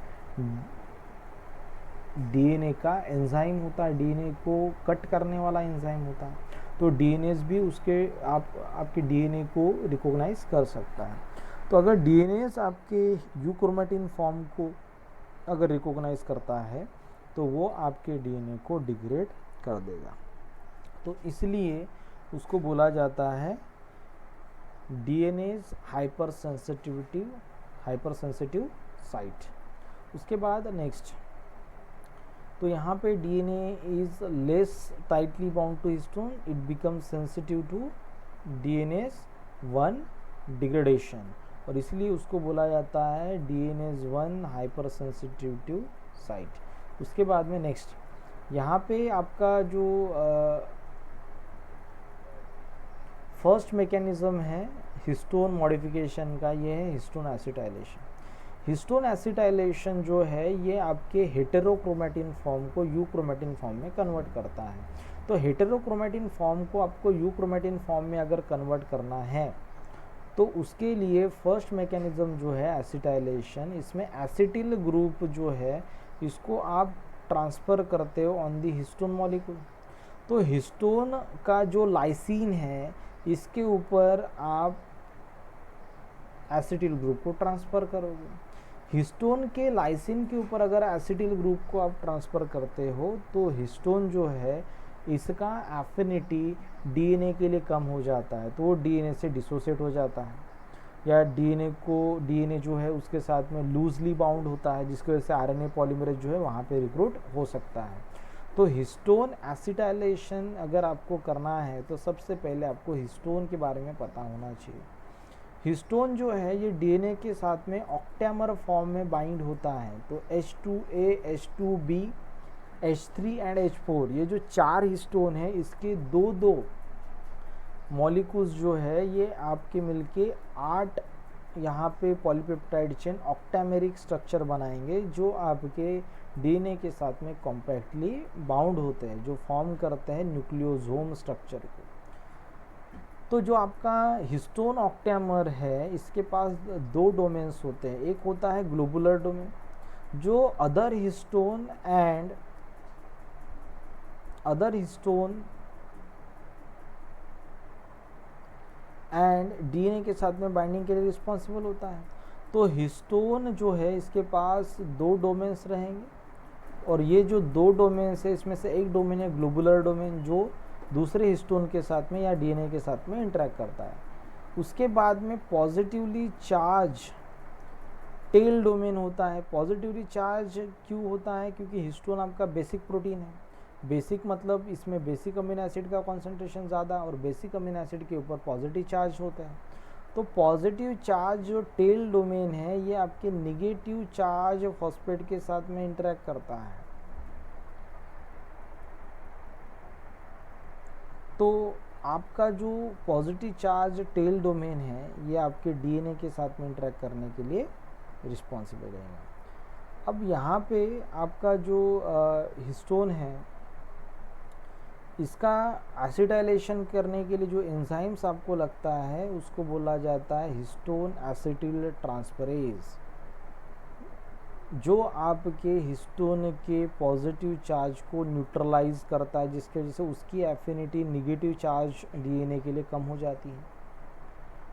डीएनए का एंजाइम होता है, डीएनए को कट करने वाला एंजाइम होता है, तो डीएनए भी उसके आपके डीएनए को रिकॉग्नाइज कर सकता है। तो अगर डीएनए आपके यूक्रोमेटिन फॉर्म को अगर रिकॉग्नाइज करता है तो वो आपके डीएनए को डिग्रेड कर देगा। तो इसलिए उसको बोला जाता है डीएनए हाइपर सेंसिटिव साइट। उसके बाद नेक्स्ट, तो यहाँ पे DNA is less tightly bound to histone, it become sensitive to DNA 1 degradation, और इसलिए उसको बोला जाता है डीएनए 1 हाइपर सेंसिटिव साइट। उसके बाद में नेक्स्ट, यहाँ पे आपका जो फर्स्ट मैकेनिज्म है हिस्टोन मॉडिफिकेशन का, ये है हिस्टोन एसिटाइलेशन। हिस्टोन एसिटाइलेशन जो है ये आपके हेटेरोक्रोमेटिन फॉर्म को यूक्रोमेटिन फॉर्म में कन्वर्ट करता है। तो हेटेरोक्रोमेटिन फॉर्म को आपको यूक्रोमेटिन फॉर्म में अगर कन्वर्ट करना है तो उसके लिए फर्स्ट मैकेनिज्म जो है एसिटाइलेशन, इसमें एसिटिल ग्रुप जो है इसको आप ट्रांसफ़र करते हो ऑन दी हिस्टोन मॉलिक्यूल। तो हिस्टोन का जो लाइसिन है इसके ऊपर आप एसिटिल ग्रुप को ट्रांसफ़र करोगे। हिस्टोन के लाइसिन के ऊपर अगर एसिटिल ग्रुप को आप ट्रांसफ़र करते हो तो हिस्टोन जो है इसका एफिनिटी डीएनए के लिए कम हो जाता है, तो वो डीएनए से डिसोसिएट हो जाता है, या डीएनए जो है उसके साथ में लूजली बाउंड होता है, जिसकी वजह से आरएनए पॉलीमरेज जो है वहाँ पे रिक्रूट हो सकता है। तो हिस्टोन एसिटाइलेशन अगर आपको करना है तो सबसे पहले आपको हिस्टोन के बारे में पता होना चाहिए। हिस्टोन जो है ये डीएनए के साथ में ऑक्टेमर फॉर्म में बाइंड होता है, तो H2A, H2B, H3 and H4 ये जो 4 हिस्टोन है इसके दो मॉलिक्यूल्स जो है ये आपके मिलके 8 यहाँ पे पॉलीपेप्टाइड चेन ऑक्टेमेरिक स्ट्रक्चर बनाएंगे जो आपके डीएनए के साथ में कॉम्पैक्टली बाउंड होते हैं, जो फॉर्म करते हैं न्यूक्लियोसोम स्ट्रक्चर को। तो जो आपका हिस्टोन ऑक्टेमर है इसके पास 2 डोमेन्स होते हैं, एक होता है ग्लोबुलर डोमेन जो अदर हिस्टोन एंड डीएनए के साथ में बाइंडिंग के लिए रिस्पॉन्सिबल होता है। तो हिस्टोन जो है इसके पास 2 डोमेन्स रहेंगे, और ये जो 2 डोमेन्स है इसमें से एक डोमेन है ग्लोबुलर डोमेन जो दूसरे हिस्टोन के साथ में या डीएनए के साथ में इंटरेक्ट करता है। उसके बाद में पॉजिटिवली चार्ज टेल डोमेन होता है। पॉजिटिवली चार्ज क्यों होता है? क्योंकि हिस्टोन आपका बेसिक प्रोटीन है। बेसिक मतलब इसमें बेसिक अमीनो एसिड का कॉन्सेंट्रेशन ज़्यादा, और बेसिक अमीनो एसिड के ऊपर पॉजिटिव चार्ज होता है। तो पॉजिटिव चार्ज जो टेल डोमेन है ये आपके निगेटिव चार्ज फॉस्फेट के साथ में इंटरेक्ट करता है। तो आपका जो पॉजिटिव चार्ज टेल डोमेन है ये आपके डीएनए के साथ में इंटरेक्ट करने के लिए रिस्पॉन्सिबल रहेगा। अब यहाँ पे आपका जो हिस्टोन है इसका एसिटाइलेशन करने के लिए जो एंजाइम्स आपको लगता है उसको बोला जाता है हिस्टोन एसिटिल ट्रांसफरेज, जो आपके हिस्टोन के पॉजिटिव चार्ज को न्यूट्रलाइज करता है, जिसके वजह से उसकी एफिनिटी निगेटिव चार्ज डीएनए के लिए कम हो जाती है।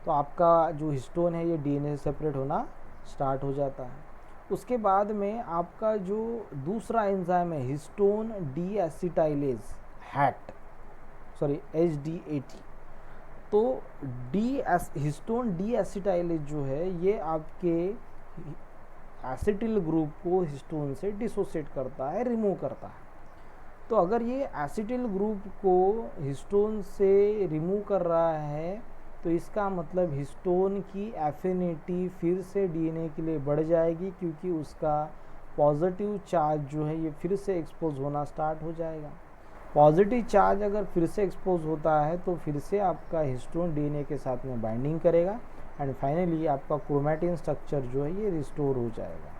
तो आपका जो हिस्टोन है ये डीएनए से सेपरेट होना स्टार्ट हो जाता है। उसके बाद में आपका जो दूसरा एंजाइम है हिस्टोन डी एसिटाइलेज HDAT, तो हिस्टोन डी एसिटाइलेज जो है ये आपके एसिटिल ग्रुप को हिस्टोन से डिसोसिएट करता है, रिमूव करता है। तो अगर ये एसिटिल ग्रुप को हिस्टोन से रिमूव कर रहा है तो इसका मतलब हिस्टोन की एफिनिटी फिर से डीएनए के लिए बढ़ जाएगी, क्योंकि उसका पॉजिटिव चार्ज जो है ये फिर से एक्सपोज होना स्टार्ट हो जाएगा। पॉजिटिव चार्ज अगर फिर से एक्सपोज होता है तो फिर से आपका हिस्टोन डीएनए के साथ में बाइंडिंग करेगा एंड फाइनली आपका क्रोमैटिन स्ट्रक्चर जो है ये रिस्टोर हो जाएगा।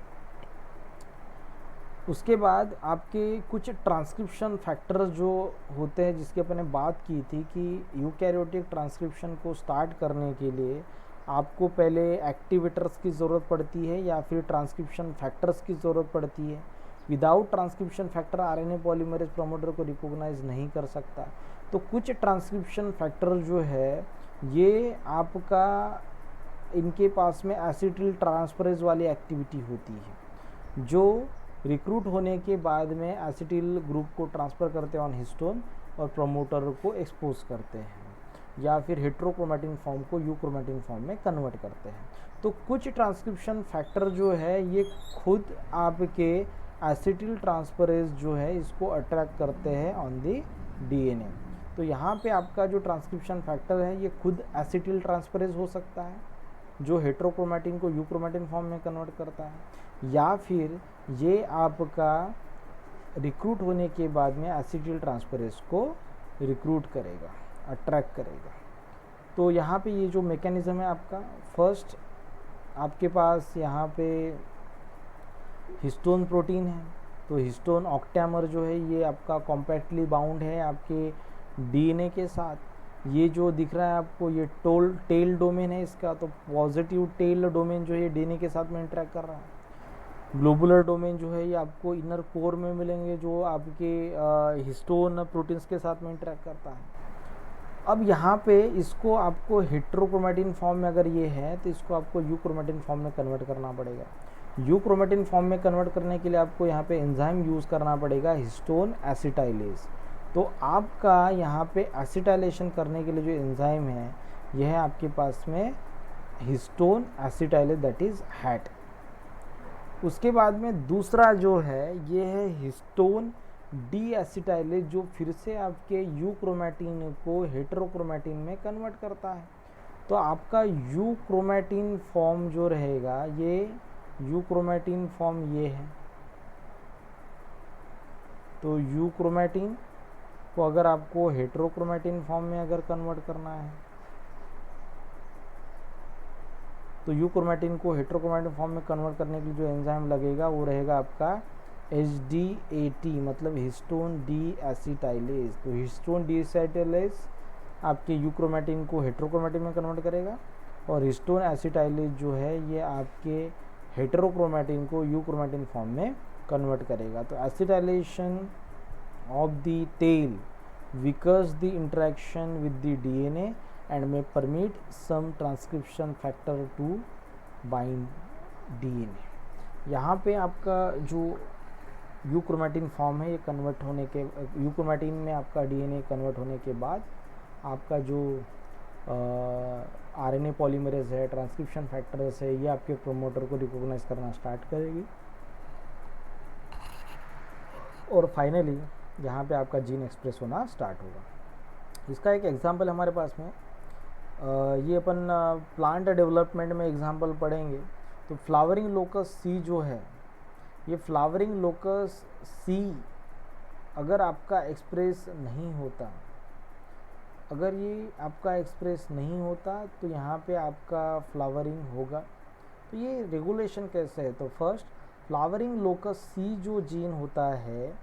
उसके बाद आपके कुछ ट्रांसक्रिप्शन फैक्टर्स जो होते हैं जिसकी अपन ने बात की थी कि यूकैरियोटिक ट्रांसक्रिप्शन को स्टार्ट करने के लिए आपको पहले एक्टिवेटर्स की ज़रूरत पड़ती है या फिर ट्रांसक्रिप्शन फैक्टर्स की ज़रूरत पड़ती है। Without transcription factor RNA polymerase promoter को रिकॉग्नाइज नहीं कर सकता। तो कुछ ट्रांसक्रिप्शन फैक्टर जो है ये आपका इनके पास में एसिटिल ट्रांसफरेज वाली एक्टिविटी होती है जो रिक्रूट होने के बाद में एसिटिल ग्रुप को ट्रांसफ़र करते हैं ऑन हिस्टोन और प्रमोटर को एक्सपोज करते हैं या फिर हेट्रोक्रोमेटिन फॉर्म को यूक्रोमेटिन फॉर्म में कन्वर्ट करते हैं। तो कुछ ट्रांसक्रिप्शन फैक्टर जो है ये खुद आपके एसिटिल ट्रांसफरेज जो है इसको अट्रैक्ट करते हैं ऑन द डीएनए। तो यहाँ पे आपका जो ट्रांसक्रिप्शन फैक्टर है ये खुद एसिटिल ट्रांसफरेज हो सकता है जो हेट्रोक्रोमेटिन को यूक्रोमेटिन फॉर्म में कन्वर्ट करता है, या फिर ये आपका रिक्रूट होने के बाद में एसिटिल ट्रांसफरेज को रिक्रूट करेगा, अट्रैक्ट करेगा। तो यहाँ पे ये जो मैकेनिज़्म है आपका, फर्स्ट आपके पास यहाँ पे हिस्टोन प्रोटीन है। तो हिस्टोन ऑक्टेमर जो है ये आपका कॉम्पैक्टली बाउंड है आपके डीएनए के साथ। ये जो दिख रहा है आपको ये टेल डोमेन है इसका, तो पॉजिटिव टेल डोमेन जो है डीएनए के साथ में इंटरेक्ट कर रहा है। ग्लोबुलर डोमेन जो है ये आपको इनर कोर में मिलेंगे जो आपके हिस्टोन प्रोटीन्स के साथ में इंटरेक्ट करता है। अब यहाँ पे इसको आपको हेट्रोक्रोमेटिन फॉर्म में अगर ये है तो इसको आपको यूक्रोमेटिन फॉर्म में कन्वर्ट करना पड़ेगा। यूक्रोमेटिन फॉर्म में कन्वर्ट करने के लिए आपको यहाँ पे एंजाइम यूज़ करना पड़ेगा हिस्टोन एसिटाइलेज। तो आपका यहाँ पे एसिटाइलेशन करने के लिए जो एंजाइम है यह है आपके पास में histone acetylase, that is hat. उसके बाद में दूसरा जो है ये है हिस्टोन डी एसिटाइलेज जो फिर से आपके यूक्रोमेटिन को हेट्रोक्रोमेटिन में कन्वर्ट करता है। तो आपका यूक्रोमेटिन फॉर्म जो रहेगा ये यूक्रोमेटिन फॉर्म ये है। तो यूक्रोमेटिन को अगर आपको हेट्रोक्रोमेटिन फॉर्म में अगर कन्वर्ट करना है तो यूक्रोमेटिन को हेट्रोक्रोमेटिन फॉर्म में कन्वर्ट करने के लिए जो एंजाइम लगेगा वो रहेगा आपका HDAT, मतलब हिस्टोन डी एसिटाइलेज। तो हिस्टोन डी एसिटाइलेज आपके यूक्रोमेटिन को हेट्रोक्रोमेटिन में कन्वर्ट करेगा और हिस्टोन एसिटाइलेज जो है ये आपके हेट्रोक्रोमेटिन को यूक्रोमेटिन फॉर्म में कन्वर्ट करेगा। तो acetylation of the tail weakens the interaction with the DNA and may permit some transcription factor to bind DNA। यहाँ पे आपका जो यूक्रोमेटिन फॉर्म है ये कन्वर्ट होने के यूक्रोमेटिन में आपका DNA कन्वर्ट होने के बाद आपका जो RNA पॉलीमरेज है, ट्रांसक्रिप्शन फैक्टर्स है, ये आपके प्रोमोटर को रिकॉग्नाइज करना स्टार्ट करेगी और फाइनली यहाँ पे आपका जीन एक्सप्रेस होना स्टार्ट होगा। इसका एक एग्जांपल हमारे पास में ये अपन प्लांट डेवलपमेंट में एग्जांपल पढ़ेंगे। तो फ्लावरिंग लोकस सी जो है ये फ्लावरिंग लोकस सी अगर आपका एक्सप्रेस नहीं होता, अगर ये आपका एक्सप्रेस नहीं होता तो यहाँ पे आपका फ्लावरिंग होगा। तो ये रेगुलेशन कैसे है, तो फर्स्ट फ्लावरिंग लोकस सी जो जीन होता है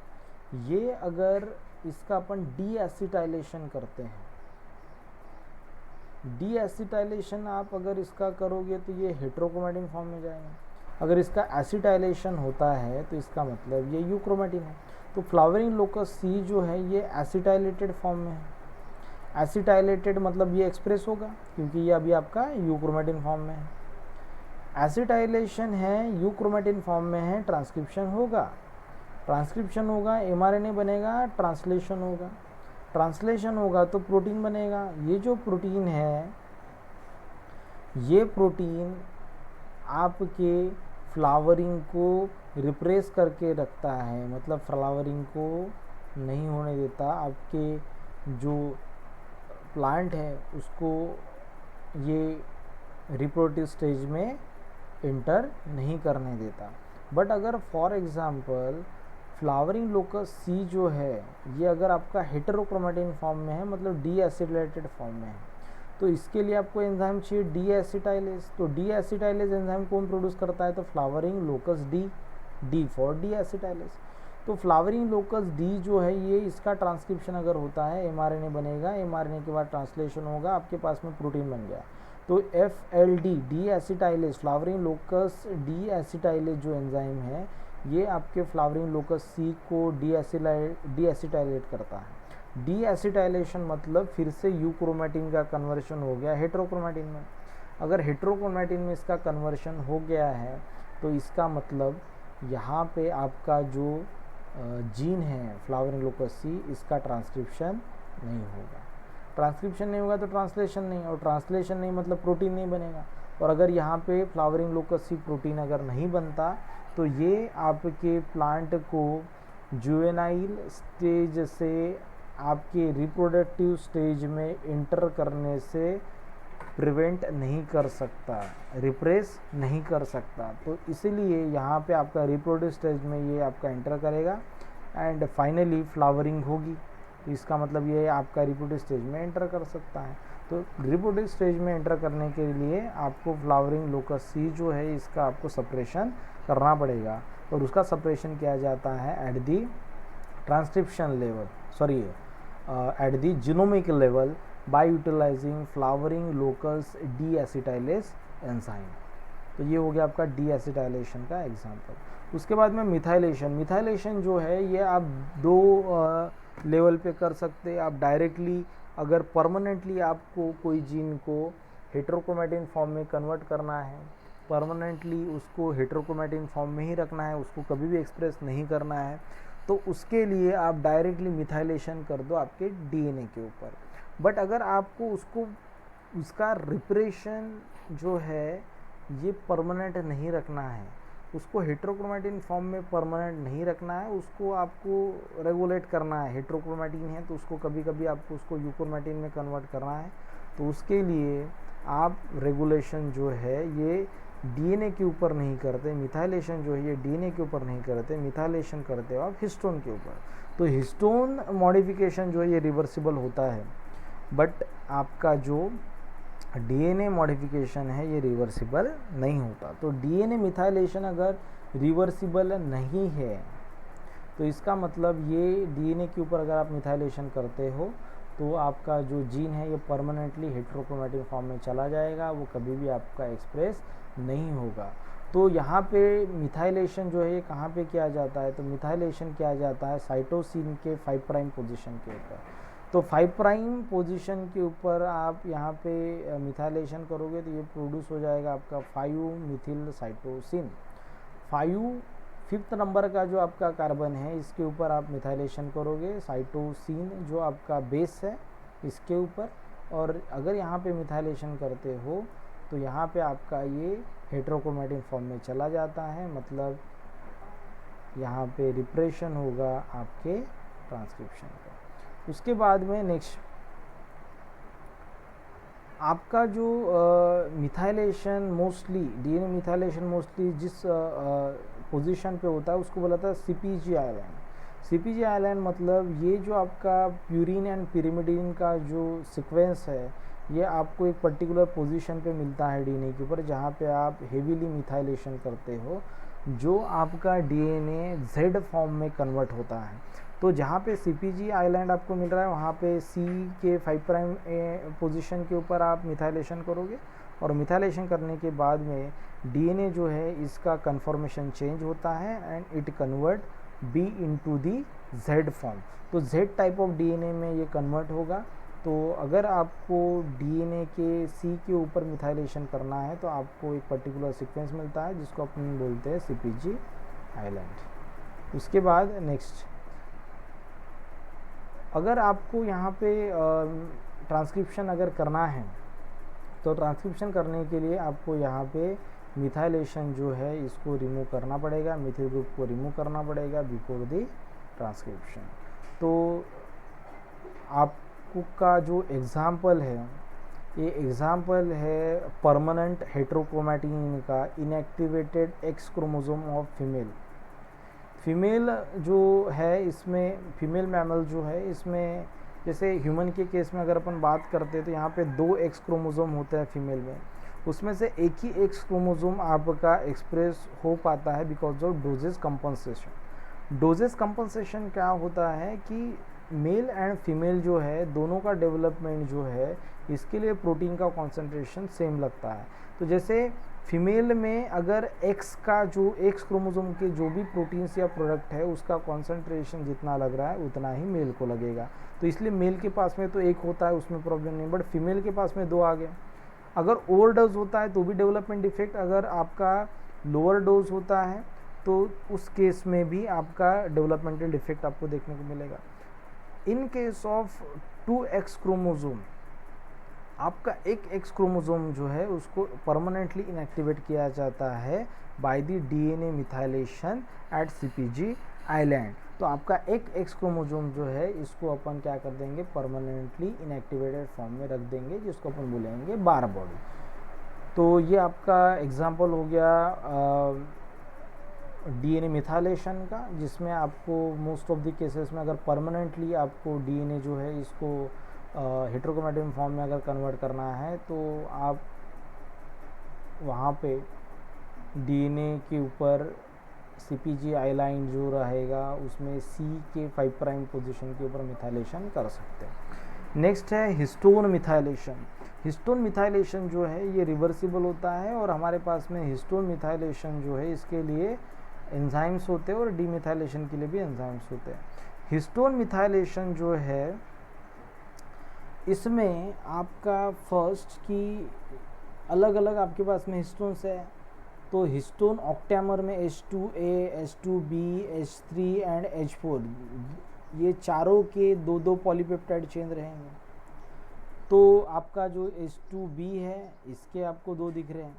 ये अगर इसका अपन डी एसिटाइलेशन करते हैं, डी एसिटाइलेशन आप अगर इसका करोगे तो ये हेट्रोक्रोमेटिन फॉर्म में जाएगा। अगर इसका एसिटाइलेशन होता है तो इसका मतलब ये यूक्रोमेटिन है। तो फ्लावरिंग लोकस सी जो है ये एसिटाइलेटेड फॉर्म में है। एसिटाइलेटेड मतलब ये एक्सप्रेस होगा क्योंकि ये अभी आपका यूक्रोमेटिन फॉर्म में है। एसिटाइलेशन है, यूक्रोमेटिन फॉर्म में है, ट्रांसक्रिप्शन होगा, ट्रांसक्रिप्शन होगा, mRNA बनेगा, ट्रांसलेशन होगा, ट्रांसलेशन होगा तो प्रोटीन बनेगा। ये जो प्रोटीन है ये प्रोटीन आपके फ्लावरिंग को रिप्रेस करके रखता है, मतलब फ्लावरिंग को नहीं होने देता। आपके जो प्लांट है उसको ये रिप्रोडक्टिव स्टेज में इंटर नहीं करने देता। बट अगर फॉर एग्जांपल फ्लावरिंग लोकस सी जो है ये अगर आपका हेटेरोक्रोमेटिन फॉर्म में है, मतलब डी एसिटाइलेटेड फॉर्म में है, तो इसके लिए आपको एंजाइम चाहिए डी एसिटाइलेज। तो डी एसिटाइलेज एंजाइम कौन प्रोड्यूस करता है, तो flowering locus D. D for D acetylase. तो फ्लावरिंग लोकस डी जो है ये इसका ट्रांसक्रिप्शन अगर होता है एमआरएनए बनेगा, एमआरएनए के बाद ट्रांसलेशन होगा, आपके पास में प्रोटीन बन गया। तो FLD D acetylase, flowering locus D acetylase जो एंजाइम है ये आपके फ्लावरिंग लोकस सी को डी एसिटाइलेट करता है। डी एसिटाइलेशन मतलब फिर से यूक्रोमेटिन का कन्वर्शन हो गया हेट्रोक्रोमेटिन में। अगर हेट्रोक्रोमेटिन में इसका कन्वर्शन हो गया है तो इसका मतलब यहाँ पे आपका जो जीन है फ्लावरिंग लोकस सी, इसका ट्रांसक्रिप्शन नहीं होगा। ट्रांसक्रिप्शन नहीं होगा तो ट्रांसलेशन नहीं, और ट्रांसलेशन नहीं मतलब प्रोटीन नहीं बनेगा। और अगर यहाँ पे फ्लावरिंग लोकस सी प्रोटीन अगर नहीं बनता तो ये आपके प्लांट को जुवेनाइल स्टेज से आपके रिप्रोडक्टिव स्टेज में इंटर करने से प्रिवेंट नहीं कर सकता, रिप्रेस नहीं कर सकता। तो इसीलिए यहाँ पे आपका रिप्रोडक्टिव स्टेज में ये आपका इंटर करेगा एंड फाइनली फ्लावरिंग होगी। तो इसका मतलब ये आपका रिप्रोडक्टिव स्टेज में एंटर कर सकता है। तो रिप्रोडक्टिव स्टेज में एंटर करने के लिए आपको फ्लावरिंग लोकस सी जो है इसका आपको सप्रेशन करना पड़ेगा, और उसका सप्रेशन किया जाता है at the transcription level, sorry at the genomic level by utilising flowering locus deacetylase enzyme. तो ये हो गया आपका डी एसिटाइलेशन का एग्जांपल। उसके बाद में मिथाइलेशन। मिथाइलेशन जो है ये आप दो लेवल पे कर सकते हैं। आप डायरेक्टली अगर परमानेंटली आपको कोई जीन को हेट्रोक्रोमेटिन फॉर्म में कन्वर्ट करना है, परमानेंटली उसको हेट्रोक्रोमेटिन फॉर्म में ही रखना है, उसको कभी भी एक्सप्रेस नहीं करना है, तो उसके लिए आप डायरेक्टली मिथाइलेशन कर दो आपके डीएनए के ऊपर। बट अगर आपको उसका रिप्रेशन जो है ये परमानेंट नहीं रखना है, उसको हेट्रोक्रोमेटिन फॉर्म में परमानेंट नहीं रखना है, उसको आपको रेगुलेट करना है। हेट्रोक्रोमेटिन है तो उसको कभी कभी आपको उसको यूक्रोमेटिन में कन्वर्ट करना है, तो उसके लिए आप रेगुलेशन जो है ये डीएनए के ऊपर नहीं करते, मिथाइलेशन जो है ये डीएनए के ऊपर नहीं करते, मिथाइलेशन करते हो आप हिस्टोन के ऊपर। तो हिस्टोन मॉडिफिकेशन जो है ये रिवर्सिबल होता है, बट आपका जो डीएनए मॉडिफिकेशन है ये रिवर्सिबल नहीं होता। तो डीएनए मिथाइलेशन अगर रिवर्सिबल नहीं है तो इसका मतलब ये डीएनए के ऊपर अगर आप मिथाइलेशन करते हो तो आपका जो जीन है ये परमानेंटली हेट्रोक्रोमेटिन फॉर्म में चला जाएगा, वो कभी भी आपका एक्सप्रेस नहीं होगा। तो यहाँ पे मिथाइलेशन जो है ये कहाँ पे किया जाता है, तो मिथाइलेशन किया जाता है साइटोसिन के 5 प्राइम पोजीशन के ऊपर। तो 5 प्राइम पोजीशन के ऊपर आप यहाँ पे मिथाइलेशन करोगे तो ये प्रोड्यूस हो जाएगा आपका 5 मिथिल साइटोसिन। 5th नंबर का जो आपका कार्बन है इसके ऊपर आप मिथाइलेशन करोगे साइटोसिन जो आपका बेस है इसके ऊपर, और अगर यहाँ पे मिथाइलेशन करते हो तो यहाँ पे आपका ये हेट्रोक्रोमेटिन फॉर्म में चला जाता है, मतलब यहाँ पे रिप्रेशन होगा आपके ट्रांसक्रिप्शन का। उसके बाद में नेक्स्ट आपका जो methylation mostly DNA methylation mostly जिस पोजीशन पे होता है उसको बोला था सीपीजी आइलैंड। सीपीजी आइलैंड मतलब ये जो आपका प्यूरिन एंड पिरिमिडीन का जो सीक्वेंस है ये आपको एक पर्टिकुलर पोजीशन पे मिलता है डीएनए के ऊपर, जहाँ पे आप हेवीली मिथाइलेशन करते हो, जो आपका डीएनए जेड फॉर्म में कन्वर्ट होता है। तो जहाँ पे सीपीजी आइलैंड आपको मिल रहा है वहाँ पे सी के 5 प्राइम पोजीशन के ऊपर आप मिथाइलेशन करोगे, और मिथाइलेशन करने के बाद में डीएनए जो है इसका कन्फॉर्मेशन चेंज होता है and it convert B into the Z form. तो जेड टाइप ऑफ डीएनए में ये कन्वर्ट होगा। तो अगर आपको डीएनए के सी के ऊपर मिथाइलेशन करना है तो आपको एक पर्टिकुलर सीक्वेंस मिलता है जिसको अपन बोलते हैं सीपीजी आइलैंड। उसके बाद नेक्स्ट अगर आपको यहाँ पे ट्रांसक्रिप्शन अगर करना है तो ट्रांसक्रिप्शन करने के लिए आपको यहाँ पे मिथाइलेशन जो है इसको रिमूव करना पड़ेगा, मिथिल ग्रुप को रिमूव करना पड़ेगा बिफोर द ट्रांसक्रिप्शन। तो आपको का जो एग्ज़ाम्पल है ये एग्ज़ाम्पल है परमानेंट हेट्रोक्रोमेटिन का inactivated x chromosome of female जो है इसमें फीमेल मैमल जो है इसमें जैसे ह्यूमन के केस में अगर अपन बात करते हैं तो यहाँ पे 2 एक्स क्रोमोसोम होते हैं फीमेल में, उसमें से एक ही एक्स क्रोमोसोम आपका एक्सप्रेस हो पाता है because of doses compensation. Doses compensation क्या होता है कि मेल एंड फीमेल जो है दोनों का डेवलपमेंट जो है इसके लिए प्रोटीन का कॉन्सेंट्रेशन सेम लगता है। तो जैसे फीमेल में अगर एक्स का जो एक्स क्रोमोसोम के जो भी प्रोटीन्स या प्रोडक्ट है उसका कॉन्सेंट्रेशन जितना लग रहा है उतना ही मेल को लगेगा। तो इसलिए मेल के पास में तो एक होता है, उसमें प्रॉब्लम नहीं, बट फीमेल के पास में 2 आ गए। अगर ओवरडोज होता है तो भी डेवलपमेंट डिफेक्ट, अगर आपका लोअर डोज होता है तो उस केस में भी आपका डेवलपमेंटल डिफेक्ट आपको देखने को मिलेगा। In case of 2x chromosome, आपका एक एक्स क्रोमोसोम जो है उसको परमानेंटली इनएक्टिवेट किया जाता है by the DNA methylation at सीपीजी आइलैंड। तो आपका एक एक्स क्रोमोसोम जो है इसको अपन क्या कर देंगे, परमानेंटली इनएक्टिवेटेड फॉर्म में रख देंगे, जिसको अपन बोलेंगे बार बॉडी। तो ये आपका एग्जांपल हो गया डीएनए मिथाइलेशन का, जिसमें आपको मोस्ट ऑफ द केसेस में अगर परमानेंटली आपको डीएनए जो है इसको हेट्रोक्रोमैटिन फॉर्म में अगर कन्वर्ट करना है तो आप वहाँ पे डीएनए के ऊपर सीपीजी आइलाइन जो रहेगा उसमें सी के 5 प्राइम पोजीशन के ऊपर मिथाइलेशन कर सकते हैं। नेक्स्ट है हिस्टोन मिथाइलेशन। हिस्टोन मिथाइलेशन जो है ये रिवर्सिबल होता है और हमारे पास में हिस्टोन मिथाइलेशन जो है इसके लिए एंजाइम्स होते हैं और डीमिथाइलेशन के लिए भी एंजाइम्स होते हैं। हिस्टोन मिथाइलेशन जो है इसमें आपका फर्स्ट की अलग अलग आपके पास में हिस्टोन्स है। तो हिस्टोन ऑक्टेमर में H2A, H2B, H3 and H4 ये चारों के 2-2 पॉलीपेप्टाइड चेन रहेंगे। तो आपका जो H2B है इसके आपको 2 दिख रहे हैं,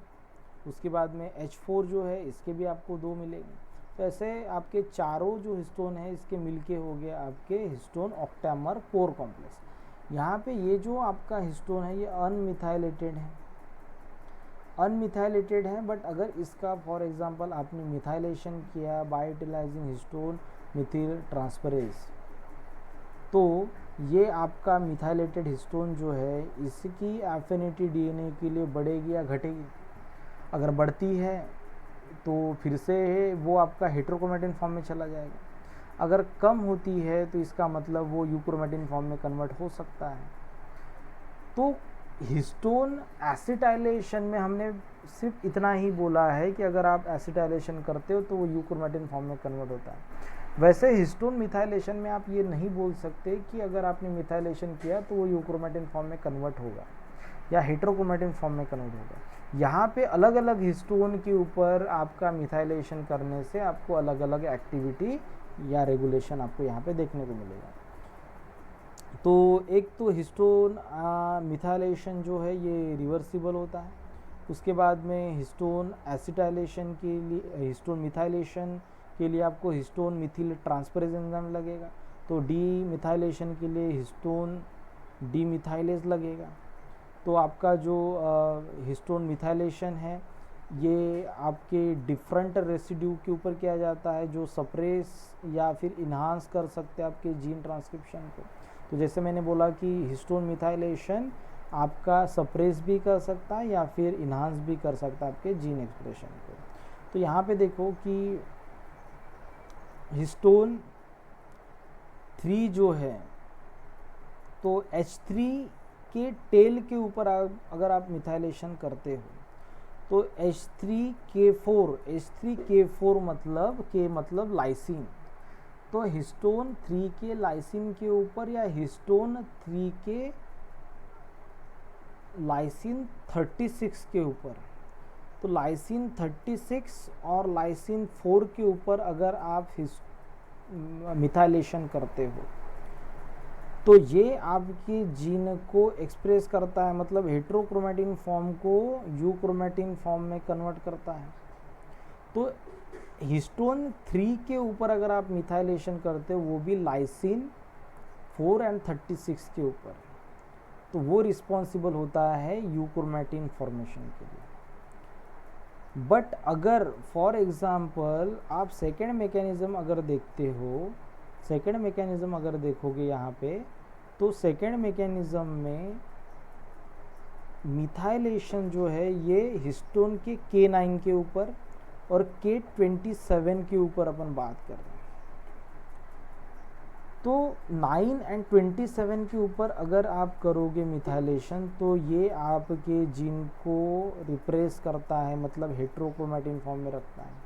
उसके बाद में H4 जो है इसके भी आपको 2 मिलेंगे। तो ऐसे आपके चारों जो हिस्टोन है इसके मिलके हो गया आपके हिस्टोन ऑक्टेमर कोर कॉम्प्लेक्स। यहाँ पे ये जो आपका हिस्टोन है ये अनमिथाइलेटेड है, अनमिथाइलेटेड है, बट अगर इसका फॉर एग्जांपल आपने मिथाइलेशन किया by utilising histone methyltransferase, तो ये आपका मिथाइलेटेड हिस्टोन जो है इसकी एफिनिटी डीएनए के लिए बढ़ेगी या घटेगी। अगर बढ़ती है तो फिर से वो आपका हेट्रोक्रोमैटिन फॉर्म में चला जाएगा, अगर कम होती है तो इसका मतलब वो यूक्रोमैटिन फॉर्म में कन्वर्ट हो सकता है। तो हिस्टोन एसिटाइलेशन में हमने सिर्फ इतना ही बोला है कि अगर आप एसिटाइलेशन करते हो तो वो यूक्रोमैटिन फॉर्म में कन्वर्ट होता है। वैसे हिस्टोन मिथाइलेशन में आप ये नहीं बोल सकते कि अगर आपने मिथाइलेशन किया तो वो यूक्रोमैटिन फॉर्म में कन्वर्ट होगा या हेट्रोक्रोमैटिन फॉर्म में कन्वर्ट होगा। यहाँ पे अलग अलग हिस्टोन के ऊपर आपका मिथाइलेशन करने से आपको अलग अलग एक्टिविटी या रेगुलेशन आपको यहाँ पे देखने को मिलेगा। तो एक तो हिस्टोन मिथाइलेशन जो है ये रिवर्सिबल होता है, उसके बाद में हिस्टोन एसिटाइलेशन के लिए, हिस्टोन मिथाइलेशन के लिए आपको हिस्टोन मिथिल ट्रांसफरेज एंजाइम लगेगा, तो डी मिथाइलेशन के लिए हिस्टोन डी मिथाइलेज लगेगा। तो आपका जो हिस्टोन मिथाइलेशन है ये आपके डिफरेंट रेसिड्यू के ऊपर किया जाता है जो सप्रेस या फिर इन्हांस कर सकते हैं आपके जीन ट्रांसक्रिप्शन को। तो जैसे मैंने बोला कि हिस्टोन मिथाइलेशन आपका सप्रेस भी कर सकता है या फिर इन्हांस भी कर सकता है आपके जीन एक्सप्रेशन को। तो यहाँ पे देखो कि हिस्टोन 3 जो है तो H3 के टेल के ऊपर अगर आप मिथाइलेशन करते हो तो H3K4 मतलब लाइसिन, तो हिस्टोन 3 के लाइसिन के ऊपर या हिस्टोन 3 के लाइसिन 36 के ऊपर, तो लाइसिन 36 और लाइसिन 4 के ऊपर अगर आप मिथाइलेशन करते हो तो ये आपकी जीन को एक्सप्रेस करता है, मतलब हेट्रोक्रोमैटिन फॉर्म को यूक्रोमैटिन फॉर्म में कन्वर्ट करता है। तो हिस्टोन 3 के ऊपर अगर आप मिथाइलेशन करते हो वो भी लाइसिन 4 एंड 36 के ऊपर, तो वो रिस्पॉन्सिबल होता है यूक्रोमैटिन फॉर्मेशन के लिए। बट अगर फॉर एग्जांपल आप सेकेंड मैकेनिज्म अगर देखते हो, सेकेंड मैकेनिज्म अगर देखोगे यहाँ पे, तो सेकेंड मैकेनिज्म में मिथाइलेशन जो है ये हिस्टोन के K9 के ऊपर और K27 के ऊपर अपन बात कर रहे हैं। तो 9 एंड 27 के ऊपर अगर आप करोगे मिथाइलेशन तो ये आपके जीन को रिप्रेस करता है, मतलब हेट्रोक्रोमैटिन फॉर्म में रखता है।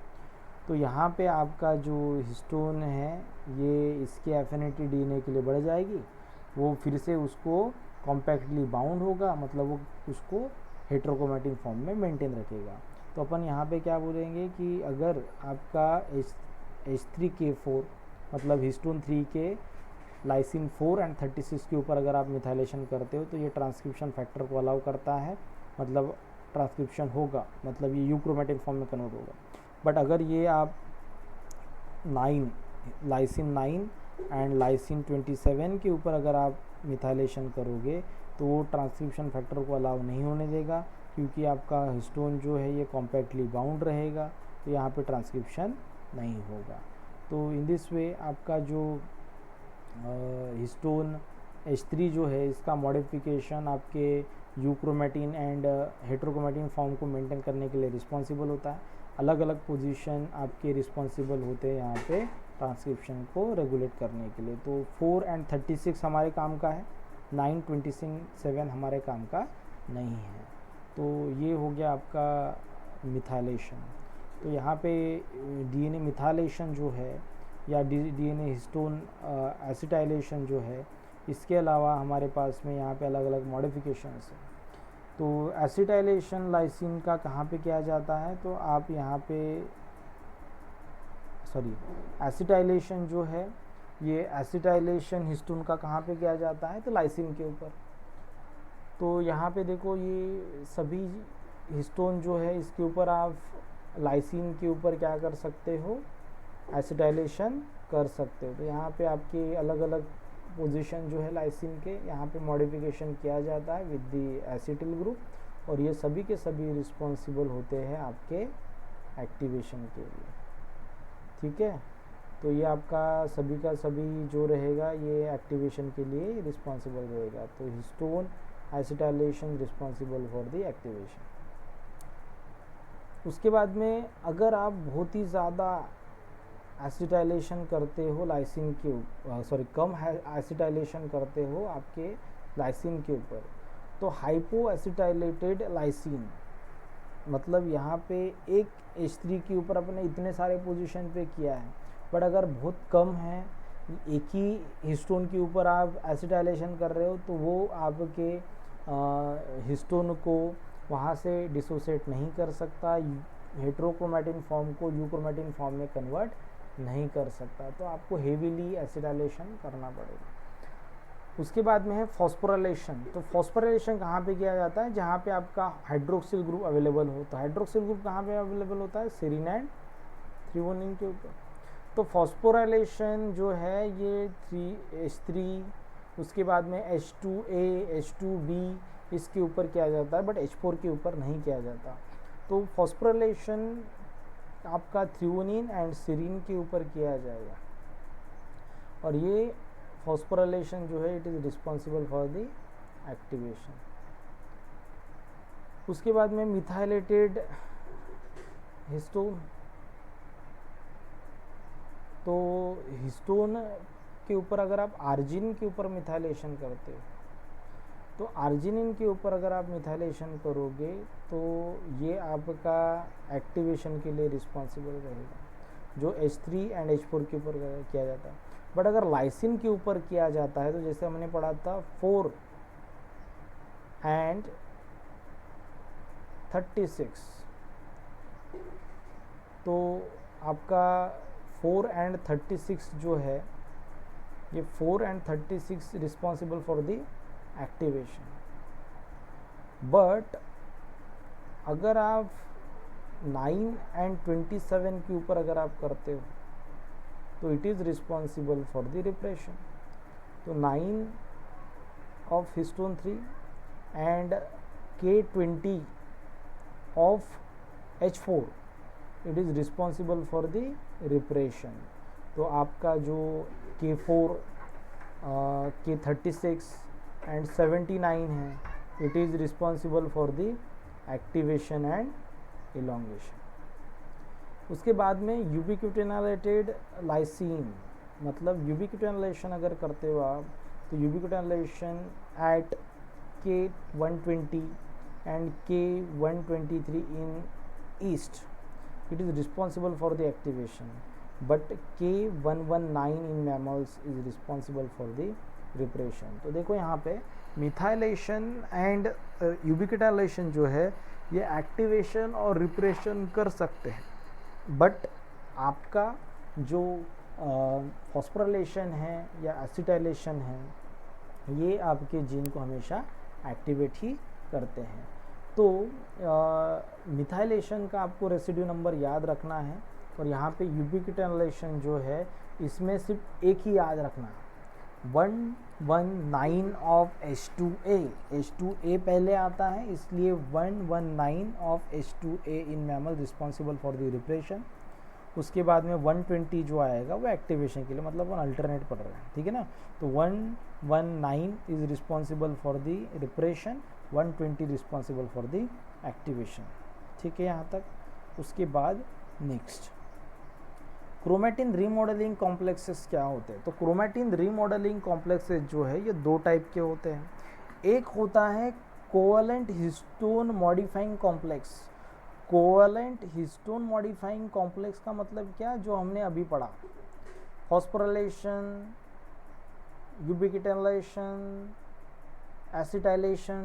तो यहाँ पे आपका जो हिस्टोन है ये इसकी एफिनिटी डीएनए के लिए बढ़ जाएगी, वो फिर से उसको कॉम्पैक्टली बाउंड होगा, मतलब वो उसको हेट्रोक्रोमैटिन फॉर्म में मेंटेन रखेगा। तो अपन यहाँ पे क्या बोलेंगे कि अगर आपका H3K4 मतलब हिस्टोन 3 के लाइसिन 4 एंड 36 के ऊपर अगर आप मिथाइलेशन करते हो तो ये ट्रांसक्रिप्शन फैक्टर को अलाउ करता है, मतलब ट्रांसक्रिप्शन होगा, मतलब ये यूक्रोमैटिन फॉर्म में कन्वर्ट होगा। बट अगर ये आप लाइसिन 9 एंड लाइसिन 27 के ऊपर अगर आप मिथाइलेशन करोगे तो वो ट्रांसक्रिप्शन फैक्टर को अलाउ नहीं होने देगा, क्योंकि आपका हिस्टोन जो है ये कॉम्पैक्टली बाउंड रहेगा, तो यहाँ पे ट्रांसक्रिप्शन नहीं होगा। तो इन दिस वे आपका जो हिस्टोन H3 जो है इसका मॉडिफिकेशन आपके यूक्रोमैटिन एंड हेट्रोक्रोमैटिन फॉर्म को मेंटेन करने के लिए रिस्पॉन्सिबल होता है। अलग अलग पोजीशन आपके रिस्पॉन्सिबल होते हैं यहाँ पे ट्रांसक्रिप्शन को रेगुलेट करने के लिए। तो 4 एंड 36 हमारे काम का है, 9, 27 हमारे काम का नहीं है। तो ये हो गया आपका मिथाइलेशन। तो यहाँ पे डीएनए मिथाइलेशन जो है या डीएनए हिस्टोन एसिटाइलेशन जो है, इसके अलावा हमारे पास में यहाँ पे अलग अलग मॉडिफिकेशंस हैं। तो एसिटाइलेशन लाइसिन का कहाँ पे किया जाता है, तो आप यहाँ पे एसिटाइलेशन जो है ये एसिटाइलेशन हिस्टोन का कहाँ पे किया जाता है, तो लाइसिन के ऊपर। तो यहाँ पे देखो ये सभी हिस्टोन जो है इसके ऊपर आप लाइसिन के ऊपर क्या कर सकते हो, एसिटाइलेशन कर सकते हो। तो यहाँ पे आपके अलग अलग पोजीशन जो है लाइसिन के यहाँ पे मॉडिफिकेशन किया जाता है विद दी एसिटिल ग्रुप, और ये सभी के सभी रिस्पॉन्सिबल होते हैं आपके एक्टिवेशन के लिए। ठीक है, तो ये आपका सभी का सभी जो रहेगा ये एक्टिवेशन के लिए रिस्पॉन्सिबल रहेगा। तो histone acetylation responsible for the activation. उसके बाद में अगर आप बहुत ही ज़्यादा एसिटाइलेशन करते हो लाइसिन के कम एसिटाइलेशन करते हो आपके लाइसिन के ऊपर, तो हाइपो एसिटाइलेटेड लाइसिन, मतलब यहाँ पे एक H3 के ऊपर अपने इतने सारे पोजीशन पे किया है, बट अगर बहुत कम है, एक ही हिस्टोन के ऊपर आप एसिटाइलेशन कर रहे हो, तो वो आपके हिस्टोन को वहाँ से डिसोसिएट नहीं कर सकता, हेट्रोक्रोमैटिन फॉर्म को यूक्रोमैटिन फॉर्म में कन्वर्ट नहीं कर सकता। तो आपको हेवीली एसिटाइलेशन करना पड़ेगा। उसके बाद में है फॉस्फोराइलेशन। तो फॉस्फोराइलेशन कहाँ पे किया जाता है, जहाँ पे आपका हाइड्रोक्सिल ग्रुप अवेलेबल हो। तो हाइड्रोक्सिल ग्रुप कहाँ पे अवेलेबल होता है, सेरीन एंड थ्रेओनीन के ऊपर। तो फॉस्फोराइलेशन जो है ये H3, उसके बाद में H2A, H2B इसके ऊपर किया जाता है, बट H4 के ऊपर नहीं किया जाता। तो फॉस्फोराइलेशन आपका थ्रेओनीन एंड सेरीन के ऊपर किया जाएगा, और ये फॉस्फोराइलेशन जो है it is responsible for the activation. उसके बाद में मिथाइलेटेड हिस्टोन। तो हिस्टोन के ऊपर अगर आप आर्जिनिन के ऊपर मिथाइलेशन करते हो, तो आर्जिनिन के ऊपर अगर आप मिथाइलेशन करोगे तो ये आपका एक्टिवेशन के लिए रिस्पॉन्सिबल रहेगा, जो H3 एंड H4 के ऊपर किया जाता है। बट अगर लाइसिन के ऊपर किया जाता है, तो जैसे हमने पढ़ा था 4 एंड 36, तो आपका 4 एंड 36 जो है, ये 4 and 36 responsible for the activation. But अगर आप 9 एंड 27 के ऊपर अगर आप करते हो, तो it is responsible for the repression. तो 9 of histone 3 and K20 of H4 it is responsible for the repression. तो आपका जो K4, K36 एंड 79 है, it is responsible for the activation and elongation. उसके बाद में यूबिक्विटिनाइलेटेड लाइसिन, मतलब यूबिक्विटिनाइलेशन अगर करते हो आप तो यूबिक्विटिनाइलेशन eight K120 and K123 in east, it is responsible for the activation, but K119 in mammals is responsible for the repression। तो देखो यहाँ पे मिथाइलेशन एंड यूबिक्विटिनाइलेशन जो है ये एक्टिवेशन और रिप्रेशन कर सकते हैं, बट आपका जो फॉस्फोराइलेशन है या एसिटाइलेशन है ये आपके जीन को हमेशा एक्टिवेट ही करते हैं। तो मिथाइलेशन का आपको रेसिड्यू नंबर याद रखना है, और यहाँ पे यूबिक्विटिनाइलेशन जो है इसमें सिर्फ एक ही याद रखना है, 119 ऑफ H2A। H2A पहले आता है इसलिए 119 of H2A in mammal responsible for the repression. उसके बाद में 120 जो आएगा वो एक्टिवेशन के लिए, मतलब वन अल्टरनेट पढ़ रहे हैं, ठीक है ना। तो 119 is responsible for the repression, 120 responsible for the activation, ठीक है यहाँ तक। उसके बाद नेक्स्ट क्रोमैटिन रीमॉडलिंग कॉम्प्लेक्सेस क्या होते हैं। तो क्रोमैटिन रीमॉडलिंग कॉम्प्लेक्सेस जो है ये दो टाइप के होते हैं। एक होता है covalent histone modifying complex. Covalent histone modifying complex का मतलब क्या, जो हमने अभी पढ़ा, फॉस्फोराइलेशन, यूबिक्विटिनाइलेशन, एसिटाइलेशन,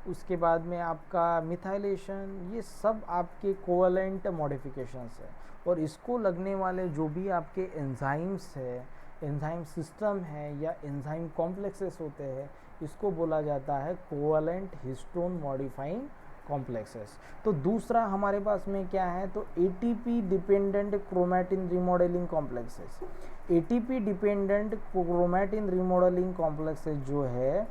उसके बाद में आपका मिथाइलेशन, ये सब आपके कोवैलेंट मॉडिफिकेशंस है। और इसको लगने वाले जो भी आपके एंजाइम्स है, एंजाइम सिस्टम है या एंजाइम कॉम्प्लेक्सेस होते हैं, इसको बोला जाता है कोवैलेंट हिस्टोन मॉडिफाइंग कॉम्प्लेक्सेस। तो दूसरा हमारे पास में क्या है, तो ATP dependent chromatin remodelling complexes. ATP dependent chromatin remodelling complexes जो है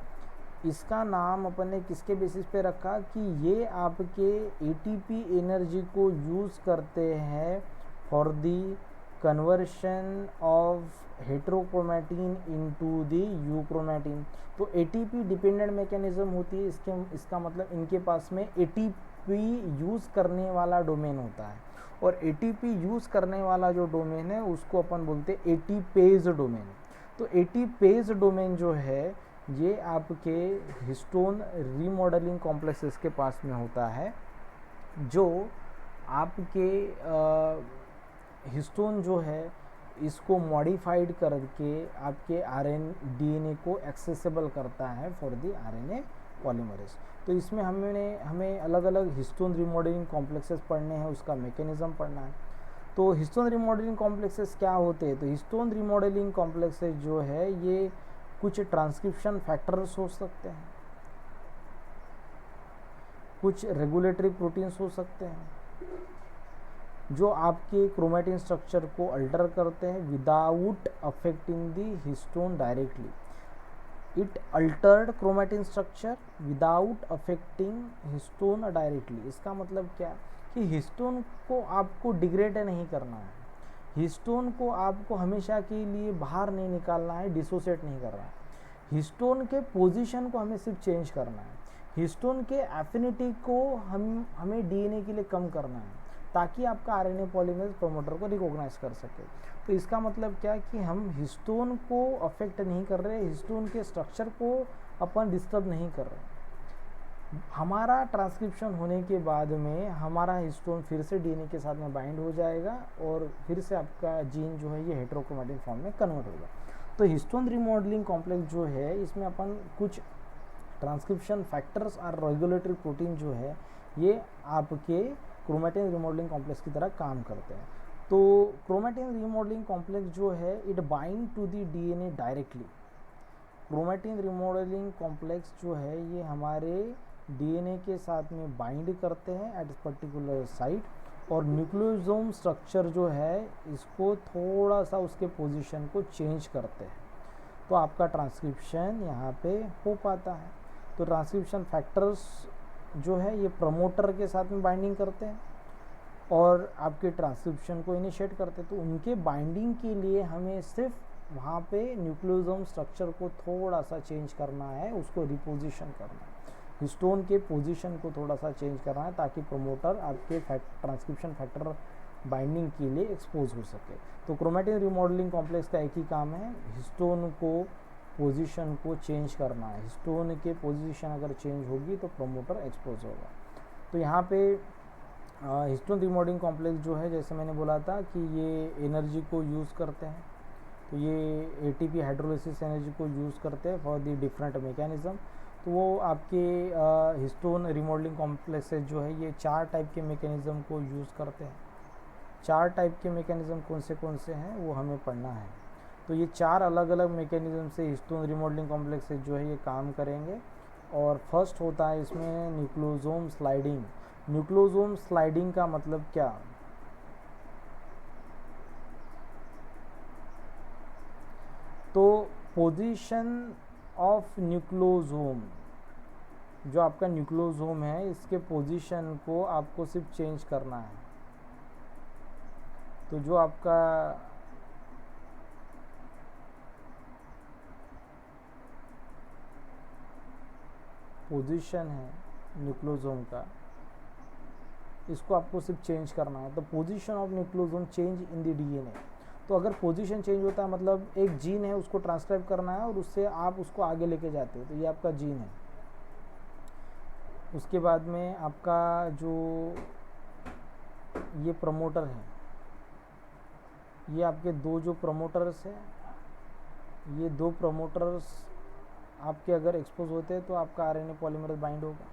इसका नाम अपन ने किसके बेसिस पे रखा कि ये आपके एटीपी एनर्जी को यूज़ करते हैं for the conversion of heterochromatin into the euchromatin. तो एटीपी डिपेंडेंट मैकेनिज्म होती है, इसका मतलब इनके पास में एटीपी यूज़ करने वाला डोमेन होता है, और एटीपी यूज़ करने वाला जो डोमेन है उसको अपन बोलते हैं एटीपेज डोमेन। तो एटीपेज डोमेन जो है ये आपके हिस्टोन रीमॉडलिंग कॉम्प्लेक्सेस के पास में होता है, जो आपके हिस्टोन जो है इसको मॉडिफाइड करके आपके डीएनए को एक्सेसिबल करता है फॉर द आरएनए पॉलीमरेज। तो इसमें हमें अलग अलग हिस्टोन रिमॉडलिंग कॉम्प्लेक्सेस पढ़ने हैं, उसका मैकेनिज्म पढ़ना है। तो हिस्टोन रिमॉडलिंग कॉम्प्लेक्सेस क्या होते हैं, तो हिस्टोन रिमॉडलिंग कॉम्प्लेक्सेस जो है ये कुछ ट्रांसक्रिप्शन फैक्टर्स हो सकते हैं, कुछ रेगुलेटरी प्रोटीन्स हो सकते हैं जो आपके क्रोमैटिन स्ट्रक्चर को अल्टर करते हैं without affecting the histone directly. It Altered chromatin structure without affecting histone directly. इसका मतलब क्या कि हिस्टोन को आपको डिग्रेड नहीं करना है, हिस्टोन को आपको हमेशा के लिए बाहर नहीं निकालना है, डिसोसिएट नहीं करना है। हिस्टोन के पोजीशन को हमें सिर्फ चेंज करना है, हिस्टोन के एफिनिटी को हमें डीएनए के लिए कम करना है, ताकि आपका आरएनए पॉलीमरेज प्रमोटर को रिकॉग्नाइज कर सके। तो इसका मतलब क्या कि हम हिस्टोन को अफेक्ट नहीं कर रहे, हिस्टोन के स्ट्रक्चर को अपन डिस्टर्ब नहीं कर रहे। हमारा ट्रांसक्रिप्शन होने के बाद में हमारा हिस्टोन फिर से डीएनए के साथ में बाइंड हो जाएगा और फिर से आपका जीन जो है ये हेट्रोक्रोमैटिन फॉर्म में कन्वर्ट होगा। तो हिस्टोन रिमॉडलिंग कॉम्प्लेक्स जो है इसमें अपन कुछ ट्रांसक्रिप्शन फैक्टर्स और रेगुलेटरी प्रोटीन जो है ये आपके क्रोमैटिन रिमॉडलिंग कॉम्प्लेक्स की तरह काम करते हैं। तो क्रोमैटिन रिमॉडलिंग कॉम्प्लेक्स जो है it bind to the DNA directly. Chromatin remodelling complex जो है ये हमारे डीएनए के साथ में बाइंड करते हैं एट पर्टिकुलर साइट, और न्यूक्लियोसोम स्ट्रक्चर जो है इसको थोड़ा सा उसके पोजीशन को चेंज करते हैं, तो आपका ट्रांसक्रिप्शन यहाँ पे हो पाता है। तो ट्रांसक्रिप्शन फैक्टर्स जो है ये प्रमोटर के साथ में बाइंडिंग करते हैं और आपके ट्रांसक्रिप्शन को इनिशिएट करते हैं। तो उनके बाइंडिंग के लिए हमें सिर्फ वहाँ पे न्यूक्लियोसोम स्ट्रक्चर को थोड़ा सा चेंज करना है, उसको रिपोजिशन करना है। हिस्टोन के पोजीशन को थोड़ा सा चेंज करना है ताकि प्रोमोटर आपके ट्रांसक्रिप्शन फैक्टर बाइंडिंग के लिए एक्सपोज हो सके। तो क्रोमेटिन रिमॉडलिंग कॉम्प्लेक्स का एक ही काम है, हिस्टोन को पोजीशन को चेंज करना है। हिस्टोन के पोजीशन अगर चेंज होगी तो प्रोमोटर एक्सपोज होगा। तो यहाँ पे हिस्टोन रिमॉडलिंग कॉम्प्लेक्स जो है, जैसे मैंने बोला था कि ये एनर्जी को यूज़ करते हैं, तो ये एटीपी हाइड्रोलिसिस एनर्जी को यूज़ करते हैं फॉर दी डिफरेंट मैकेनिज्म। तो वो आपके हिस्टोन रिमॉडलिंग कॉम्प्लेक्सेस जो है ये 4 टाइप के मैकेनिज्म को यूज़ करते हैं। 4 टाइप के मैकेनिज्म कौन से हैं वो हमें पढ़ना है। तो ये 4 अलग अलग मैकेनिज्म से हिस्टोन रिमॉडलिंग कॉम्प्लेक्सेस जो है ये काम करेंगे। और फर्स्ट होता है इसमें न्यूक्लियोसोम स्लाइडिंग। न्यूक्लियोसोम स्लाइडिंग का मतलब क्या? तो पोजीशन ऑफ न्यूक्लियोसोम, जो आपका न्यूक्लियोसोम है इसके पोजीशन को आपको सिर्फ चेंज करना है। तो जो आपका पोजीशन है न्यूक्लियोसोम का, इसको आपको सिर्फ चेंज करना है। तो position of nucleosome change in the DNA. तो अगर पोजीशन चेंज होता है मतलब एक जीन है उसको ट्रांसक्राइब करना है और उससे आप उसको आगे लेके जाते हो, तो ये आपका जीन है। उसके बाद में आपका जो ये प्रमोटर है, ये आपके 2 जो प्रमोटर्स है, ये 2 प्रमोटर्स आपके अगर एक्सपोज होते हैं तो आपका आरएनए पॉलीमरेज बाइंड होगा।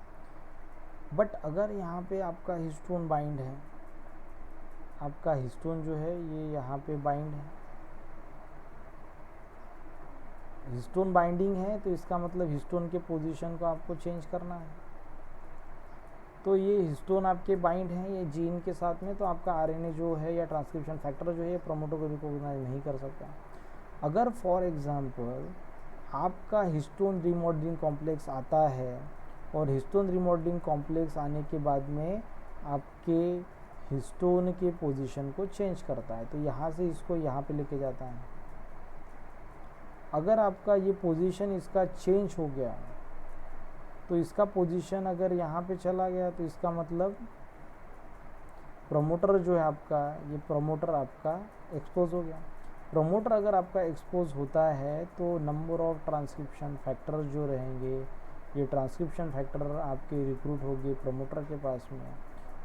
बट अगर यहाँ पे आपका हिस्टोन बाइंड है, आपका हिस्टोन जो है ये यहाँ पे बाइंड है, हिस्टोन बाइंडिंग है, तो इसका मतलब हिस्टोन के पोजीशन को आपको चेंज करना है। तो ये हिस्टोन आपके बाइंड हैं ये जीन के साथ में, तो आपका आरएनए जो है या ट्रांसक्रिप्शन फैक्टर जो है प्रोमोटर को रिकॉग्नाइज नहीं कर सकता। अगर फॉर एग्जांपल आपका हिस्टोन रिमॉडलिंग कॉम्प्लेक्स आता है और हिस्टोन रिमॉडलिंग कॉम्प्लेक्स आने के बाद में आपके हिस्टोन के पोजीशन को चेंज करता है, तो यहाँ से इसको यहाँ पे लेके जाता है। अगर आपका ये पोजीशन इसका चेंज हो गया तो इसका पोजीशन अगर यहाँ पे चला गया तो इसका मतलब प्रमोटर जो है आपका, ये प्रमोटर आपका एक्सपोज हो गया। प्रमोटर अगर आपका एक्सपोज होता है तो नंबर ऑफ ट्रांसक्रिप्शन फैक्टर जो रहेंगे, ये ट्रांसक्रिप्शन फैक्टर आपके रिक्रूट होंगे प्रमोटर के पास में,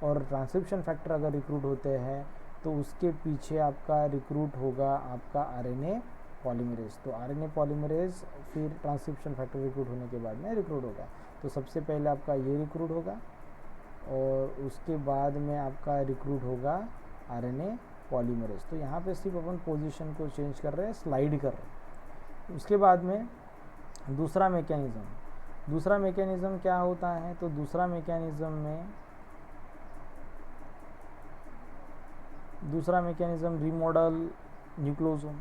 और ट्रांसक्रिप्शन फैक्टर अगर रिक्रूट होते हैं तो उसके पीछे आपका रिक्रूट होगा आपका आरएनए पॉलीमरेज। तो आरएनए पॉलीमरेज फिर ट्रांसक्रिप्शन फैक्टर रिक्रूट होने के बाद में रिक्रूट होगा। तो सबसे पहले आपका ये रिक्रूट होगा और उसके बाद में आपका रिक्रूट होगा आरएनए पॉलीमरेज। तो यहाँ पे सिर्फ अपन पोजीशन को चेंज कर रहे हैं, स्लाइड कर रहे हैं। उसके बाद में दूसरा मैकेनिज़्म क्या होता है? तो दूसरा mechanism remodel nucleosome.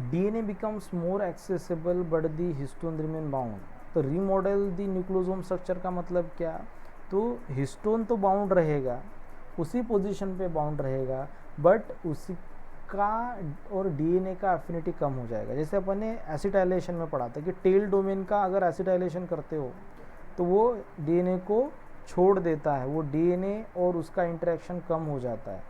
DNA becomes more accessible but the histone remain bound। तो रीमॉडल दी न्यूक्लियोसोम स्ट्रक्चर का मतलब क्या? तो हिस्टोन तो बाउंड रहेगा, उसी पोजीशन पे बाउंड रहेगा, बट उसी का और डीएनए का एफिनिटी कम हो जाएगा। जैसे अपन ने एसिटाइलेशन में पढ़ा था कि टेल डोमेन का अगर एसिटाइलेशन करते हो तो वो डीएनए को छोड़ देता है, वो डीएनए और उसका इंटरेक्शन कम हो जाता है,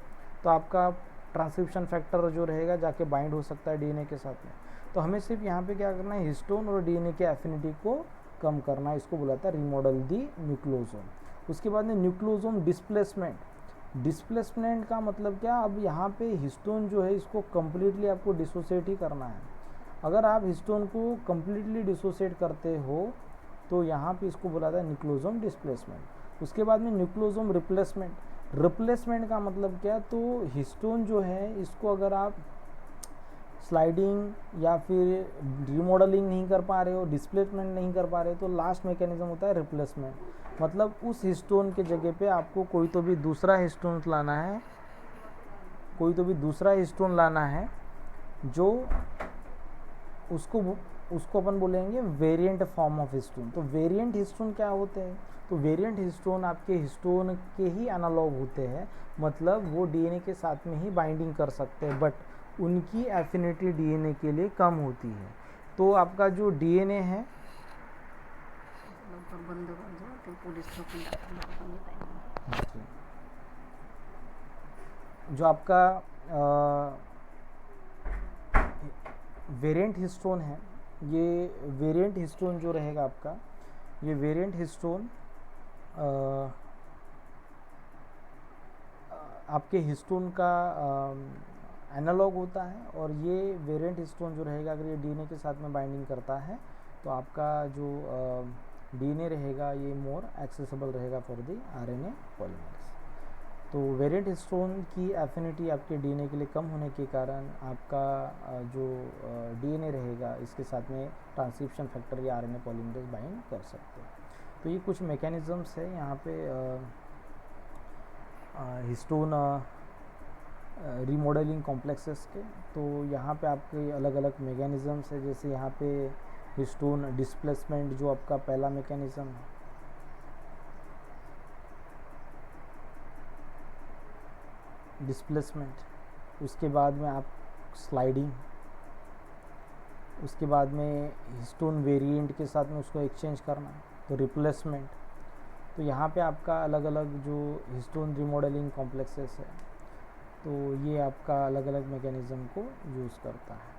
तो आपका ट्रांसक्रिप्शन फैक्टर जो रहेगा जाके बाइंड हो सकता है डीएनए के साथ में। तो हमें सिर्फ यहाँ पे क्या करना है, हिस्टोन और डीएनए के एफिनिटी को कम करना है, इसको बुलाता है रीमॉडल दी न्यूक्लियोसोम। उसके बाद में न्यूक्लियोसोम डिस्प्लेसमेंट का मतलब क्या? अब यहाँ पे हिस्टोन जो है इसको कम्प्लीटली आपको डिसोसिएट ही करना है। अगर आप हिस्टोन को कम्प्लीटली डिसोसिएट करते हो तो यहाँ पे इसको बुलाता है न्यूक्लियोसोम डिस्प्लेसमेंट। उसके बाद में न्यूक्लियोसोम रिप्लेसमेंट का मतलब क्या? तो हिस्टोन जो है इसको अगर आप स्लाइडिंग या फिर रिमॉडलिंग नहीं कर पा रहे हो, डिस्प्लेसमेंट नहीं कर पा रहे हो, तो लास्ट मैकेनिज्म होता है रिप्लेसमेंट। मतलब उस हिस्टोन के जगह पे आपको कोई तो भी दूसरा हिस्टोन लाना है जो उसको अपन बोलेंगे वेरिएंट फॉर्म ऑफ हिस्टोन। तो वेरिएंट हिस्टोन क्या होते हैं? तो वेरिएंट हिस्टोन आपके हिस्टोन के ही एनालॉग होते हैं, मतलब वो डीएनए के साथ में ही बाइंडिंग कर सकते हैं, बट उनकी एफिनिटी डीएनए के लिए कम होती है। तो आपका जो डीएनए है लवकर बंद कर दो, ते पोलीस लोक दाखल येत आहे. जो आपका वेरिएंट हिस्टोन है, ये वेरिएंट हिस्टोन जो रहेगा आपका, ये वेरिएंट हिस्टोन आपके हिस्टोन का एनालॉग होता है, और ये वेरिएंट हिस्टोन जो रहेगा अगर ये डीएनए के साथ में बाइंडिंग करता है तो आपका जो डीएनए रहेगा ये मोर एक्सेसिबल रहेगा फॉर द आरएनए पॉलीमरेज. तो वेरिएंट हिस्टोन की एफिनिटी आपके डीएनए के लिए कम होने के कारण आपका जो डीएनए रहेगा इसके साथ में ट्रांसक्रिप्शन फैक्टर या आरएनए पॉलीमरेज बाइंड कर सकते हैं. तो ये कुछ मैकेनिज़म्स है यहाँ पे हिस्टोन रीमॉडलिंग कॉम्प्लेक्सेस के. तो यहाँ पे आपके अलग अलग मैकेनिज़म्स है, जैसे यहाँ पे हिस्टोन डिस्प्लेसमेंट जो आपका पहला मैकेनिज़्म है, डिस्प्लेसमेंट, उसके बाद में आप स्लाइडिंग, उसके बाद में हिस्टोन वेरिएंट के साथ में उसको एक्सचेंज करना, तो रिप्लेसमेंट. तो यहाँ पे आपका अलग अलग जो हिस्टोन रिमॉडलिंग कॉम्प्लेक्सेस है, तो ये आपका अलग अलग मैकेनिज़्म को यूज़ करता है.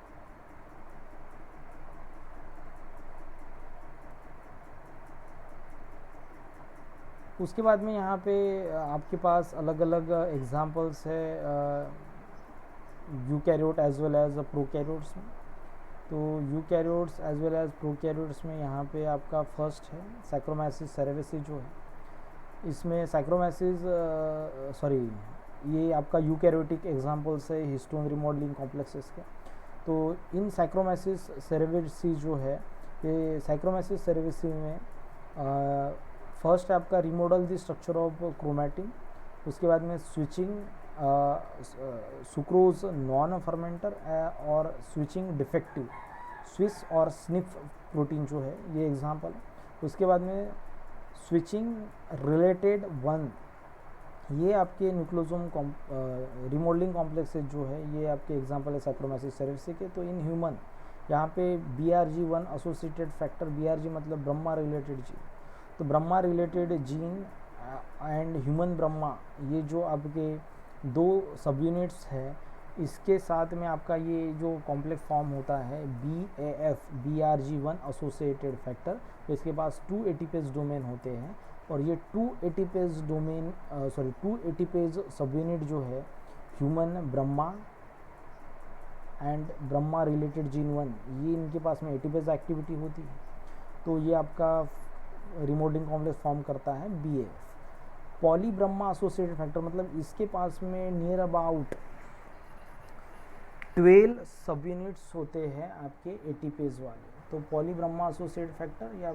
उसके बाद में यहाँ पे आपके पास अलग अलग एग्जांपल्स है eukaryote as well as prokaryotes में. तो eukaryotes as well as prokaryotes में यहाँ पे आपका फर्स्ट है सैक्रोमाइसिस सेरेविसी जो है. इसमें सैक्रोमाइसिस ये आपका यूकैरियोटिक एग्जांपल्स है हिस्टोन रिमॉडलिंग कॉम्प्लेक्सेस के. तो इन सैक्रोमाइसिस सेरेविसी जो है, ये सैक्रोमाइसिस सेरेविसी में फर्स्ट आपका remodel the structure of chromatin, उसके बाद में स्विचिंग सुक्रोज नॉन फर्मेंटर और स्विचिंग डिफेक्टिव स्विस और स्निफ प्रोटीन जो है ये एग्जांपल है. उसके बाद में स्विचिंग रिलेटेड वन, ये आपके न्यूक्लियोसोम रिमॉडलिंग कॉम्प्लेक्सेस जो है ये आपके एग्जांपल है सैक्रोमाइसिस सेरेविसी के. तो इन ह्यूमन यहाँ पे BRG1 एसोसिएटेड फैक्टर, BRG मतलब ब्रह्मा रिलेटेड जीन, तो Brahma related gene and human Brahma, ये जो आपके दो सब यूनिट्स है, इसके साथ में आपका ये जो कॉम्प्लेक्स फॉर्म होता है BAF BRG1 एसोसिएटेड फैक्टर. तो इसके पास 2 एटीपेज डोमेन होते हैं, और ये 2 एटीपेज डोमेन 2 एटीपेज सब यूनिट जो है human Brahma and Brahma related gene 1, ये इनके पास में एटीपेज एक्टिविटी होती है. तो ये आपका रिमॉडलिंग कॉम्प्लेक्स फॉर्म करता है BAF. Poly Brahma associated factor मतलब इसके पास में नियर अबाउट 12 सब यूनिट्स होते हैं आपके एटीपेज वाले. तो पॉली ब्रह्मा एसोसिएटेड फैक्टर या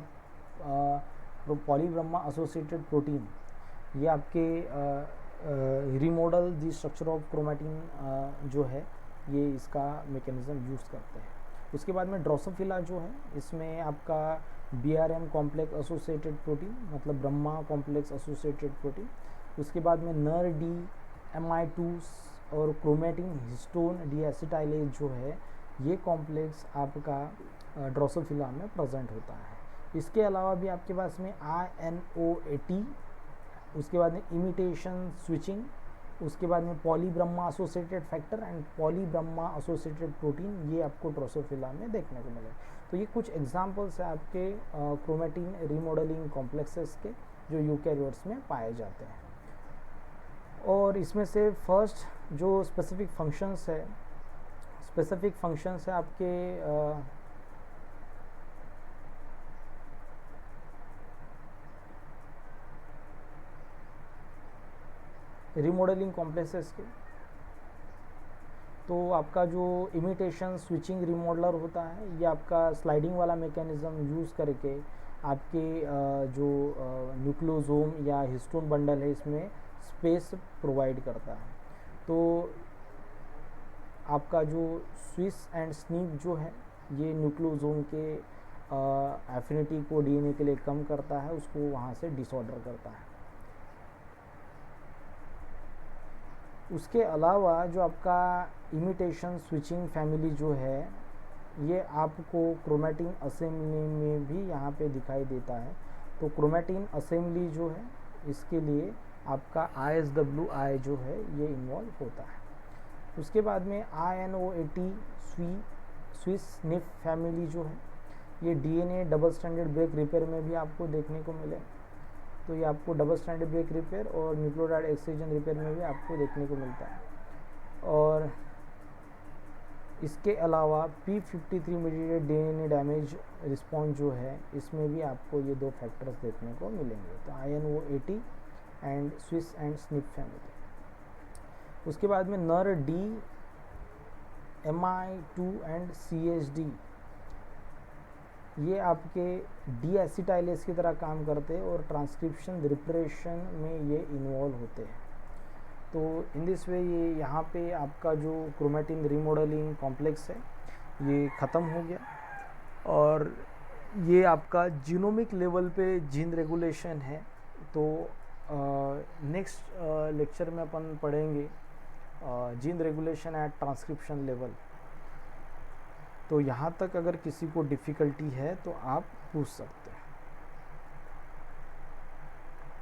पॉली ब्रह्मा एसोसिएटेड प्रोटीन, ये आपके remodel the structure of chromatin जो है ये इसका मैकेनिज्म यूज़ करते हैं. उसके बाद में ड्रोसोफिला जो है, इसमें आपका BRM कॉम्प्लेक्स एसोसिएटेड प्रोटीन मतलब ब्रह्मा कॉम्प्लेक्स एसोसिएटेड प्रोटीन. उसके बाद में NER-D MI2 और क्रोमैटिन हिस्टोन डीएसिटाइलेज जो है ये कॉम्प्लेक्स आपका ड्रोसोफिला में प्रेजेंट होता है. इसके अलावा भी आपके पास में INO80, उसके बाद में इमिटेशन स्विचिंग, उसके बाद में poly Brahma associated factor and poly Brahma associated protein, ये आपको ड्रोसोफिला में देखने को मिले. तो ये कुछ एग्जांपल्स है आपके क्रोमैटिन रिमॉडलिंग कॉम्प्लेक्सेस के जो यूकैरियोट्स में पाए जाते हैं. और इसमें से फर्स्ट जो स्पेसिफिक फंक्शंस है आपके रिमॉडलिंग कॉम्प्लेक्सेस के. तो आपका जो इमिटेशन स्विचिंग रिमॉडलर होता है ये आपका स्लाइडिंग वाला मैकेनिज्म यूज़ करके आपके जो न्यूक्लियोसोम या हिस्टोन बंडल है इसमें स्पेस प्रोवाइड करता है. तो आपका जो स्विस एंड स्नीप जो है ये न्यूक्लियोसोम के एफिनिटी को डीएनए के लिए कम करता है, उसको वहाँ से डिसऑर्डर करता है. उसके अलावा जो आपका इमिटेशन स्विचिंग फैमिली जो है ये आपको क्रोमैटिन असेंबली में भी यहाँ पे दिखाई देता है. तो क्रोमेटिन असेंबली जो है इसके लिए आपका ISWI जो है ये इन्वॉल्व होता है। उसके बाद में INO80 स्विस निफ फैमिली जो है ये DNA double standard break repair में भी आपको देखने को मिले। तो ये आपको डबल स्टैंडर्ड ब्रेक रिपेयर और न्यूक्लियोटाइड एक्सचेंज रिपेयर में भी आपको देखने को मिलता है। और इसके अलावा P53 mediated DNA damage response जो है इसमें भी आपको ये दो फैक्टर्स देखने को मिलेंगे, तो INO80 and Swiss and snip family. उसके बाद में NER-D, MI2 एंड CHD ये आपके डीएसिटाइलेस की तरह काम करते हैं और ट्रांसक्रिप्शन रिपरेशन में ये इन्वॉल्व होते हैं। तो इन दिस वे ये यहाँ पे आपका जो क्रोमेटिन रीमॉडलिंग कॉम्प्लेक्स है ये ख़त्म हो गया और ये आपका जीनोमिक लेवल पे जीन रेगुलेशन है। तो नेक्स्ट लेक्चर में अपन पढ़ेंगे gene regulation at transcription level. तो यहाँ तक अगर किसी को डिफ़िकल्टी है तो आप पूछ सकते हैं।